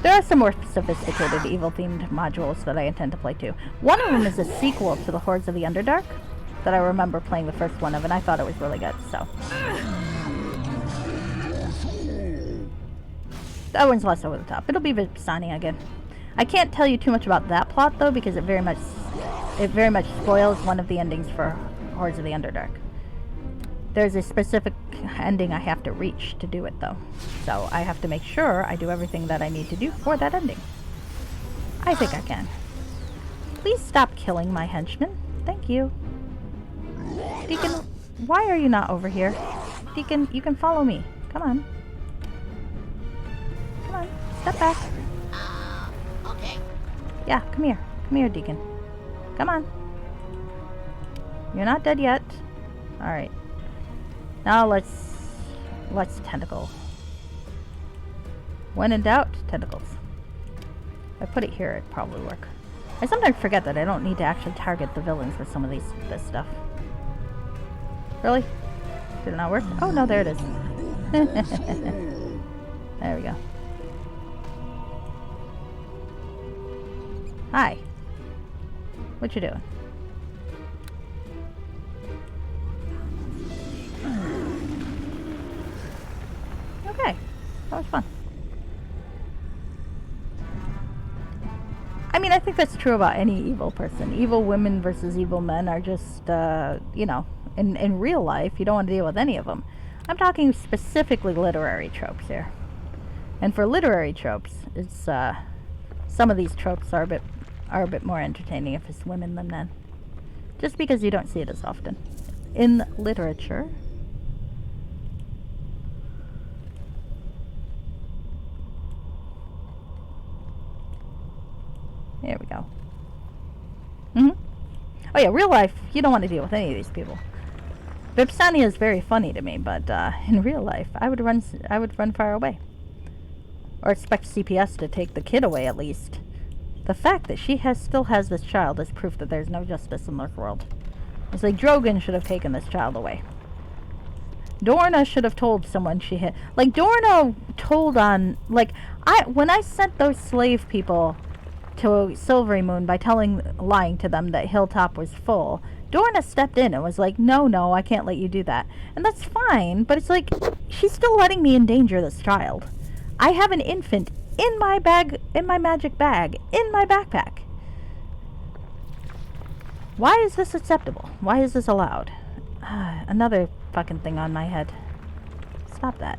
There are some more sophisticated evil-themed modules that I intend to play too. One of them is a sequel to the Hordes of the Underdark that I remember playing the first one of, and I thought it was really good. So that one's less over the top. It'll be Vipsani again. I can't tell you too much about that plot though, because it very much spoils one of the endings for Hordes of the Underdark. There's a specific ending I have to reach to do it though, so I have to make sure I do everything that I need to do for that ending. I think I can. Please stop killing my henchmen. Thank you. Deacon, why are you not over here? Deacon, you can follow me. Come on. Come on, step back. Okay. Yeah, come here. Come here, Deacon. Come on. You're not dead yet. Alright. Now let's tentacle. When in doubt, tentacles. If I put it here, it'd probably work. I sometimes forget that I don't need to actually target the villains with some of this stuff. Really? Did it not work? Oh no, there it is. There we go. Hi. What you doing? Okay. That was fun. I mean, I think that's true about any evil person. Evil women versus evil men are just, you know, in real life, you don't want to deal with any of them. I'm talking specifically literary tropes here. And for literary tropes, it's, some of these tropes are a bit more entertaining if it's women than men. Just because you don't see it as often. In literature. There we go. Oh yeah, real life, you don't want to deal with any of these people. Vipsania is very funny to me, but in real life, I would run far away. Or expect CPS to take the kid away at least. The fact that she still has this child is proof that there's no justice in this world. It's like Drogon should have taken this child away. Dorna should have told someone she hit. Like Dorna told on, like, when I sent those slave people to Silvery Moon by lying to them that Hilltop was full, Dorna stepped in and was like, no, I can't let you do that. And that's fine, but it's like, she's still letting me endanger this child. I have an infant in my bag, in my magic bag, in my backpack. Why is this acceptable? Why is this allowed? Another fucking thing on my head. Stop that.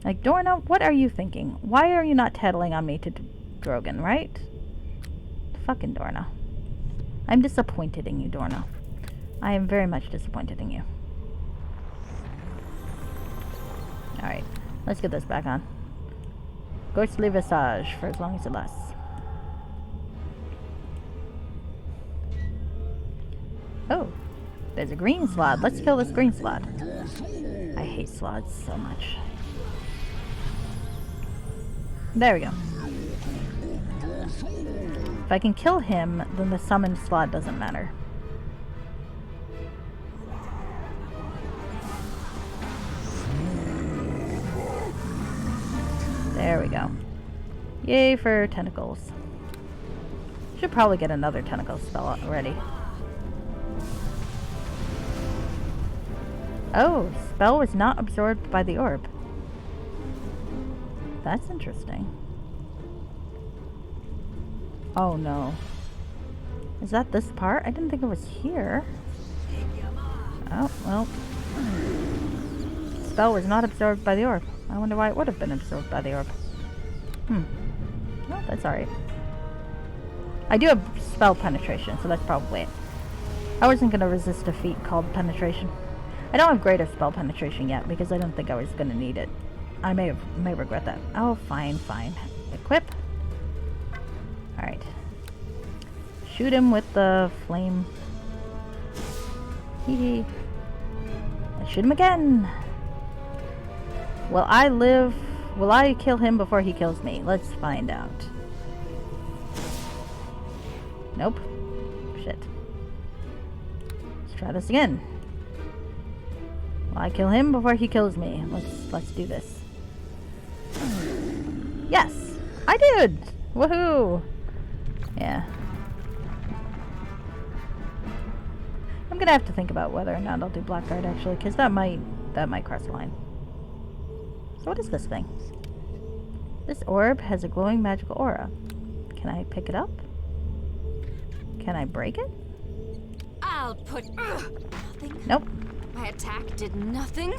Like, Dorna, what are you thinking? Why are you not tattling on me to Drogon, right? Fucking Dorna. I'm disappointed in you, Dorna. I am very much disappointed in you. Alright, let's get this back on. Ghostly Visage for as long as it lasts. Oh, there's a green slot. Let's kill this green slot. I hate slots so much. There we go. If I can kill him, then the summoned slot doesn't matter. There we go. Yay for tentacles. Should probably get another tentacle spell already. Oh, spell was not absorbed by the orb. That's interesting. Oh no. Is that this part? I didn't think it was here. Oh, well. Spell was not absorbed by the orb. I wonder why it would have been absorbed by the orb. Well, that's alright. I do have spell penetration, so that's probably it. I wasn't going to resist a feat called penetration. I don't have greater spell penetration yet because I didn't think I was going to need it. I may regret that. Oh, fine. Equip. Alright. Shoot him with the flame. Hee. Let's shoot him again. Will I live? Will I kill him before he kills me? Let's find out. Nope. Shit. Let's try this again. Will I kill him before he kills me? Let's do this. Yes! I did! Woohoo! Yeah. I'm gonna have to think about whether or not I'll do Blackguard actually, because that might cross the line. So what is this thing? This orb has a glowing magical aura. Can I pick it up? Can I break it? I'll put nothing. Nope. My attack did nothing.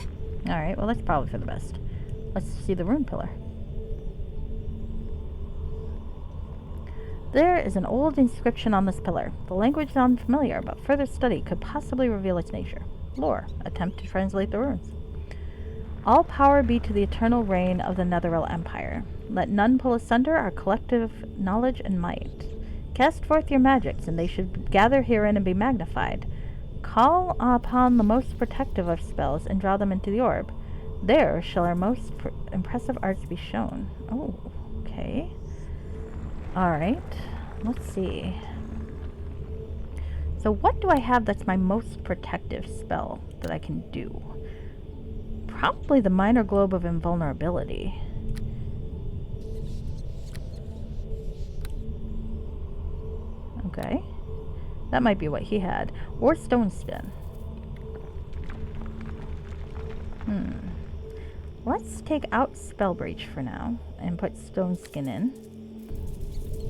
Alright, well that's probably for the best. Let's see the rune pillar. There is an old inscription on this pillar. The language is unfamiliar, but further study could possibly reveal its nature. Lore. Attempt to translate the runes. All power be to the eternal reign of the Netherrealm Empire. Let none pull asunder our collective knowledge and might. Cast forth your magics, and they should gather herein and be magnified. Call upon the most protective of spells and draw them into the orb. There shall our most impressive arts be shown. Oh, okay. Alright, let's see. So what do I have that's my most protective spell that I can do? Probably the Minor Globe of Invulnerability. Okay. That might be what he had. Or Stone Skin. Let's take out Spell Breach for now and put Stone Skin in.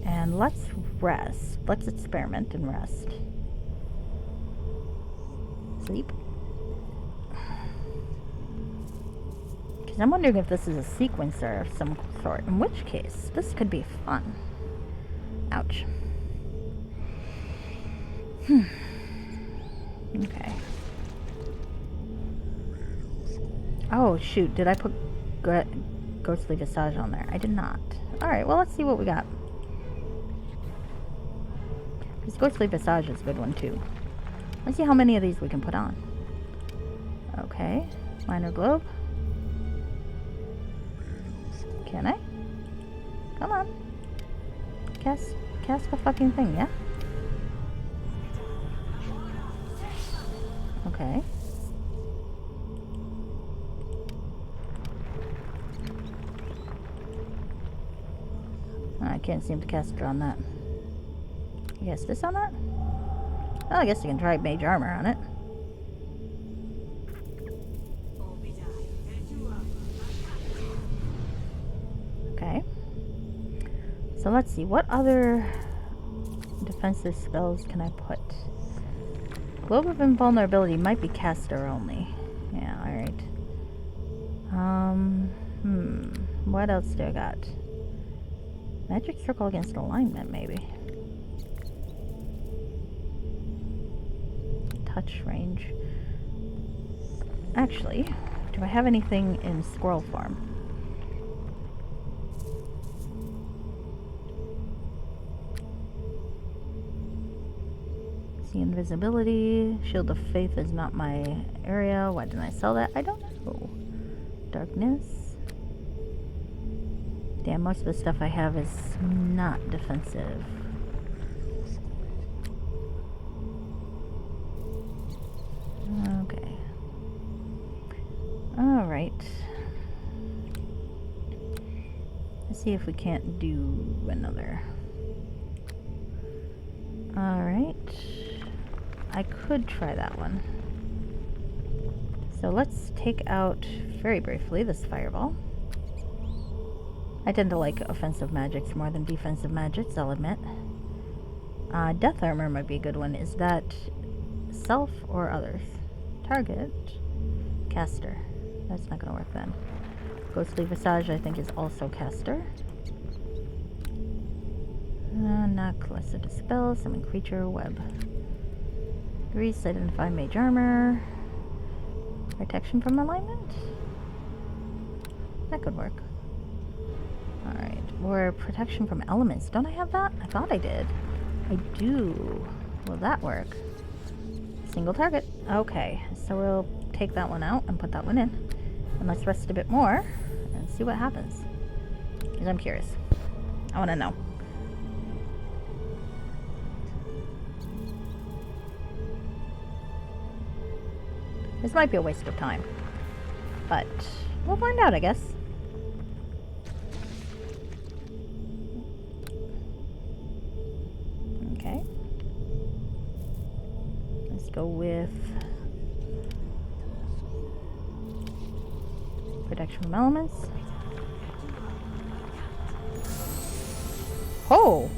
And let's rest. Let's experiment and rest. Sleep. Because I'm wondering if this is a sequencer of some sort. In which case, this could be fun. Ouch. Okay. Oh, shoot. Did I put Ghostly Visage on there? I did not. Alright, well, let's see what we got. This Ghostly Visage is a good one, too. Let's see how many of these we can put on. Okay. Minor Globe. Can I? Come on. Cast the fucking thing, yeah? Okay. I can't seem to cast it on that. I guess this on that? Well, I guess you can try Mage Armor on it. Okay. So let's see, what other defensive spells can I put? Globe of Invulnerability might be caster only. Yeah, alright. What else do I got? Magic Circle against alignment, maybe. Touch range. Actually, do I have anything in squirrel form? See invisibility. Shield of Faith is not my area. Why didn't I sell that? I don't know. Darkness. Damn, most of the stuff I have is not defensive. Okay. Alright. Let's see if we can't do another. Alright. I could try that one. So let's take out, very briefly, this fireball. I tend to like offensive magics more than defensive magics, I'll admit. Death armor might be a good one. Is that self or others? Target. Caster. That's not gonna work then. Ghostly Visage I think is also caster. Knock, Lesser Dispel, Summon Creature, Web. Grease, Identify Mage Armor. Protection from Alignment? That could work. Alright, or Protection from Elements. Don't I have that? I thought I did. I do. Will that work? Single target. Okay, so we'll take that one out and put that one in. And let's rest a bit more and see what happens. Because I'm curious. I want to know. This might be a waste of time. But we'll find out, I guess. Okay. Let's go with protection from elements. Oh!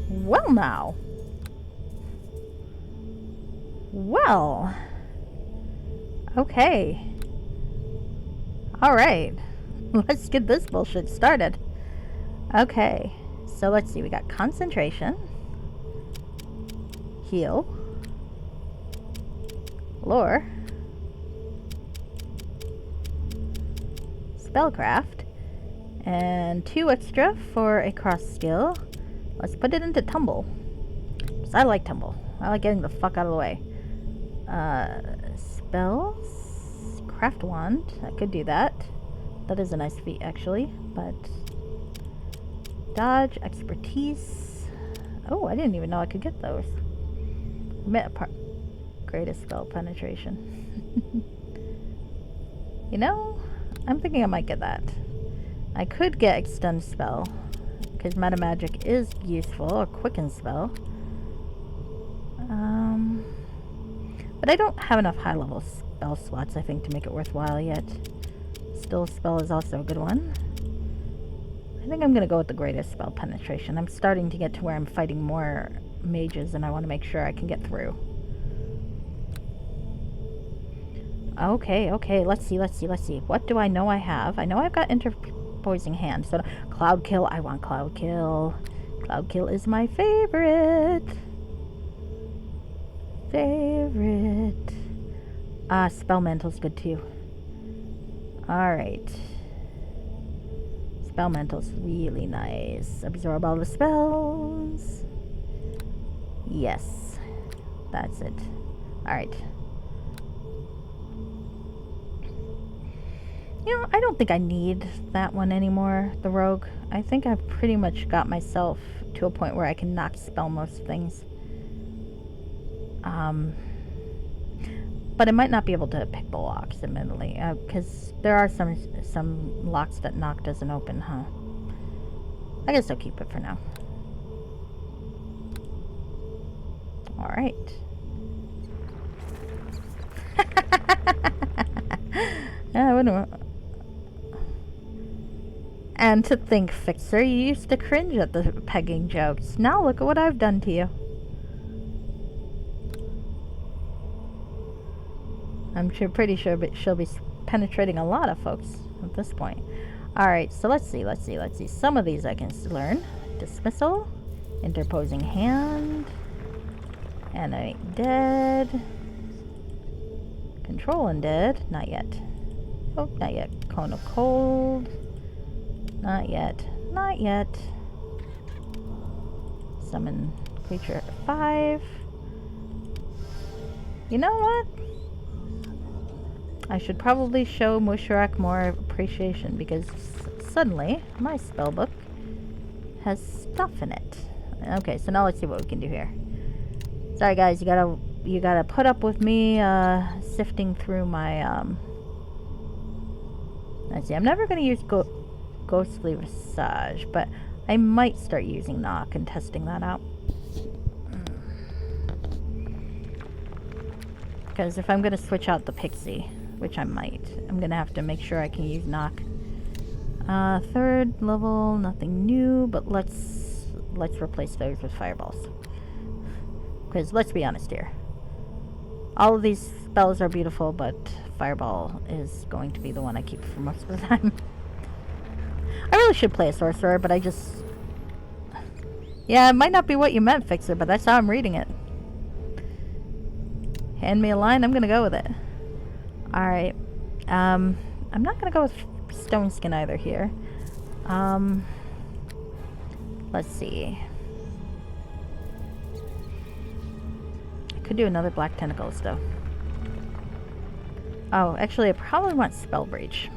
Well now. Well. Okay. Alright. Let's get this bullshit started. Okay. So let's see. We got concentration. Heal. Lore. Spellcraft. And 2 extra for a cross skill. Let's put it into tumble. Because I like tumble. I like getting the fuck out of the way. Spells. Craft wand. I could do that. That is a nice feat, actually. But dodge, expertise. Oh, I didn't even know I could get those. Greatest spell penetration. You know, I'm thinking I might get that. I could get extend spell because meta magic is useful, or quicken spell. But I don't have enough high level spell slots, I think, to make it worthwhile yet. Still spell is also a good one. I think I'm gonna go with the greatest spell penetration. I'm starting to get to where I'm fighting more mages and I want to make sure I can get through. Okay, let's see. What do I know I have? I know I've got interposing hand, so Cloud Kill, I want Cloud Kill. Cloud Kill is my favorite. Spell Mantle's good too. Alright. Spell Mantle's really nice. Absorb all the spells. Yes. That's it. Alright. You know, I don't think I need that one anymore, the Rogue. I think I've pretty much got myself to a point where I can knock spell most things. But I might not be able to pick the locks, admittedly, because there are some locks that knock doesn't open, huh? I guess I'll keep it for now. Alright. Yeah, I wouldn't. And to think, Fixer, you used to cringe at the pegging jokes. Now look at what I've done to you. I'm pretty sure she'll be penetrating a lot of folks at this point. Alright, so let's see. Some of these I can learn. Dismissal. Interposing hand. Animate dead. Control undead. Not yet. Oh, not yet. Cone of cold. Not yet. Summon creature at 5. You know what? I should probably show Mushrak more appreciation because suddenly my spellbook has stuff in it. Okay, so now let's see what we can do here. Sorry guys, you gotta put up with me sifting through my let's see, I'm never gonna use Ghostly Visage, but I might start using Knock and testing that out. Because if I'm gonna switch out the Pixie, which I might, I'm gonna have to make sure I can use Knock. 3rd level, nothing new, but let's replace those with fireballs. Because let's be honest here, all of these spells are beautiful, but fireball is going to be the one I keep for most of the time. I really should play a sorcerer, but I just... Yeah, it might not be what you meant, Fixer, but that's how I'm reading it. Hand me a line, I'm gonna go with it. Alright. I'm not gonna go with Stone Skin either here. Let's see. I could do another Black Tentacles, though. Oh, actually, I probably want Spell Breach.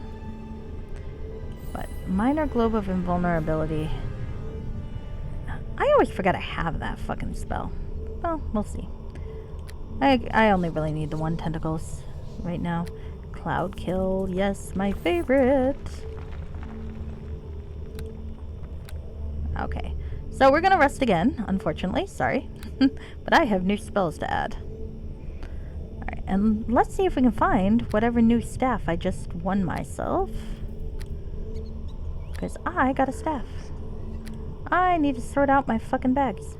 But Minor Globe of Invulnerability. I always forget I have that fucking spell. Well, we'll see. I only really need the 1 Tentacles right now. Cloud Kill, yes, my favorite. Okay, so we're gonna rest again, unfortunately, sorry. But I have new spells to add. Alright, and let's see if we can find whatever new staff I just won myself. Because I got a staff. I need to sort out my fucking bags.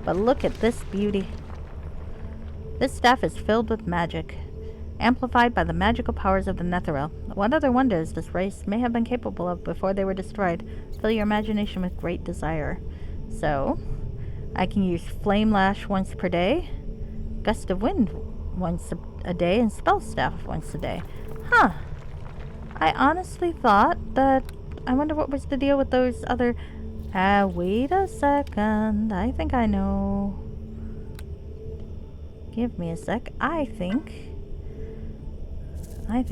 But look at this beauty. This staff is filled with magic, amplified by the magical powers of the Netherrealm. What other wonders this race may have been capable of before they were destroyed? Fill your imagination with great desire. So, I can use Flame Lash once per day, Gust of Wind once a day, and Spell Staff once a day. Huh. I honestly thought that... I wonder what was the deal with those other... wait a second. I think I know. Give me a sec. I think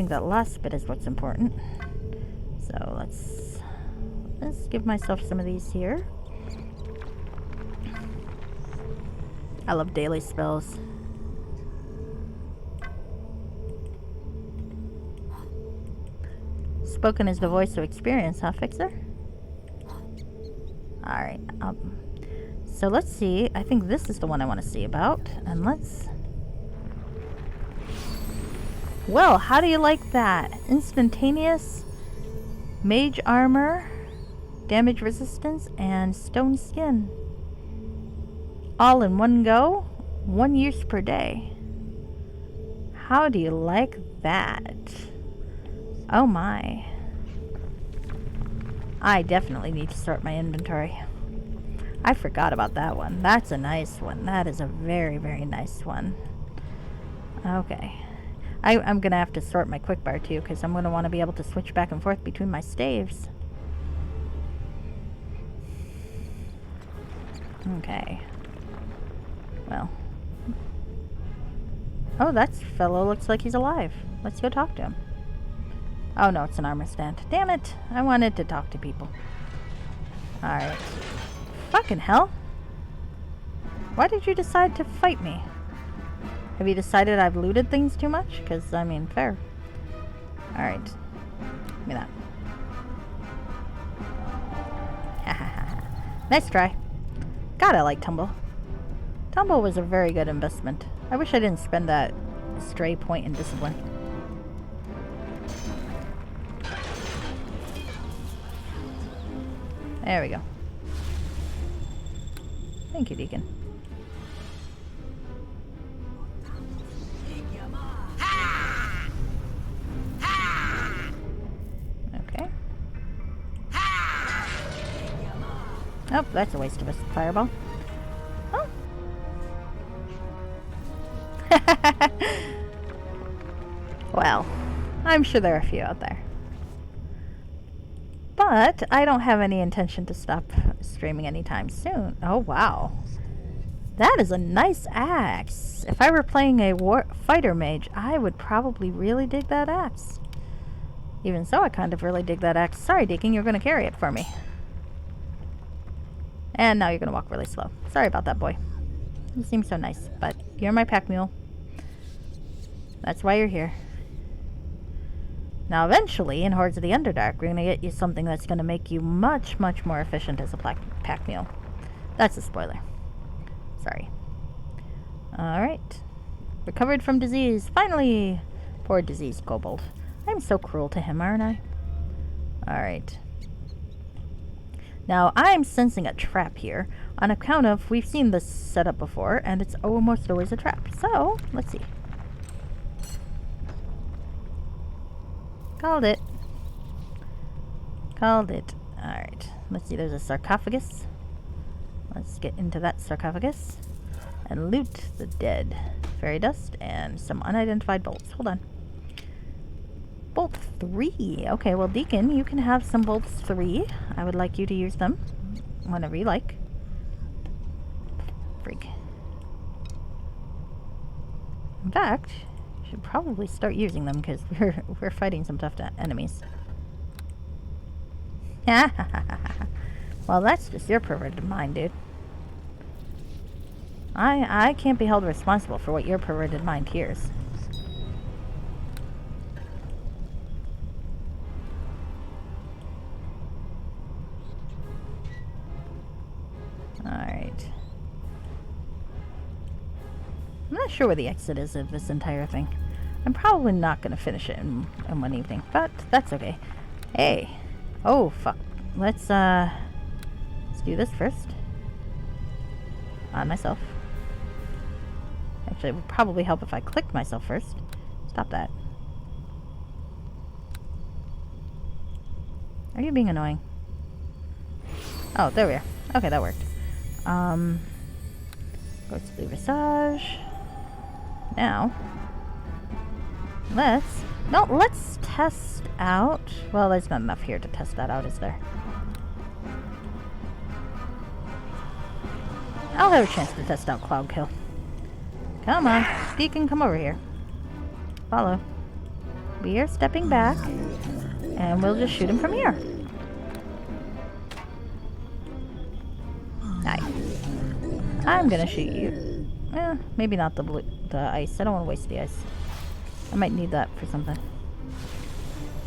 that last bit is what's important. So let's give myself some of these here. I love daily spells. Spoken is the voice of experience, huh, Fixer? Alright, so let's see. I think this is the one I want to see about. And let's... Well, how do you like that? Instantaneous mage armor, damage resistance, and stone skin. All in one go, 1 use per day. How do you like that? Oh my. I definitely need to sort my inventory. I forgot about that one. That's a nice one. That is a very, very nice one. Okay. I'm going to have to sort my quick bar too, because I'm going to want to be able to switch back and forth between my staves. Okay. Well. Oh, that fellow looks like he's alive. Let's go talk to him. Oh no, it's an armor stand. Damn it! I wanted to talk to people. Alright. Fucking hell! Why did you decide to fight me? Have you decided I've looted things too much? Because, I mean, fair. Alright. Give me that. Nice try. God, I like Tumble. Tumble was a very good investment. I wish I didn't spend that stray point in discipline. There we go. Thank you, Deacon. Okay. Oh, that's a waste of a fireball. Oh. Well, I'm sure there are a few out there. But But I don't have any intention to stop streaming anytime soon. Oh, wow. That is a nice axe. If I were playing a fighter mage, I would probably really dig that axe. Even so, I kind of really dig that axe. Sorry, Deacon, you're going to carry it for me. And now you're going to walk really slow. Sorry about that, boy. You seem so nice, but you're my pack mule. That's why you're here. Now, eventually, in Hordes of the Underdark, we're going to get you something that's going to make you much, much more efficient as a pack mule. That's a spoiler. Sorry. Alright. Recovered from disease. Finally! Poor diseased kobold. I'm so cruel to him, aren't I? Alright. Now, I'm sensing a trap here on account of we've seen this setup before, and it's almost always a trap. So, let's see. Called it. Called it. Alright. Let's see, there's a sarcophagus. Let's get into that sarcophagus and loot the dead. Fairy dust and some unidentified bolts. Hold on. Bolt 3. Okay, well, Deacon, you can have some bolts 3. I would like you to use them whenever you like. Freak. In fact, you should probably start using them because we're fighting some tough enemies. Well, that's just your perverted mind, dude. I can't be held responsible for what your perverted mind hears. Alright. I'm not sure where the exit is of this entire thing. I'm probably not going to finish it in one evening, but that's okay. Hey. Oh, fuck. Let's do this first. On myself. Actually, it would probably help if I clicked myself first. Stop that. Are you being annoying? Oh, there we are. Okay, that worked. Go to the visage. Now, let's test out. Well, there's not enough here to test that out, is there? I'll have a chance to test out Cloud Kill. Come on, Deacon, come over here. Follow. We are stepping back, and we'll just shoot him from here. Nice. I'm gonna shoot you. Maybe not the ice. I don't want to waste the ice. I might need that for something.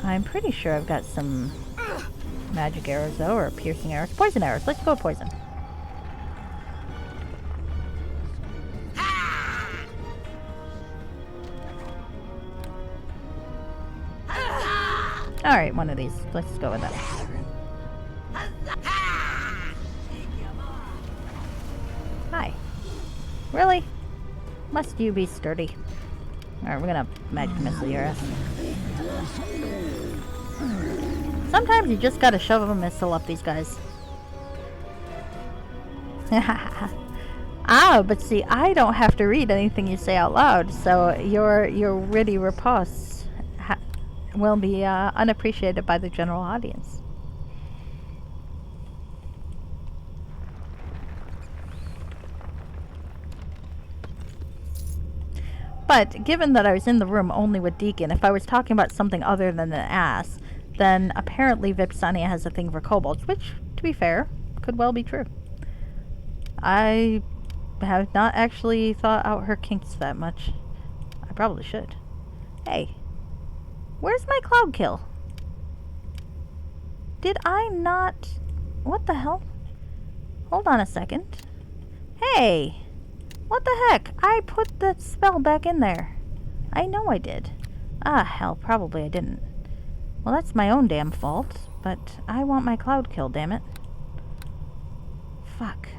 I'm pretty sure I've got some magic arrows, though, or piercing arrows. Poison arrows. Let's go with poison. Alright, one of these. Let's go with that. Hi. Really? Must you be sturdy? Alright, we're gonna magic missile your ass. Sometimes you just gotta shove a missile up these guys. But see, I don't have to read anything you say out loud, so your witty riposte will be unappreciated by the general audience. But given that I was in the room only with Deacon, if I was talking about something other than an ass, then apparently Vipsania has a thing for kobolds, which, to be fair, could well be true. I have not actually thought out her kinks that much. I probably should. Hey. Where's my Cloud Kill? Did I not... What the hell? Hold on a second. Hey! What the heck? I put the spell back in there. I know I did. Ah, hell, probably I didn't. Well, that's my own damn fault, but I want my Cloud Kill, damn it. Fuck.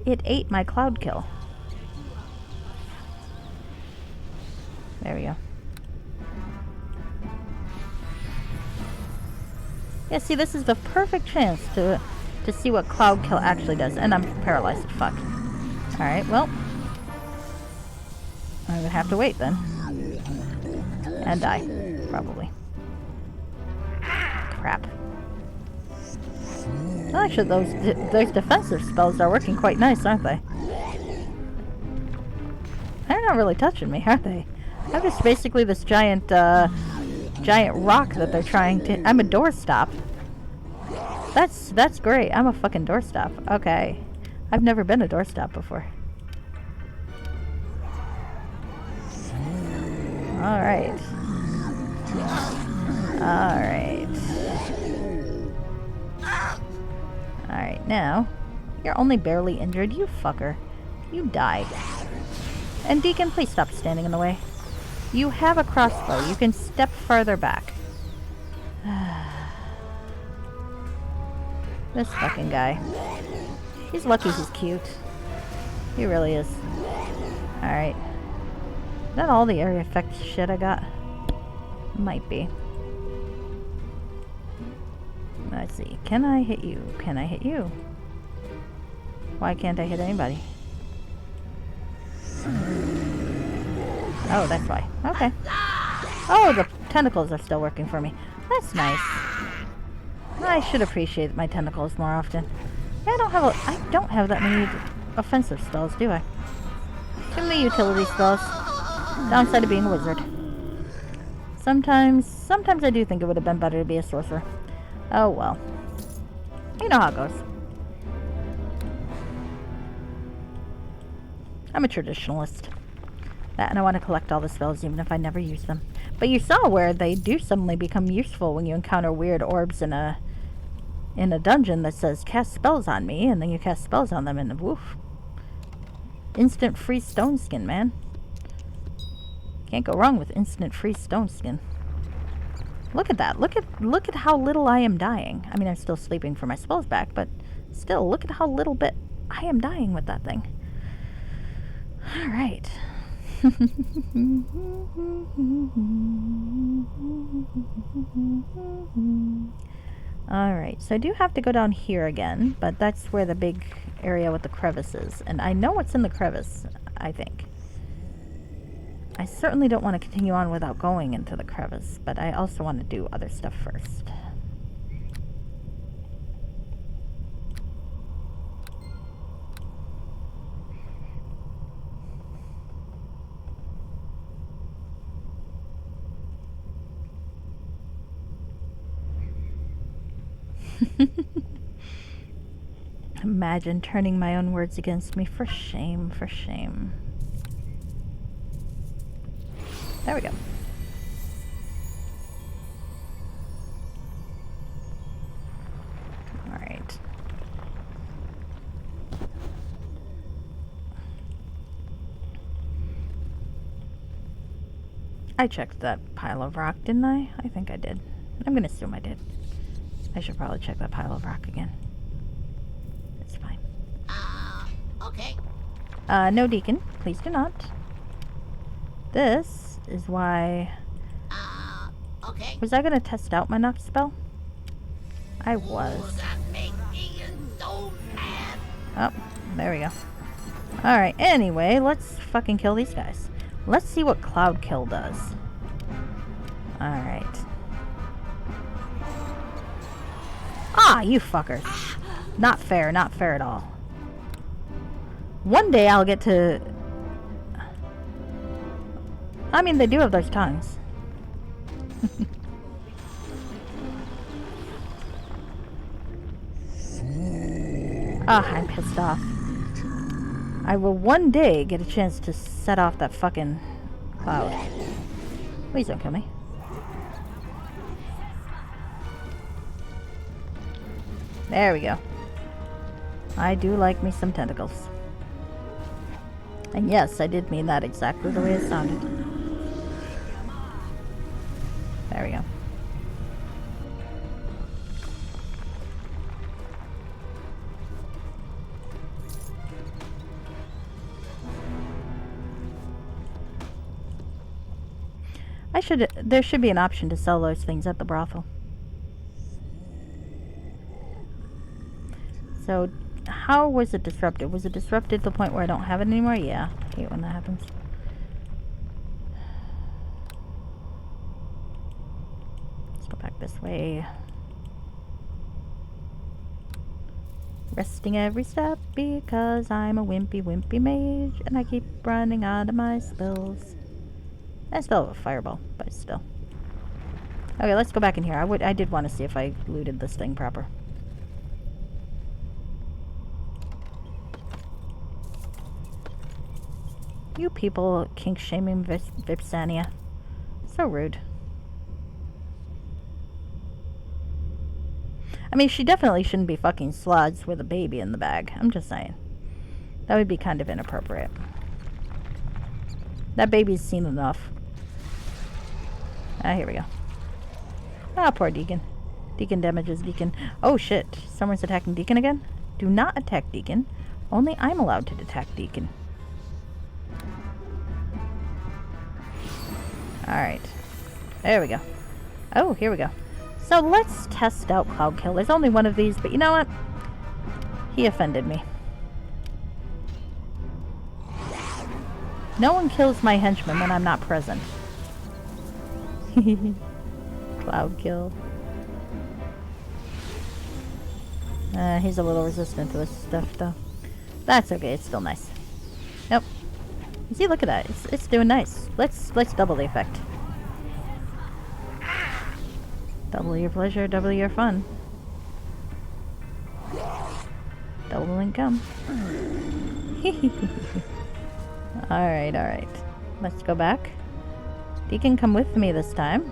It ate my Cloud Kill. There we go. Yeah, see, this is the perfect chance to see what Cloud Kill actually does. And I'm paralyzed. Fuck. Alright, well. I'm gonna have to wait then. And die. Probably. Crap. Well, actually, those defensive spells are working quite nice, aren't they? They're not really touching me, are they? I'm just basically this giant rock that they're trying to... I'm a doorstop. That's great. I'm a fucking doorstop. Okay. I've never been a doorstop before. Alright. Alright. Alright, now... You're only barely injured, you fucker. You die. And Deacon, please stop standing in the way. You have a crossbow. You can step farther back. This fucking guy. He's lucky he's cute. He really is. Alright. Is that all the area effect shit I got? Might be. Let's see. Can I hit you? Can I hit you? Why can't I hit anybody? Oh, that's why. Okay. Oh, the tentacles are still working for me. That's nice. I should appreciate my tentacles more often. Yeah, I don't have that many offensive spells, do I? Too many utility spells. Downside of being a wizard. Sometimes I do think it would have been better to be a sorcerer. Oh well. You know how it goes. I'm a traditionalist. That, and I want to collect all the spells even if I never use them. But you saw where they do suddenly become useful when you encounter weird orbs in a dungeon that says cast spells on me, and then you cast spells on them and woof. Instant free stone skin, man. Can't go wrong with instant free stone skin. Look at that. Look at how little I am dying. I mean, I'm still sleeping for my spells back, but still, look at how little bit I am dying with that thing. All right. Alright, so I do have to go down here again, but that's where the big area with the crevice is. And I know what's in the crevice, I think. I certainly don't want to continue on without going into the crevice, but I also want to do other stuff first. Imagine turning my own words against me. For shame, for shame. There we go. Alright. I checked that pile of rock, didn't I? I think I did. I'm gonna assume I did. I should probably check that pile of rock again. It's fine. Okay. No, Deacon. Please do not. This is why... Okay. Was I gonna test out my knock spell? I was. That make me so mad. Oh, there we go. Alright, anyway, let's fucking kill these guys. Let's see what Cloud Kill does. Alright. Ah, you fuckers. Not fair, not fair at all. One day I'll get to... I mean, they do have those tongues. Ah, I'm pissed off. I will one day get a chance to set off that fucking cloud. Please don't kill me. There we go. I do like me some tentacles. And yes, I did mean that exactly the way it sounded. There we go. There should be an option to sell those things at the brothel. So, how was it disrupted? Was it disrupted to the point where I don't have it anymore? Yeah, I hate when that happens. back this way. Resting every step because I'm a wimpy mage and I keep running out of my spells. I still have a fireball, but still. Okay, let's go back in here. I did want to see if I looted this thing proper. You people kink shaming Vipsania. So rude. I mean, she definitely shouldn't be fucking sluts with a baby in the bag. I'm just saying. That would be kind of inappropriate. That baby's seen enough. Ah, here we go. Ah, poor Deacon. Deacon damages Deacon. Oh shit, someone's attacking Deacon again? Do not attack Deacon. Only I'm allowed to attack Deacon. Alright. There we go. Oh, here we go. So let's test out Cloudkill. There's only one of these, but you know what? He offended me. No one kills my henchman when I'm not present. Cloudkill. He's a little resistant to this stuff, though. That's okay. It's still nice. Nope. You see, look at that. It's doing nice. Let's double the effect. Double your pleasure, double your fun. Double income. Alright, alright. Let's go back. Deacon, come with me this time.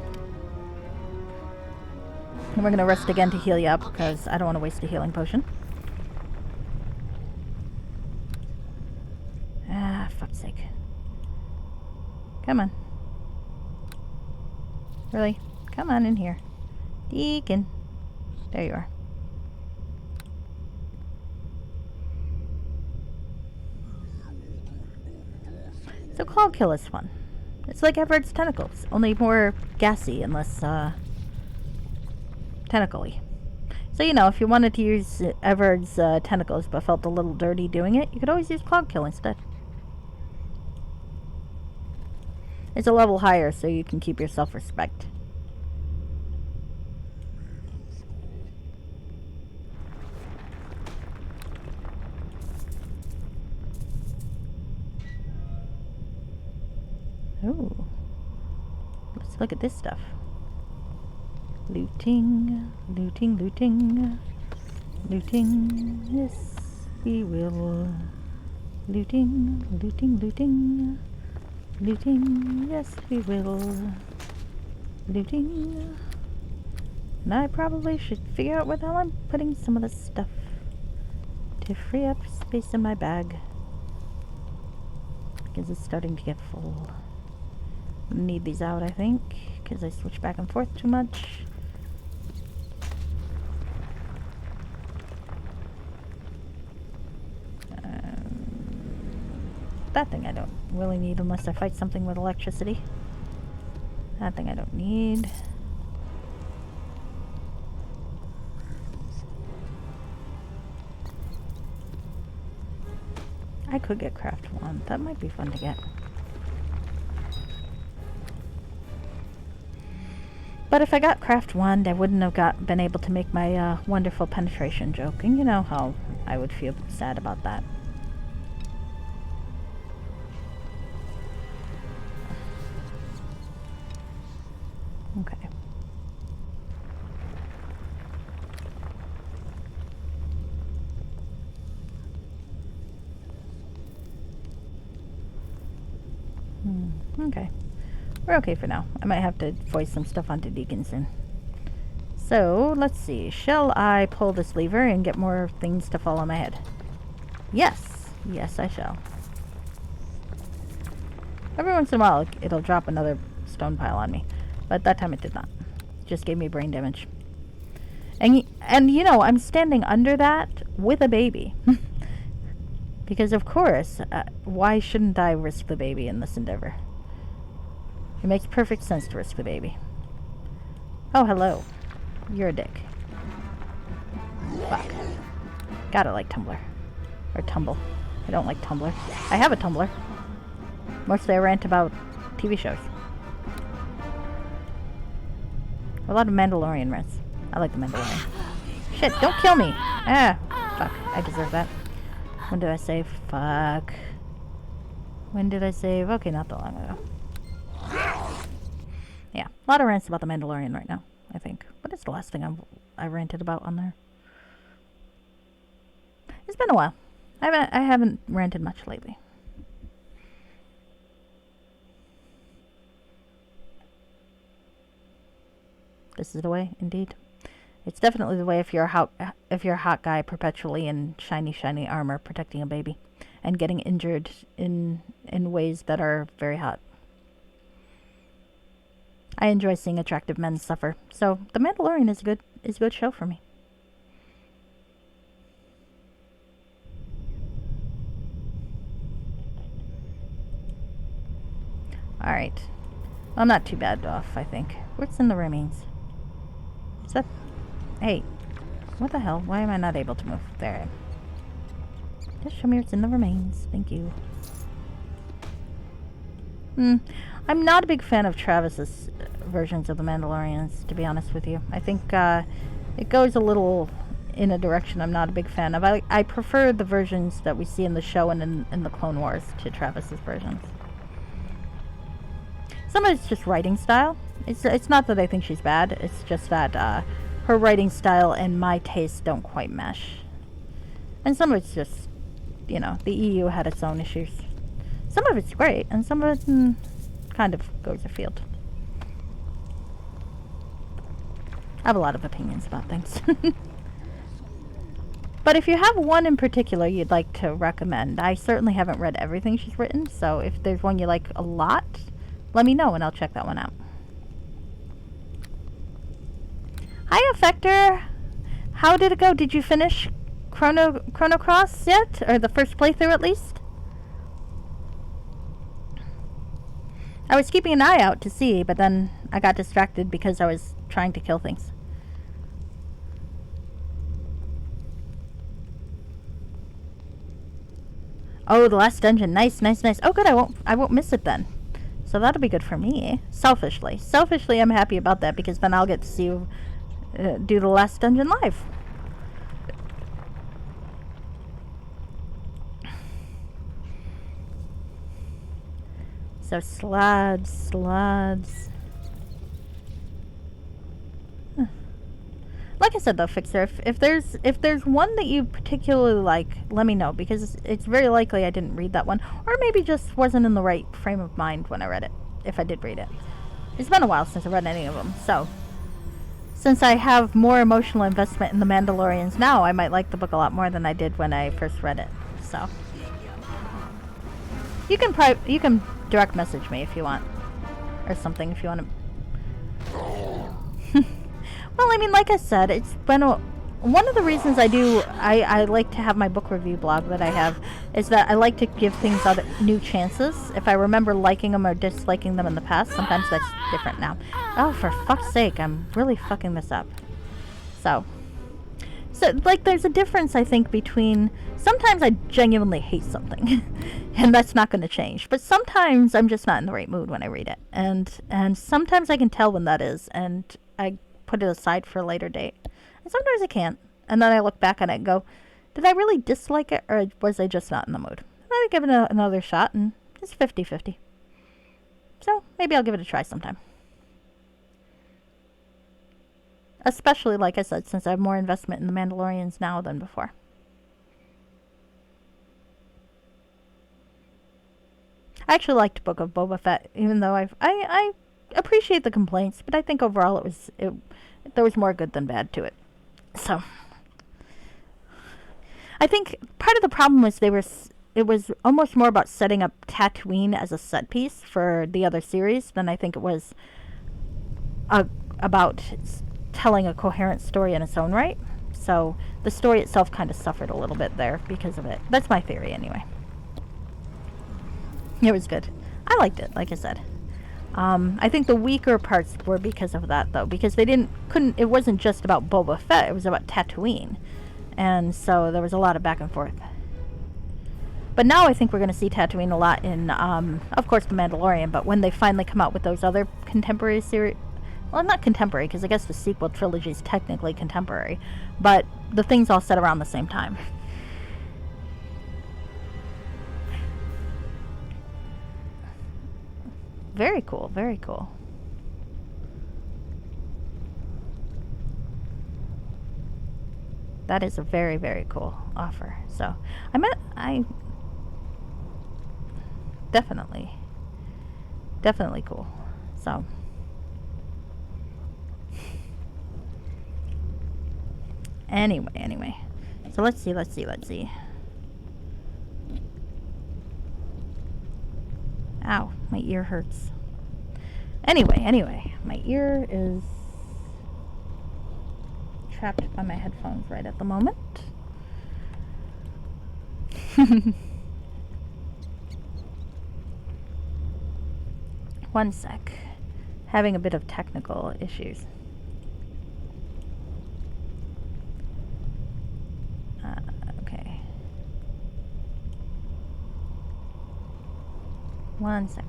And we're gonna rest again to heal you up, because I don't want to waste a healing potion. Ah, fuck's sake. Come on. Really? Come on in here. Deacon. There you are. So Cloudkill is fun. It's like Everard's tentacles, only more gassy and less tentacle-y. So, you know, if you wanted to use Everard's tentacles but felt a little dirty doing it, you could always use Cloudkill instead. It's a level higher, so you can keep your self-respect. Oh, let's look at this stuff. Looting, looting, looting, looting, yes, we will. Looting, looting, looting, looting, yes, we will. Looting. And I probably should figure out where the hell I'm putting some of this stuff to free up space in my bag, because it's starting to get full. Need these out, I think, because I switch back and forth too much. That thing I don't really need unless I fight something with electricity. That thing I don't need. I could get craft one. That might be fun to get. But if I got craft wand, I wouldn't have been able to make my wonderful penetration joke, and you know how I would feel sad about that. Okay. Okay. We're okay for now. I might have to voice some stuff onto Deacon soon. So, let's see. Shall I pull this lever and get more things to fall on my head? Yes. Yes, I shall. Every once in a while, it'll drop another stone pile on me. But that time it did not. It just gave me brain damage. And you know, I'm standing under that with a baby. Because, of course, why shouldn't I risk the baby in this endeavor? It makes perfect sense to risk the baby. Oh, hello. You're a dick. Fuck. Gotta like Tumblr. Or Tumble. I don't like Tumblr. I have a Tumblr. Mostly I rant about TV shows. A lot of Mandalorian rents. I like the Mandalorian. Shit, don't kill me! Ah, fuck. I deserve that. When did I save? Fuck. When did I save? Okay, not that long ago. Yeah, a lot of rants about the Mandalorian right now, I think. What is the last thing I ranted about on there? It's been a while. I haven't ranted much lately. This is the way, indeed. It's definitely the way if you're a hot guy perpetually in shiny armor protecting a baby and getting injured in ways that are very hot. I enjoy seeing attractive men suffer, so The Mandalorian is a good show for me. All right. I'm not too bad off, I think. What's in the remains? Is that... Hey. What the hell? Why am I not able to move? There I am. Just show me what's in the remains. Thank you. I'm not a big fan of Travis's versions of the Mandalorians, to be honest with you. I think it goes a little in a direction I'm not a big fan of. I prefer the versions that we see in the show and in the Clone Wars to Travis's versions. Some of it's just writing style. It's not that I think she's bad. It's just that her writing style and my taste don't quite mesh. And some of it's just, you know, the EU had its own issues. Some of it's great, and some of it kind of goes afield. I have a lot of opinions about things. But if you have one in particular you'd like to recommend, I certainly haven't read everything she's written, so if there's one you like a lot, let me know and I'll check that one out. Hi, Effector! How did it go? Did you finish Chrono Cross yet? Or the first playthrough at least? I was keeping an eye out to see, but then I got distracted because I was trying to kill things. Oh, the last dungeon. Nice, nice, nice. Oh, good. I won't miss it then. So that'll be good for me. Selfishly, I'm happy about that because then I'll get to see you do the last dungeon live. So slabs. Like I said though, Fixer, if there's one that you particularly like, let me know because it's very likely I didn't read that one, or maybe just wasn't in the right frame of mind when I read it. If I did read it, it's been a while since I read any of them. So since I have more emotional investment in the Mandalorians now, I might like the book a lot more than I did when I first read it. So you can direct message me if you want, or something if you want to. Well, I mean, like I said, it's been one of the reasons I like to have my book review blog that I have is that I like to give things new chances. If I remember liking them or disliking them in the past, sometimes that's different now. Oh, for fuck's sake, I'm really fucking this up. So like, there's a difference, I think, between sometimes I genuinely hate something, and that's not going to change. But sometimes I'm just not in the right mood when I read it, and sometimes I can tell when that is, and I put it aside for a later date. And sometimes I can't. And then I look back on it and go, did I really dislike it, or was I just not in the mood? And I give it another shot, and it's 50-50. So maybe I'll give it a try sometime. Especially, like I said, since I have more investment in the Mandalorians now than before. I actually liked Book of Boba Fett, even though I appreciate the complaints, but I think overall there was more good than bad to it. So I think part of the problem was it was almost more about setting up Tatooine as a set piece for the other series than I think it was about telling a coherent story in its own right. So the story itself kind of suffered a little bit there because of it. That's my theory anyway. It was good. I liked it, like I said. I think the weaker parts were because of that, though, because it wasn't just about Boba Fett, it was about Tatooine. And so there was a lot of back and forth. But now I think we're going to see Tatooine a lot in, of course, The Mandalorian, but when they finally come out with those other contemporary Well, not contemporary, because I guess the sequel trilogy is technically contemporary, but the things all set around the same time. Very cool, very cool. That is a very, very cool offer. So, I definitely cool. So, anyway. So let's see. Ow, my ear hurts. Anyway, my ear is trapped by my headphones right at the moment. One sec. Having a bit of technical issues. Okay. One sec.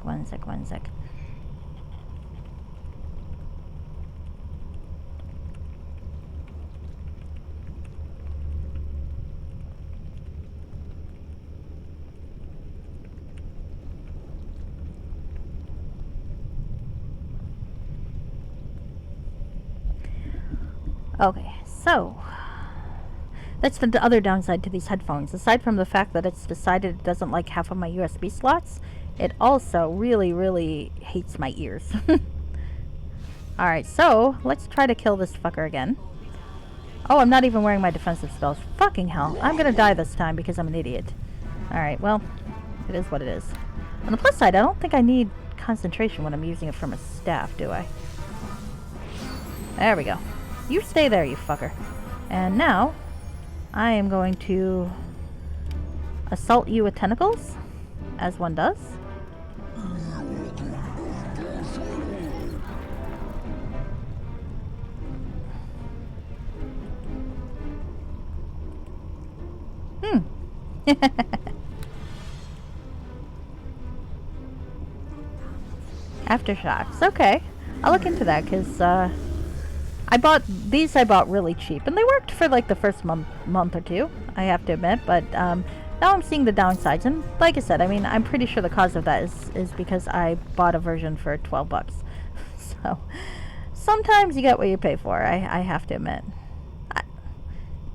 Okay, so that's the other downside to these headphones. Aside from the fact that it's decided it doesn't like half of my USB slots, it also really, really hates my ears. Alright, so let's try to kill this fucker again. Oh, I'm not even wearing my defensive spells. Fucking hell. I'm gonna die this time because I'm an idiot. Alright, well, it is what it is. On the plus side, I don't think I need concentration when I'm using it from a staff, do I? There we go. You stay there, you fucker. And now, I am going to assault you with tentacles, as one does. Aftershocks. Okay. I'll look into that, because, I bought really cheap, and they worked for like the first month or two, I have to admit, but now I'm seeing the downsides, and like I said, I mean, I'm pretty sure the cause of that is because I bought a version for $12. So, sometimes you get what you pay for, I have to admit.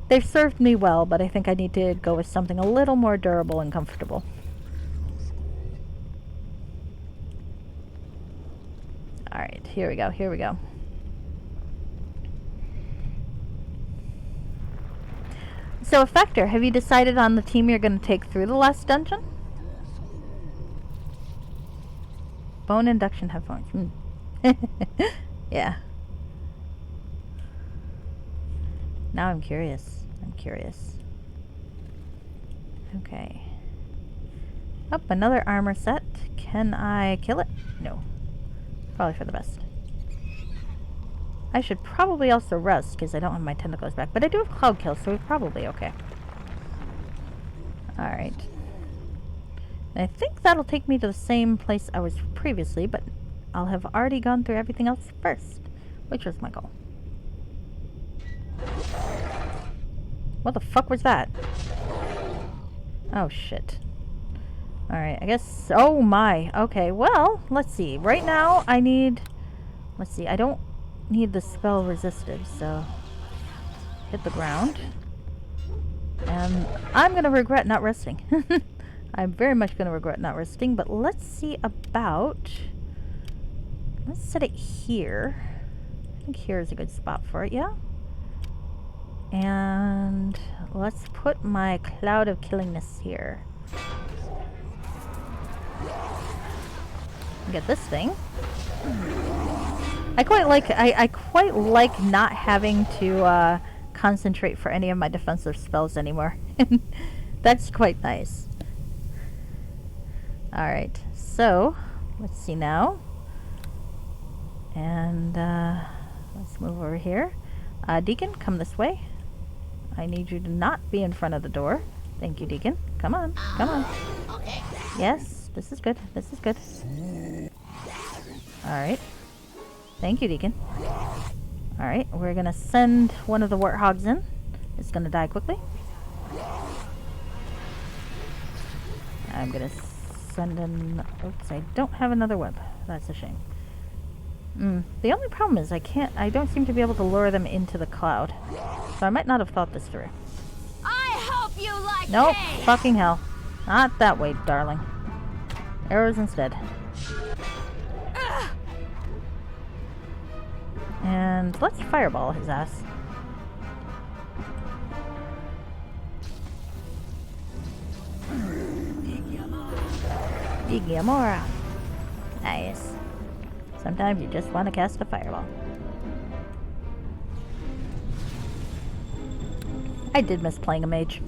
They've served me well, but I think I need to go with something a little more durable and comfortable. Alright, here we go. So, Effector, have you decided on the team you're going to take through the last dungeon? Bone induction headphones. Yeah. Now I'm curious. Okay. Oh, another armor set. Can I kill it? No. Probably for the best. I should probably also rest, because I don't have my tentacles back. But I do have Cloud Kill, so we're probably okay. Alright. I think that'll take me to the same place I was previously, but I'll have already gone through everything else first, which was my goal. What the fuck was that? Oh, shit. Alright, I guess... Oh, my. Okay, well, let's see. Right now, I need... Let's see, I don't need the spell resisted, so... Hit the ground. And I'm gonna regret not resting. I'm very much gonna regret not resting, but let's see about... Let's set it here. I think here is a good spot for it, yeah? And let's put my Cloud of Killingness here. Get this thing. I quite like not having to concentrate for any of my defensive spells anymore. That's quite nice. Alright, so let's see now. And let's move over here. Deacon, come this way. I need you to not be in front of the door. Thank you, Deacon. Come on, come on. Yes, this is good. This is good. Alright. Thank you, Deacon. Alright, we're gonna send one of the warthogs in. It's gonna die quickly. I'm gonna send in... Oops, I don't have another web. That's a shame. The only problem is I don't seem to be able to lure them into the cloud. So I might not have thought this through. I hope you like Nope, hay. fucking hell. Not that way, darling. Arrows instead. And let's fireball his ass. Igiamora. Nice. Sometimes you just want to cast a fireball. I did miss playing a mage.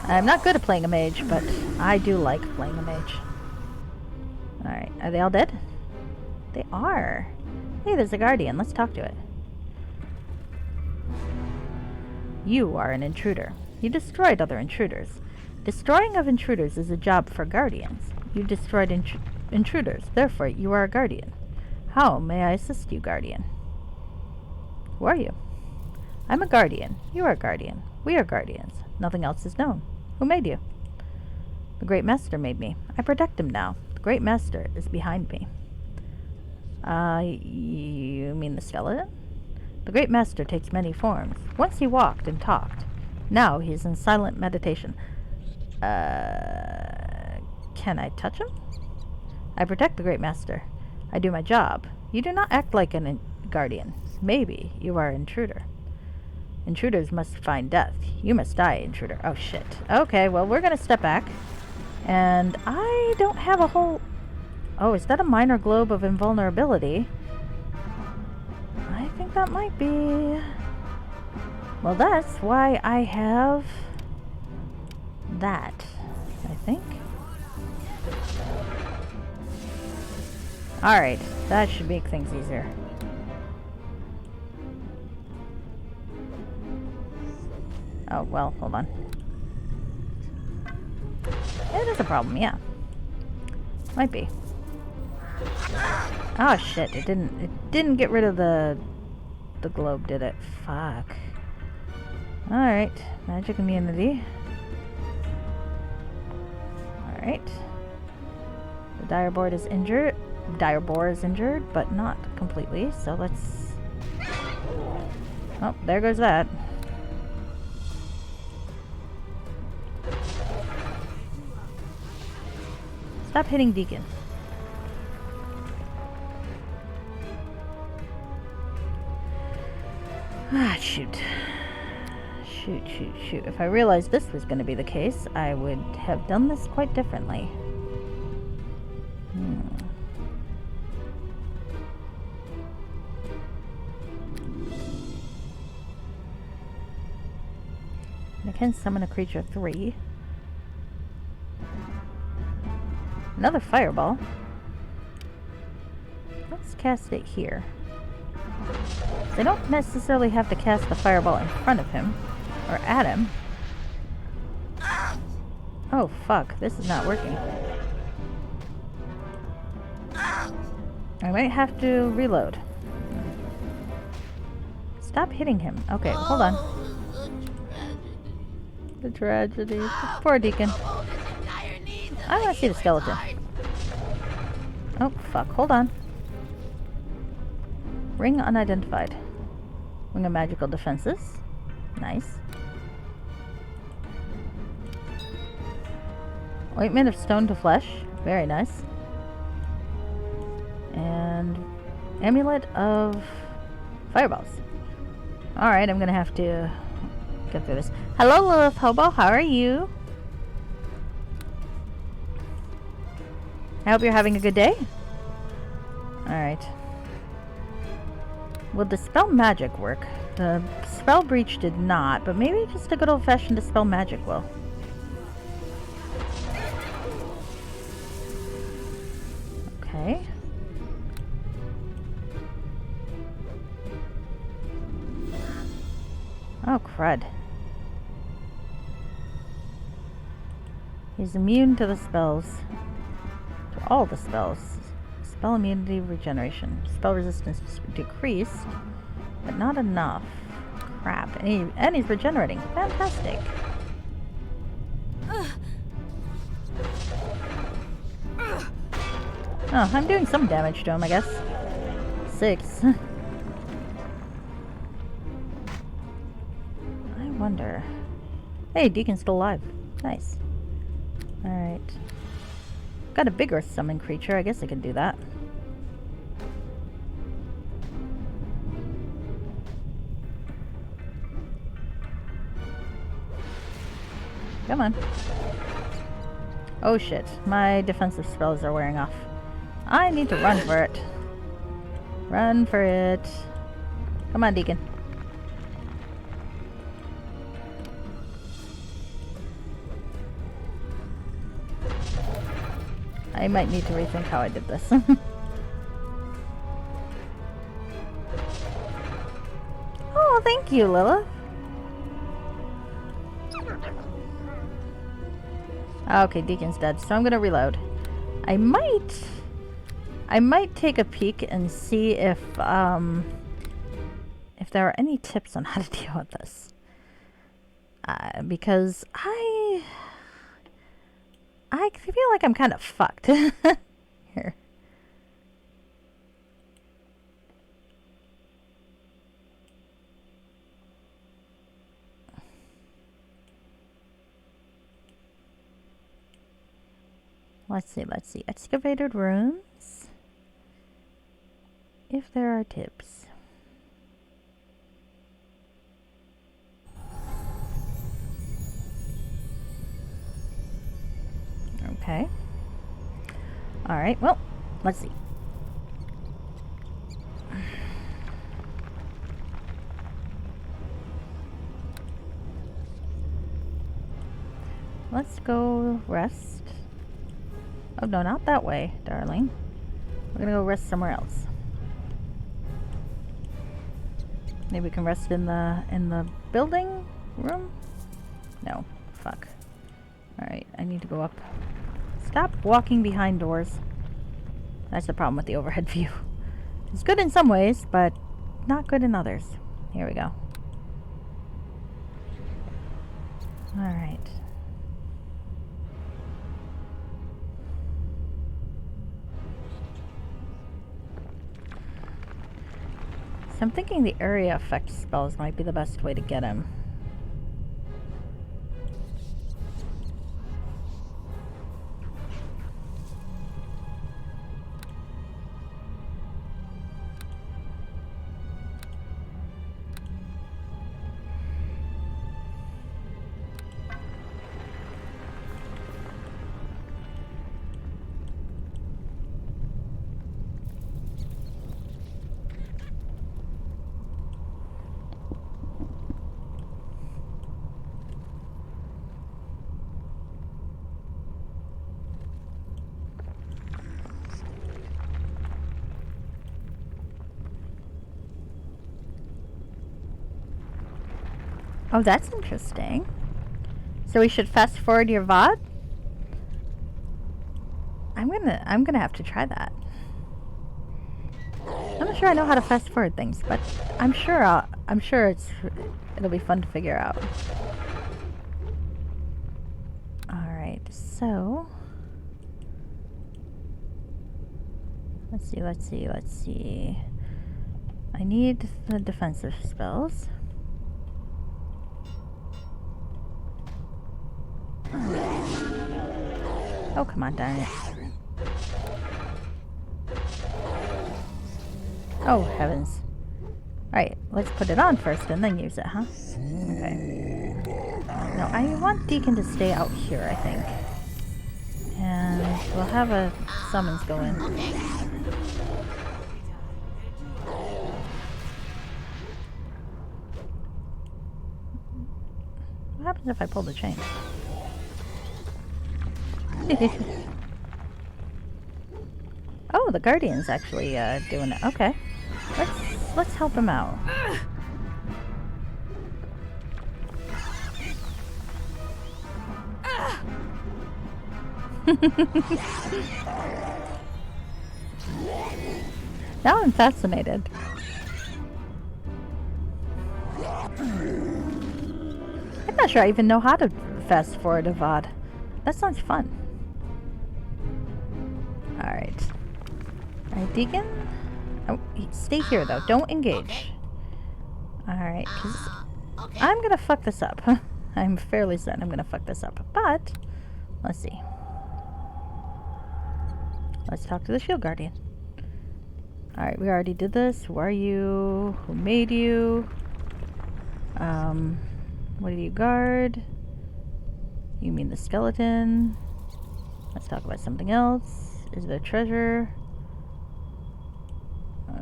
I'm not good at playing a mage, but I do like playing a mage. Alright, are they all dead? They are. Hey, there's a guardian. Let's talk to it. You are an intruder. You destroyed other intruders. Destroying of intruders is a job for guardians. You destroyed intruders, therefore you are a guardian. How may I assist you, guardian? Who are you? I'm a guardian. You are a guardian. We are guardians. Nothing else is known. Who made you? The Great Master made me. I protect him now. The Great Master is behind me. You mean the skeleton? The Great Master takes many forms. Once he walked and talked. Now he is in silent meditation. Can I touch him? I protect the Great Master. I do my job. You do not act like a guardian. Maybe you are an intruder. Intruders must find death. You must die, intruder. Oh, shit. Okay, well, we're gonna step back. And I don't have a whole... Oh, is that a minor globe of invulnerability? I think that might be... Well, that's why I have... that, I think. Alright, that should make things easier. Oh, well, hold on. It is a problem, yeah. Might be. Oh shit, it didn't get rid of the globe, did it? Fuck. Alright, magic immunity. Alright. The direboard is injured. Direboar is injured, but not completely, so let's... Oh, there goes that. Stop hitting Deacon. Ah, shoot. Shoot. If I realized this was going to be the case, I would have done this quite differently. I can summon a creature of 3. Another fireball. Let's cast it here. They don't necessarily have to cast the fireball in front of him or at him. Oh fuck, this is not working. I might have to reload. Stop hitting him. Okay, hold on. The tragedy. Poor Deacon. I want to see the skeleton. Oh, fuck. Hold on. Ring unidentified. Ring of magical defenses. Nice. Ointment of stone to flesh. Very nice. And amulet of fireballs. Alright, I'm gonna have to get through this. Hello, Lilith Hobo. How are you? I hope you're having a good day. Alright. Will Dispel Magic work? The Spell Breach did not, but maybe just a good old-fashioned Dispel Magic will. Okay. Oh, crud. He's immune to the spells. To all the spells. Spell immunity regeneration. Spell resistance decreased, but not enough. Crap. And he's regenerating. Fantastic. Oh, I'm doing some damage to him, I guess. 6. I wonder. Hey, Deacon's still alive. Nice. Alright. Got a big earth summon creature. I guess I could do that. Come on. Oh shit. My defensive spells are wearing off. I need to run for it. Run for it. Come on, Deacon. I might need to rethink how I did this. Oh, thank you, Lilith. Okay, Deacon's dead, so I'm gonna reload. I might take a peek and see if there are any tips on how to deal with this. Because I feel like I'm kind of fucked. Here. Let's see. Excavated rooms. If there are tips. Okay. Alright, well, let's see. Let's go rest. Oh no, not that way, darling. We're gonna go rest somewhere else. Maybe we can rest in the building room? No. Fuck. Alright, I need to go up. Stop walking behind doors. That's the problem with the overhead view. It's good in some ways, but not good in others. Here we go. Alright. So I'm thinking the area effect spells might be the best way to get him. Oh, that's interesting. So we should fast forward your VOD? I'm gonna have to try that. I'm not sure I know how to fast forward things, but I'm sure it'll be fun to figure out. Alright, so let's see. I need the defensive spells. Oh, come on, darn it. Oh, heavens. Alright, let's put it on first and then use it, huh? Okay. No, I want Deacon to stay out here, I think. And we'll have a summons go in. What happens if I pull the chain? Oh, the Guardian's actually doing it. Okay. Let's help him out. Now I'm fascinated. I'm not sure I even know how to fast forward a VOD. That sounds fun. Alright. Alright, Deacon? Oh, stay here though. Don't engage. Alright, because I'm gonna fuck this up. I'm fairly certain I'm gonna fuck this up. But, let's see. Let's talk to the Shield Guardian. Alright, we already did this. Who are you? Who made you? What do you guard? You mean the skeleton? Let's talk about something else. Is there treasure?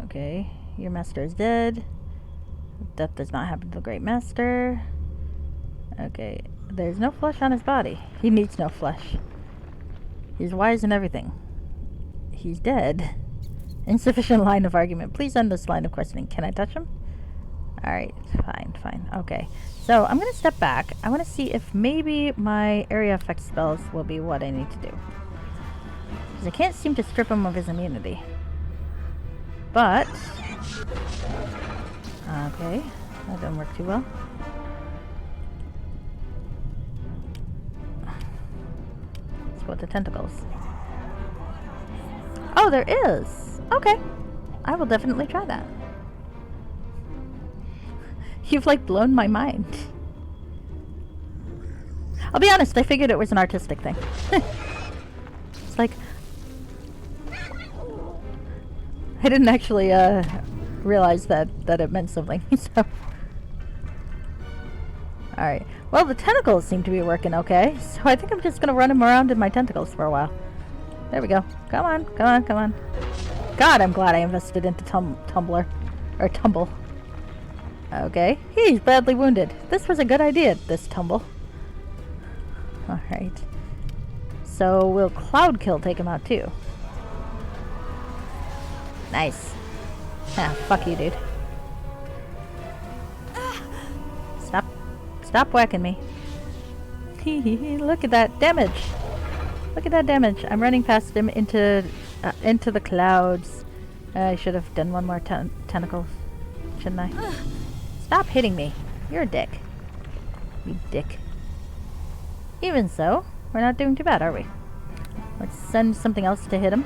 Okay. Your master is dead. Death does not happen to the Great Master. Okay. There's no flesh on his body. He needs no flesh. He's wise in everything. He's dead. Insufficient line of argument. Please end this line of questioning. Can I touch him? Alright. Fine. Okay. So, I'm going to step back. I want to see if maybe my area effect spells will be what I need to do. Because I can't seem to strip him of his immunity. But... okay. That didn't work too well. Let's go with the tentacles. Oh, there is! Okay. I will definitely try that. You've, like, blown my mind. I'll be honest, I figured it was an artistic thing. It's like... I didn't actually, realize that it meant something, so... Alright. Well, the tentacles seem to be working okay, so I think I'm just gonna run him around in my tentacles for a while. There we go. Come on. God, I'm glad I invested into Tumble. Okay. He's badly wounded. This was a good idea, this Tumble. Alright. So, will Cloud Kill take him out too? Nice. Ah, fuck you, dude. Stop whacking me. Look at that damage. Look at that damage. I'm running past him into the clouds. I should have done one more tentacle, shouldn't I? Stop hitting me. You're a dick. You dick. Even so, we're not doing too bad, are we? Let's send something else to hit him.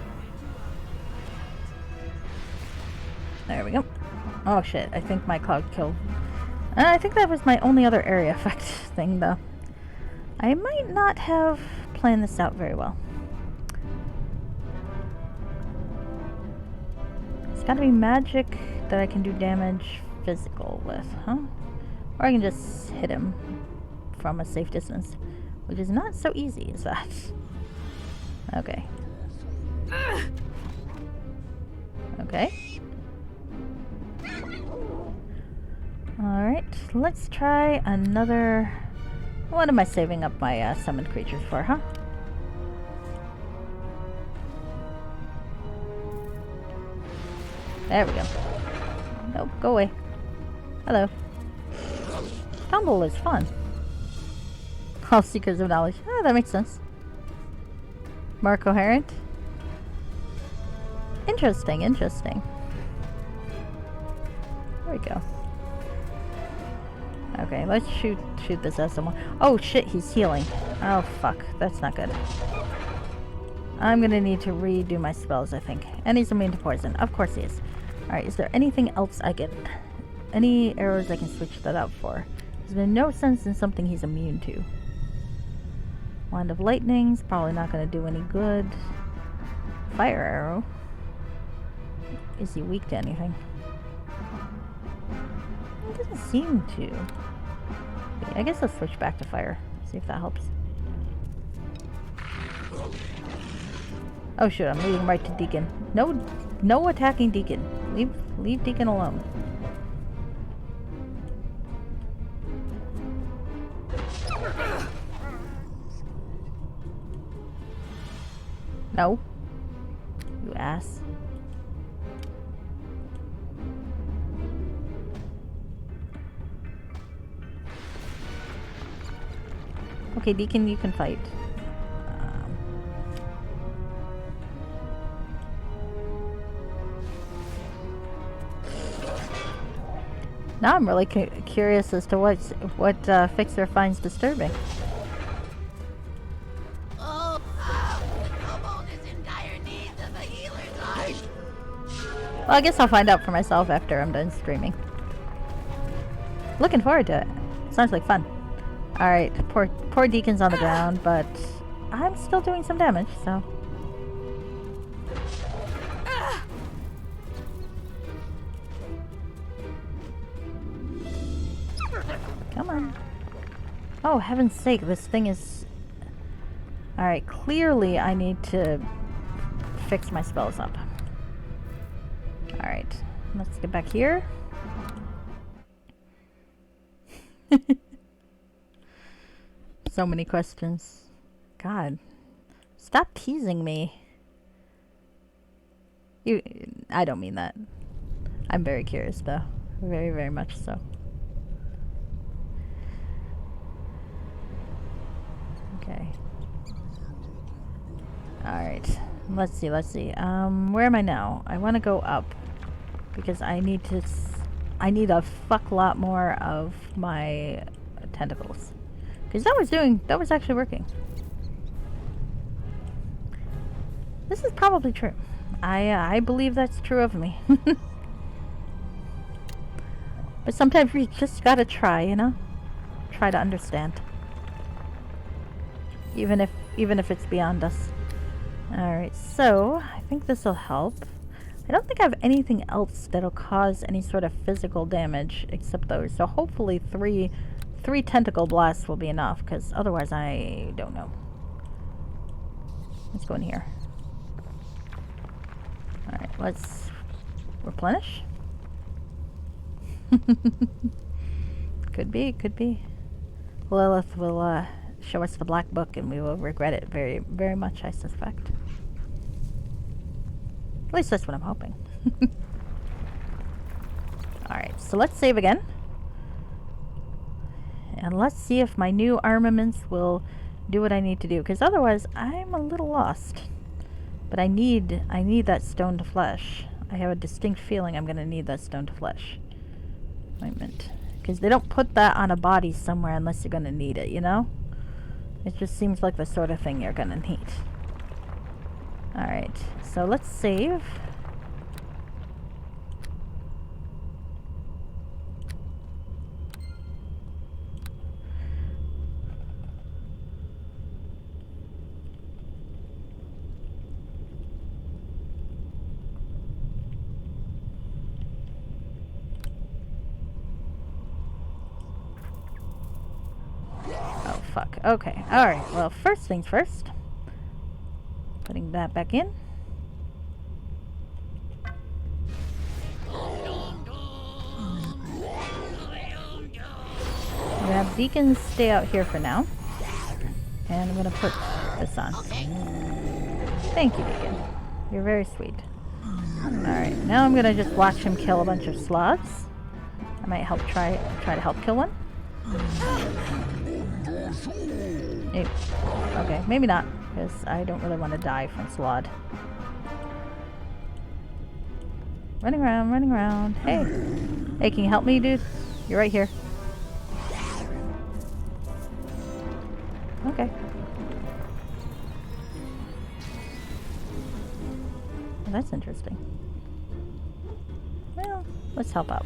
There we go. Oh shit, I think my cloud kill... I think that was my only other area effect thing, though. I might not have planned this out very well. It's gotta be magic that I can do damage physical with, huh? Or I can just hit him from a safe distance, which is not so easy as that. Okay. Okay. Alright, let's try another... What am I saving up my summoned creatures for, huh? There we go. Nope, go away. Hello. Tumble is fun. All seekers of knowledge. Oh, that makes sense. More coherent. Interesting. There we go. Okay, let's shoot this at someone. Oh shit, he's healing. Oh fuck, that's not good. I'm gonna need to redo my spells, I think. And he's immune to poison. Of course he is. Alright, is there anything else I can... Any arrows I can switch that out for? There's been no sense in something he's immune to. Wand of Lightning's probably not gonna do any good. Fire arrow. Is he weak to anything? It doesn't seem to. Okay, I guess I'll switch back to fire. See if that helps. Oh shoot, I'm leading right to Deacon. No attacking Deacon. Leave Deacon alone. No. You ass. Okay, Deacon, you can fight. Now I'm really curious as to what Fixer finds disturbing. Oh, the kobold is in dire need of a healer's eye. Well, I guess I'll find out for myself after I'm done streaming. Looking forward to it. Sounds like fun. Alright, poor Deacon's on the ground, but I'm still doing some damage, so... Come on. Oh, heaven's sake, this thing is... Alright, clearly I need to fix my spells up. Alright, let's get back here. So many questions. God. Stop teasing me. I don't mean that. I'm very curious though. Very, very much so. Okay. Alright. Let's see. Where am I now? I want to go up. Because I need a fuck lot more of my tentacles. Because that was actually working. This is probably true. I believe that's true of me. But sometimes we just gotta try, you know? Try to understand. Even if it's beyond us. Alright, so I think this'll help. I don't think I have anything else that'll cause any sort of physical damage except those. So hopefully three tentacle blasts will be enough, because otherwise I don't know. Let's go in here. Alright, let's replenish. Could be. Lilith will show us the black book and we will regret it very, very much, I suspect. At least that's what I'm hoping. Alright, so let's save again. And let's see if my new armaments will do what I need to do. Because otherwise, I'm a little lost. But I need that stone to flesh. I have a distinct feeling I'm going to need that stone to flesh. Ointment. Because they don't put that on a body somewhere unless you're going to need it, you know? It just seems like the sort of thing you're going to need. Alright, so let's save. Oh, fuck. Okay, alright, well, first things first. Putting that back in. I'm gonna have Deacon stay out here for now. And I'm gonna put this on. Thank you, Deacon. You're very sweet. Alright, now I'm gonna just watch him kill a bunch of sloths. I might try to help kill one. Okay, maybe not, because I don't really want to die from sloth. Running around. Hey, can you help me, dude? You're right here. Okay. Well, that's interesting. Well, let's help out.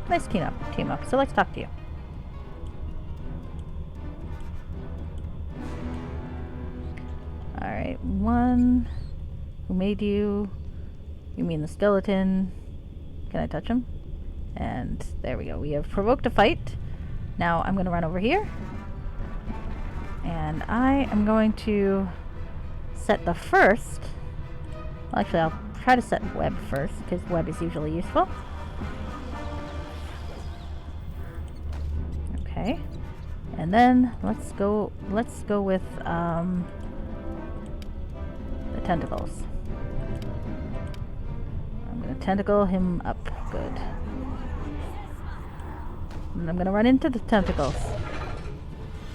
Nice team up. So let's talk to you. Alright, one. Who made you? You mean the skeleton? Can I touch him? And there we go. We have provoked a fight. Now I'm going to run over here. And I am going to set the first. Well, actually, I'll try to set web first, because web is usually useful. Okay. And then let's go with the tentacles. I'm gonna tentacle him up. Good. And I'm gonna run into the tentacles.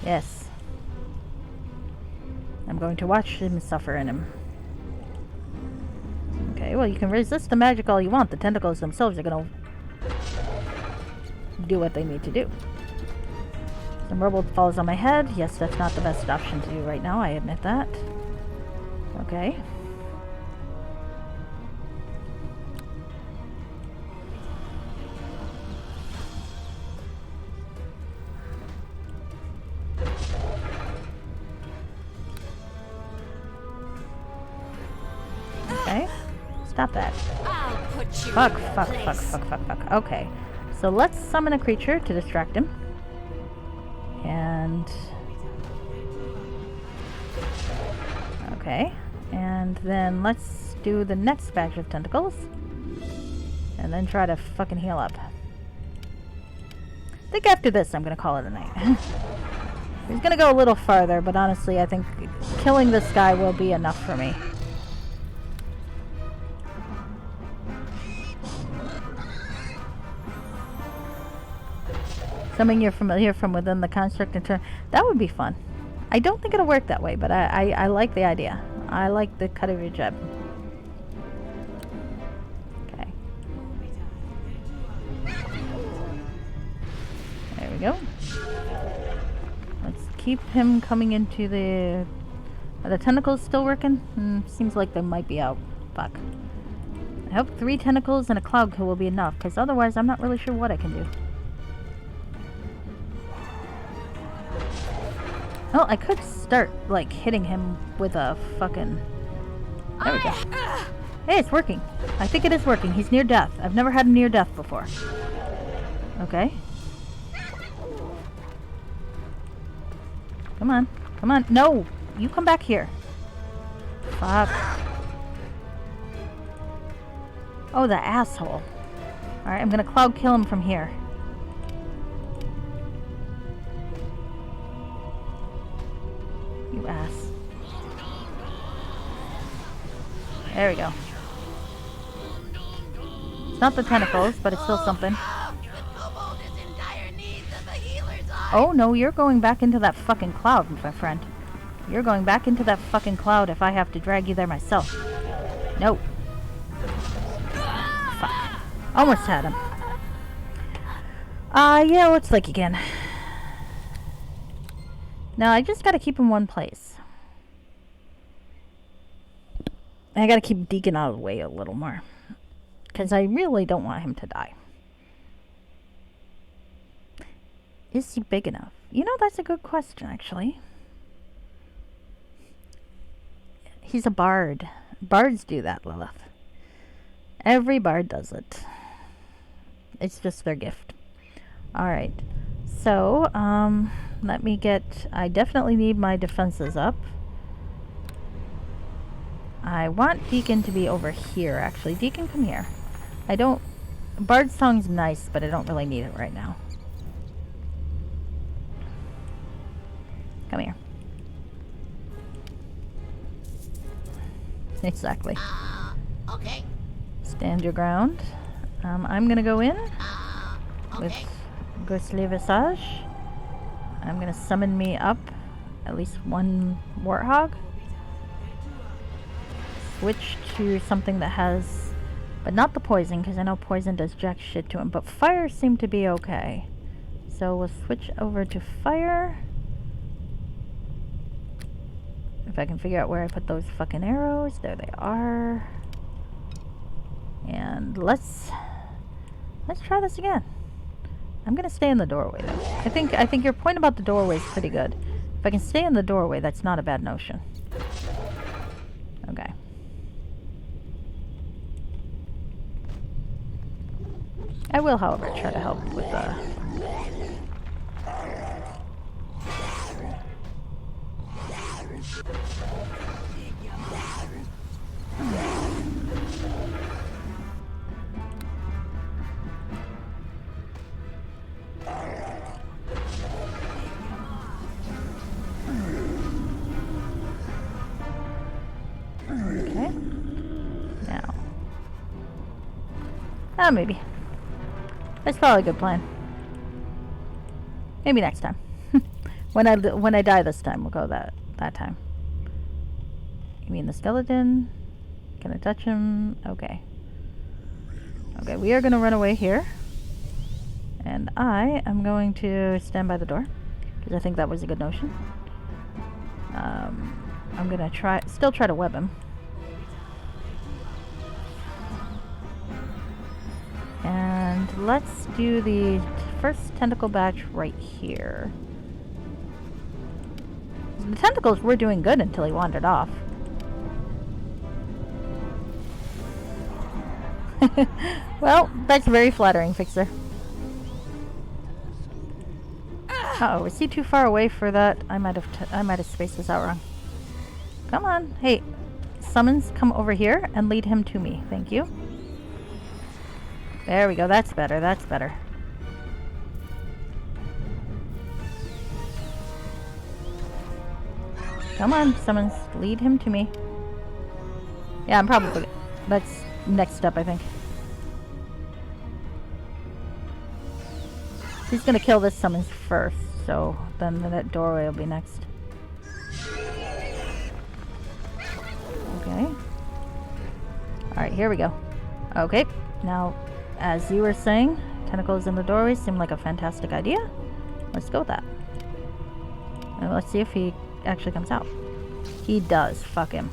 Yes. I'm going to watch him suffer in him. Okay, well, you can resist the magic all you want. The tentacles themselves are gonna do what they need to do. Some rubble falls on my head. Yes, that's not the best option to do right now. I admit that. Okay. Okay. Stop that. I'll put you Fuck, in your fuck, place. fuck, fuck, fuck, fuck. Okay. So let's summon a creature to distract him. And... okay. And then let's do the next batch of tentacles. And then try to fucking heal up. I think after this I'm gonna call it a night. He's gonna go a little farther, but honestly I think killing this guy will be enough for me. Summoning your familiar from within the construct and turn. That would be fun. I don't think it'll work that way, but I like the idea. I like the cut of your jib. Okay. There we go. Let's keep him coming into the... Are the tentacles still working? Seems like they might be out. Fuck. I hope 3 tentacles and a cloud kill will be enough, because otherwise I'm not really sure what I can do. Well, I could start, like, hitting him with a fucking... There we go. Hey, it's working. I think it is working. He's near death. I've never had a near death before. Okay. Come on. Come on. No! You come back here. Fuck. Oh, the asshole. Alright, I'm gonna cloud kill him from here. You ass. There we go. It's not the tentacles, but it's still something. The kobold is in dire need of a healer's eye. Oh no, you're going back into that fucking cloud, my friend. You're going back into that fucking cloud if I have to drag you there myself. No. Fuck. Almost had him. Yeah, let's lick again. Now, I just gotta keep him one place. I gotta keep Deacon out of the way a little more. Because I really don't want him to die. Is he big enough? You know, that's a good question, actually. He's a bard. Bards do that, Lilith. Every bard does it. It's just their gift. Alright. So, let me get... I definitely need my defenses up. I want Deacon to be over here, actually. Deacon, come here. I don't... Bard's Song's nice, but I don't really need it right now. Come here. Exactly. Okay. Stand your ground. I'm gonna go in with Okay. Ghostly Visage. I'm gonna summon me up at least one Warthog. Switch to something that has, but not the poison, because I know poison does jack shit to him, but fire seemed to be okay. So we'll switch over to fire. If I can figure out where I put those fucking arrows. There they are. And let's try this again. I'm gonna stay in the doorway though. I think your point about the doorway is pretty good. If I can stay in the doorway, that's not a bad notion. Okay. I will, however, try to help with the... Okay. Now. Maybe. That's probably a good plan. Maybe next time. when I die this time, we'll go that time. You mean the skeleton? Can I touch him? Okay. Okay, we are going to run away here. And I am going to stand by the door, because I think that was a good notion. I'm going to still try to web him. And let's do the first tentacle batch right here. The tentacles were doing good until he wandered off. Well, that's very flattering, Fixer. Uh-oh, is he too far away for that? I might have spaced this out wrong. Come on. Hey, summons, come over here and lead him to me. Thank you. There we go. That's better. That's better. Come on, summons. Lead him to me. Yeah, I'm probably... That's next step, I think. He's gonna kill this summons first, so then that doorway will be next. Okay. Alright, here we go. Okay, now, as you were saying, tentacles in the doorway seem like a fantastic idea. Let's go with that. And let's see if he actually comes out. He does. Fuck him.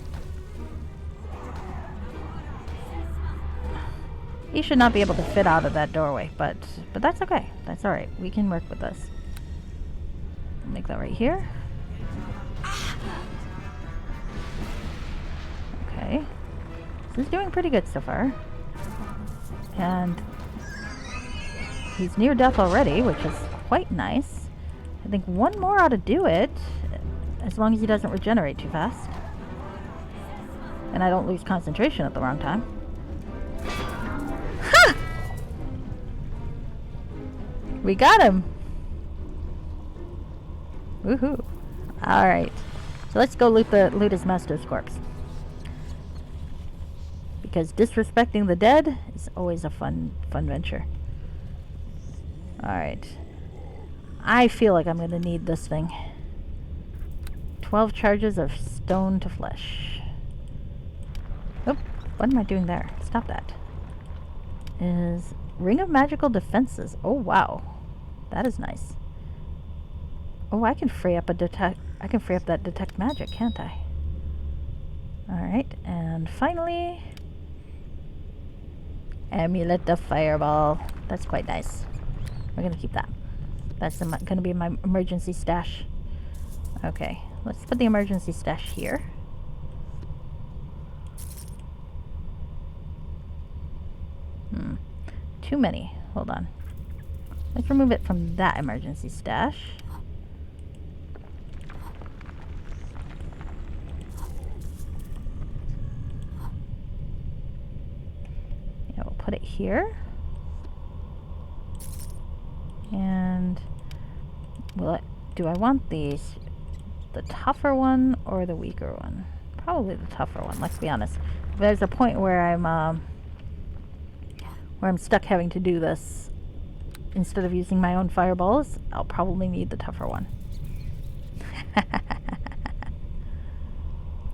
He should not be able to fit out of that doorway, but that's okay. That's alright. We can work with this. Make that right here. Okay. This is doing pretty good so far. And he's near death already, which is quite nice. I think one more ought to do it, as long as he doesn't regenerate too fast. And I don't lose concentration at the wrong time. Ha! We got him! Woohoo. Alright. So let's go loot his master's corpse. Because disrespecting the dead is always a fun venture. Alright. I feel like I'm gonna need this thing. 12 charges of stone to flesh. Oh, what am I doing there? Stop that. Is Ring of Magical Defenses. Oh wow. That is nice. Oh, I can free up that detect magic, can't I? Alright, and finally Amulet of Fireball. That's quite nice. We're gonna keep that. That's gonna be my emergency stash. Okay, let's put the emergency stash here. Too many. Hold on. Let's remove it from that emergency stash. Yeah, we'll put it here. And do I want the tougher one or the weaker one? Probably the tougher one, let's be honest. If there's a point where I'm stuck having to do this instead of using my own fireballs, I'll probably need the tougher one.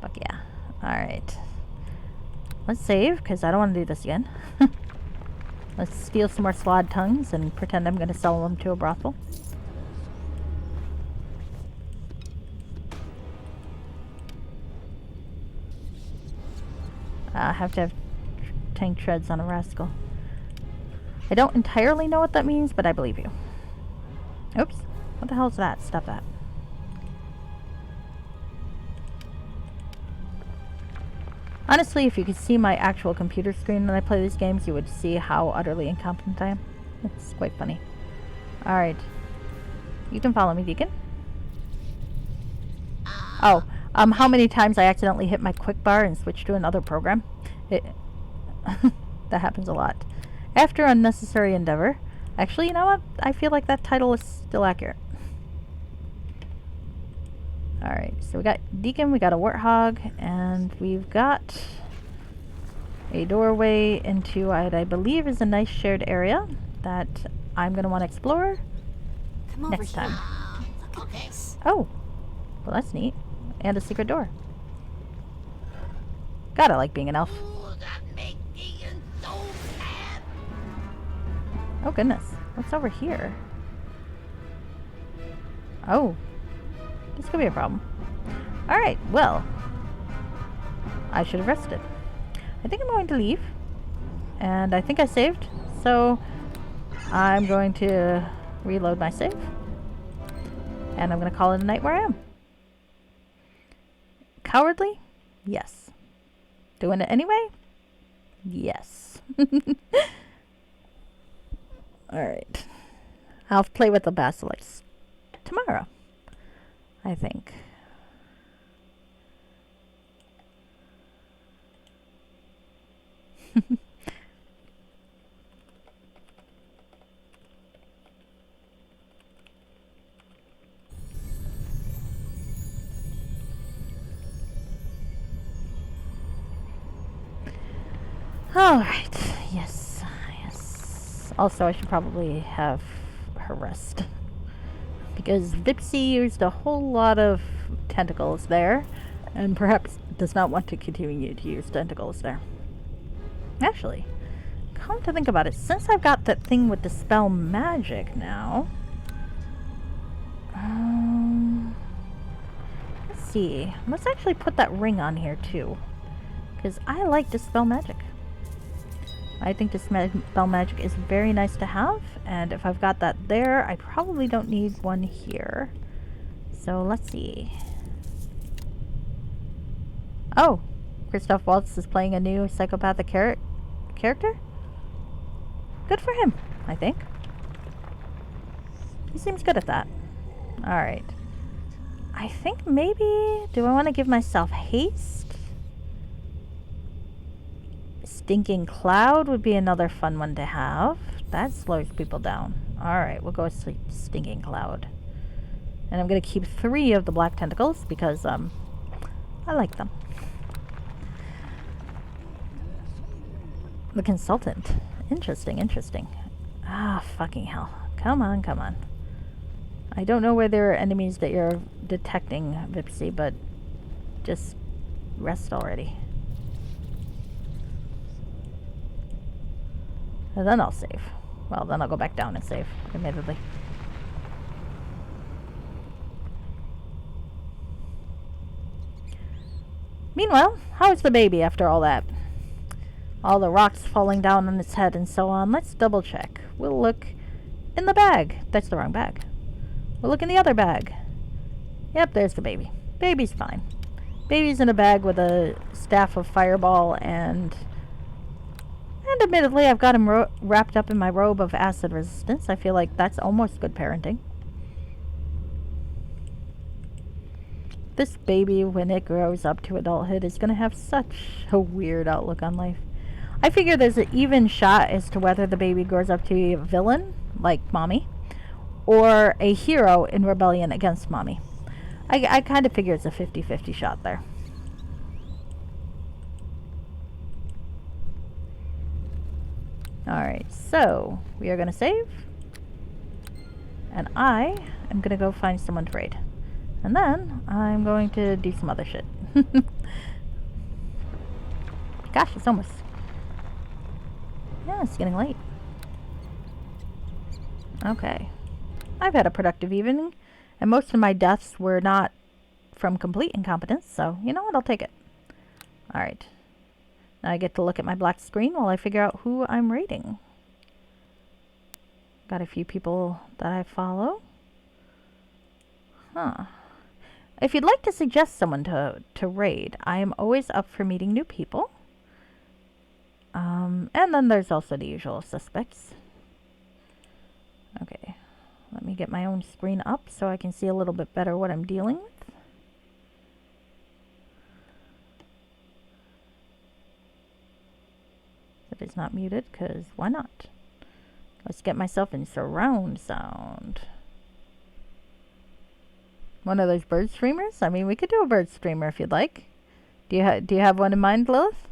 Fuck yeah. Alright. Let's save, because I don't want to do this again. Let's steal some more slod tongues and pretend I'm going to sell them to a brothel. I have to have tank treads on a rascal. I don't entirely know what that means, but I believe you. Oops. What the hell is that? Stop that. Honestly, if you could see my actual computer screen when I play these games, you would see how utterly incompetent I am. It's quite funny. Alright. You can follow me, Deacon. Oh, how many times I accidentally hit my quick bar and switch to another program? That happens a lot. After Unnecessary Endeavor. Actually, you know what? I feel like that title is still accurate. Alright, so we got Deacon, we got a Warthog, and we've got a doorway into what I believe is a nice shared area that I'm going to want to explore. Come over next here. time. Look at this. Oh, well that's neat. And a secret door. Gotta like being an elf. Ooh, that make Deacon so mad. Oh goodness, what's over here? Oh, this could be a problem. Alright, well, I should have rested. I think I'm going to leave. And I think I saved, so I'm going to reload my save. And I'm going to call it a night where I am. Cowardly? Yes. Doing it anyway? Yes. Alright. I'll play with the basilisks tomorrow, I think. Alright, yes, yes. Also, I should probably have her rest. Because Vipsy used a whole lot of tentacles there, and perhaps does not want to continue to use tentacles there. Actually, come to think about it, since I've got that thing with the spell magic now... let's see. Let's actually put that ring on here too. Because I like dispel magic. I think dispel magic is very nice to have, and if I've got that there, I probably don't need one here. So let's see. Oh, Christoph Waltz is playing a new psychopathic character? Good for him, I think. He seems good at that. Alright. I think maybe... do I want to give myself haste? Stinking Cloud would be another fun one to have. That slows people down. Alright, we'll go with Stinking Cloud. And I'm going to keep 3 of the black tentacles because I like them. The Consultant. Interesting, interesting. Ah, fucking hell. Come on, come on. I don't know where there are enemies that you're detecting, Vipsy, but just rest already. And then I'll save. Well, then I'll go back down and save, admittedly. Meanwhile, how's the baby after all that? All the rocks falling down on its head and so on. Let's double check. We'll look in the bag. That's the wrong bag. We'll look in the other bag. Yep, there's the baby. Baby's fine. Baby's in a bag with a staff of fireball and admittedly, I've got him wrapped up in my robe of acid resistance. I feel like that's almost good parenting. This baby, when it grows up to adulthood, is going to have such a weird outlook on life. I figure there's an even shot as to whether the baby grows up to be a villain, like Mommy, or a hero in rebellion against Mommy. I kind of figure it's a 50-50 shot there. Alright, so we are going to save. And I am going to go find someone to raid. And then I'm going to do some other shit. Gosh, it's almost... yeah, it's getting late. Okay. I've had a productive evening, and most of my deaths were not from complete incompetence, so you know what, I'll take it. Alright. Now I get to look at my black screen while I figure out who I'm raiding. Got a few people that I follow. Huh. If you'd like to suggest someone to raid, I am always up for meeting new people. And then there's also the usual suspects. Okay. Let me get my own screen up so I can see a little bit better what I'm dealing with. It is not muted, because why not? Let's get myself in surround sound. One of those bird streamers? I mean, we could do a bird streamer if you'd like. Do you have one in mind, Lilith?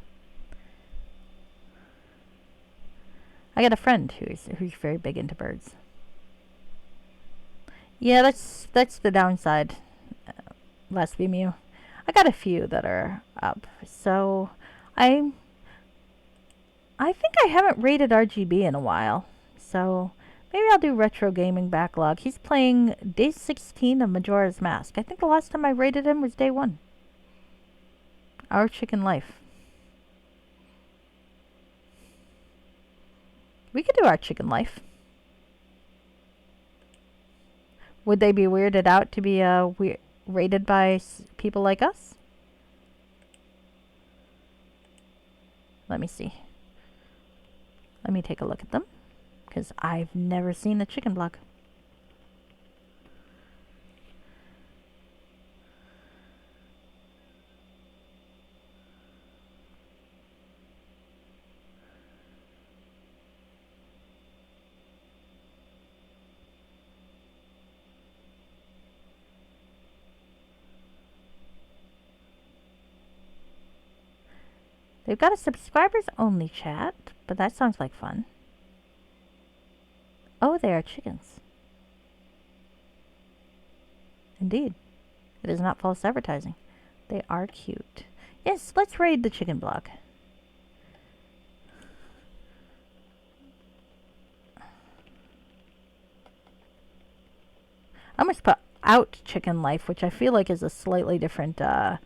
I got a friend who's very big into birds. Yeah, that's the downside. Last VMU. I got a few that are up, so I think I haven't rated RGB in a while, so maybe I'll do retro gaming backlog. He's playing day 16 of Majora's Mask. I think the last time I rated him was day 1. Our Chicken Life. We could do Our Chicken Life. Would they be weirded out to be rated by people like us? Let me see. Let me take a look at them, because I've never seen a chicken blog. They've got a subscribers only chat, but that sounds like fun. Oh, they are chickens. Indeed. It is not false advertising. They are cute. Yes, let's raid the chicken blog. I must put out Chicken Life, which I feel like is a slightly different type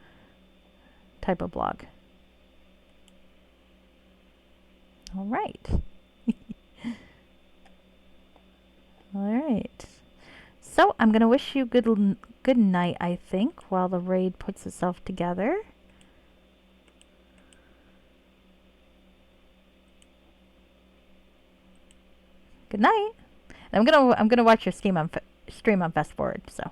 of blog. All right. All right. So I'm going to wish you good night, I think, while the raid puts itself together. Good night. And I'm gonna watch your stream on fast forward. So.